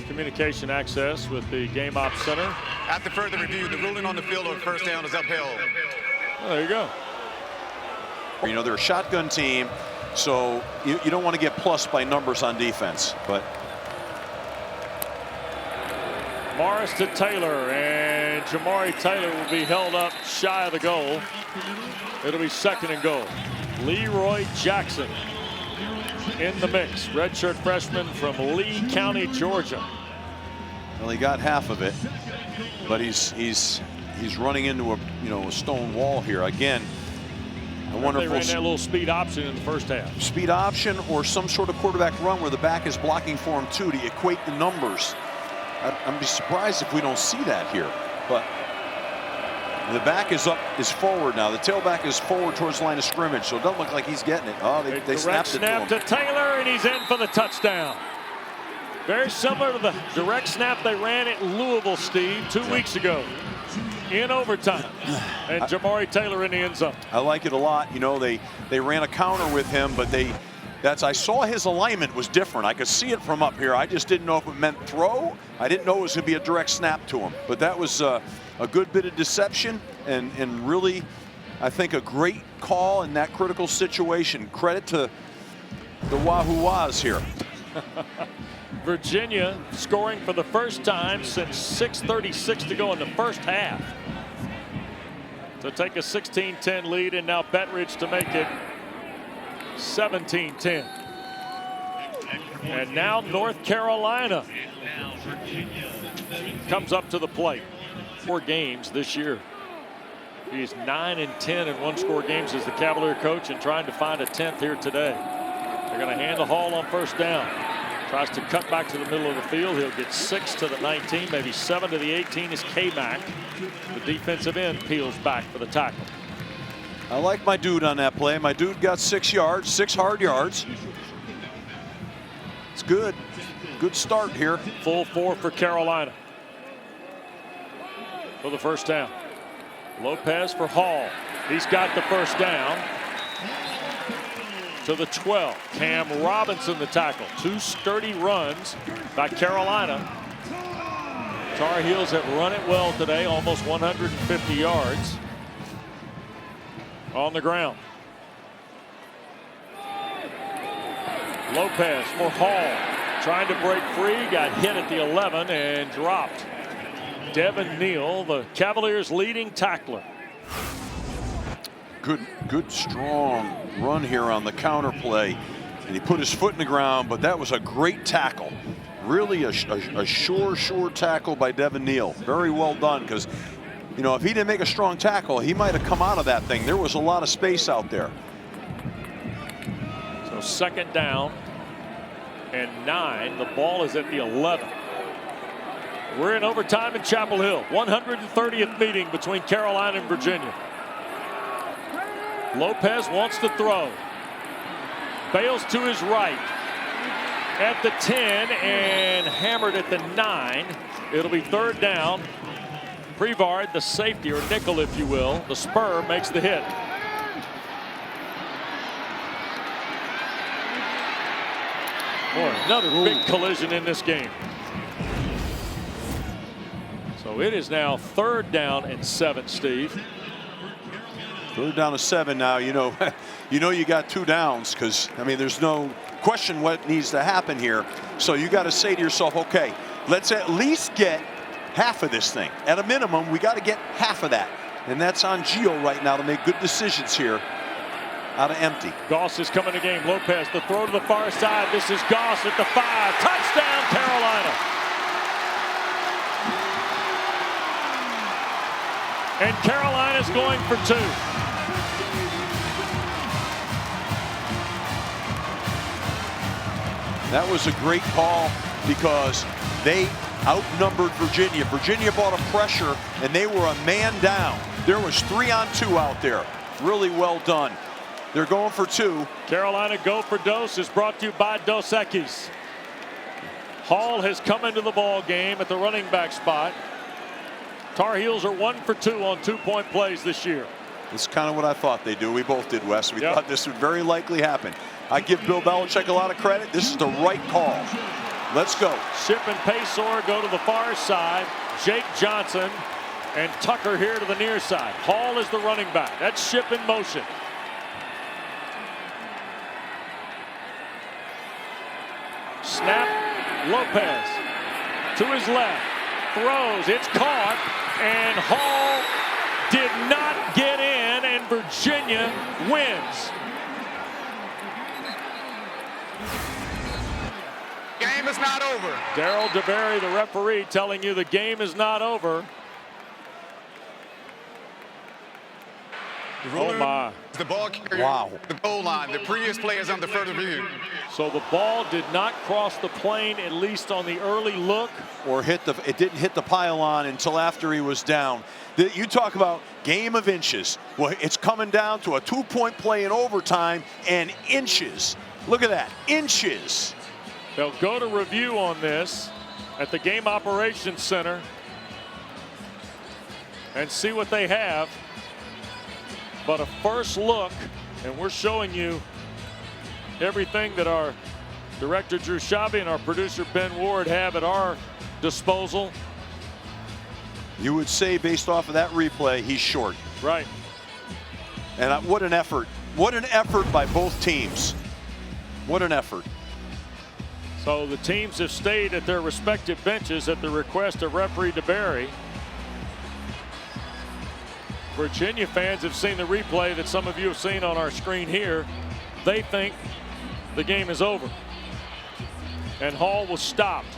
communication access with the game ops center. After further review, the ruling on the field on first down is upheld. Well, there you go. You know, they're a shotgun team, so you don't want to get plus by numbers on defense. But Morris to Taylor, and Jamari Taylor will be held up shy of the goal. It'll be 2nd and goal. Leroy Jackson in the mix. Redshirt freshman from Lee County, Georgia. Well, he got half of it, but he's running into a stone wall here again. A wonderful. They ran that little speed option in the first half. Speed option or some sort of quarterback run where the back is blocking for him too to equate the numbers. I'd be surprised if we don't see that here. But the back is forward now. The tailback is forward towards the line of scrimmage, so it doesn't look like he's getting it. Oh, they snapped it to him. To Taylor, and he's in for the touchdown. Very similar to the direct snap they ran at Louisville, Steve, 2 weeks ago. In overtime, and Jamari Taylor in the end zone. I like it a lot. You know, they ran a counter with him, but I saw his alignment was different. I could see it from up here. I just didn't know if it meant throw. I didn't know it was going to be a direct snap to him. But that was a good bit of deception and really, I think, a great call in that critical situation. Credit to the Wahoo Wahs here. Virginia scoring for the first time since 6:36 to go in the first half to take a 16-10 lead, and now Bettridge to make it 17-10. And now North Carolina comes up to the plate. 4 games this year. He's 9-10 in one-score games as the Cavalier coach, and trying to find a 10th here today. They're going to hand the Hall on first down. Tries to cut back to the middle of the field. He'll get 6 to the 19, maybe 7 to the 18 is K-Mac. The defensive end peels back for the tackle. I like my dude on that play. My dude got 6 yards, 6 hard yards. It's good. Good start here. Full 4 for Carolina for the first down. Lopez for Hall. He's got the first down. to the 12. Cam Robinson the tackle. 2 sturdy runs by Carolina. Tar Heels have run it well today, almost 150 yards on the ground. Lopez for Hall, trying to break free, got hit at the 11 and dropped. Devin Neal, the Cavaliers' leading tackler. Good strong run here on the counter play, and he put his foot in the ground, but that was a great tackle. Really a sure tackle by Devin Neal. Very well done, because you know, if he didn't make a strong tackle, he might have come out of that thing. There was a lot of space out there. So second down and 9. The ball is at the 11. We're in overtime in Chapel Hill. 130th meeting between Carolina and Virginia. Lopez wants to throw. Bails to his right at the 10 and hammered at the 9. It'll be third down. Prevard, the safety, or nickel if you will, the spur, makes the hit. Boy, another big collision in this game. So it is now third down and 7, Steve. Third down to 7 now. You know you got 2 downs, because I mean there's no question what needs to happen here. So you got to say to yourself, okay, let's at least get half of this thing. At a minimum, we got to get half of that, and that's on Gio right now to make good decisions here out of empty. Gause is coming to game. Lopez, the throw to the far side. This is Gause at the 5. Touchdown, Carolina. And Carolina's going for 2. That was a great call, because they outnumbered Virginia. Virginia brought a pressure, and they were a man down. There was 3 on 2 out there. Really well done. They're going for 2. Carolina go for Dose is brought to you by Dos Equis. Hall has come into the ball game at the running back spot. Tar Heels are 1 for 2 on 2-point plays this year. It's kind of what I thought they'd do. We both did, Wes. We thought this would very likely happen. I give Bill Belichick a lot of credit. This is the right call. Let's go. Ship and Paysor go to the far side. Jake Johnson and Tucker here to the near side. Hall is the running back. That's Ship in motion. Snap. Lopez to his left. Throws. It's caught. And Hall did not get in, and Virginia wins. Game is not over. Darryl DeBerry, the referee, telling you the game is not over. Oh my. The ball carrier, wow. The goal line. The previous play is under further review. So the ball did not cross the plane, at least on the early look. Or it didn't hit the pylon until after he was down. You talk about game of inches. Well, it's coming down to a 2-point play in overtime, and inches. Look at that, inches. They'll go to review on this at the Game Operations Center and see what they have. But a first look, and we're showing you everything that our director Drew Shabby and our producer Ben Ward have at our disposal. You would say, based off of that replay, he's short. Right. And what an effort. What an effort by both teams. What an effort. So the teams have stayed at their respective benches at the request of referee DeBerry. Virginia fans have seen the replay that some of you have seen on our screen here. They think the game is over. And Hall was stopped.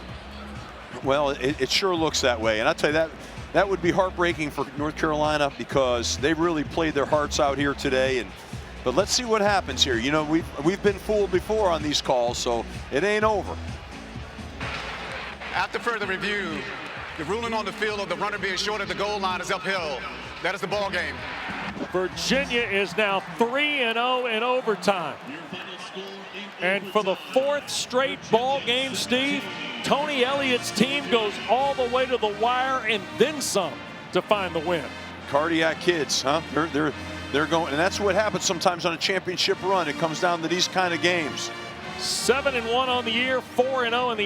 Well, it sure looks that way. And I'll tell you, that would be heartbreaking for North Carolina, because they really played their hearts out here today. But let's see what happens here. You know, we've been fooled before on these calls, so it ain't over. After further review, the ruling on the field of the runner being short at the goal line is uphill. That is the ball game. Virginia is now 3-0 in overtime. And for the 4th straight ball game, Steve, Tony Elliott's team goes all the way to the wire and then some to find the win. Cardiac kids, huh? They're going, and that's what happens sometimes on a championship run. It comes down to these kind of games. 7-1 on the year, 4-0 in the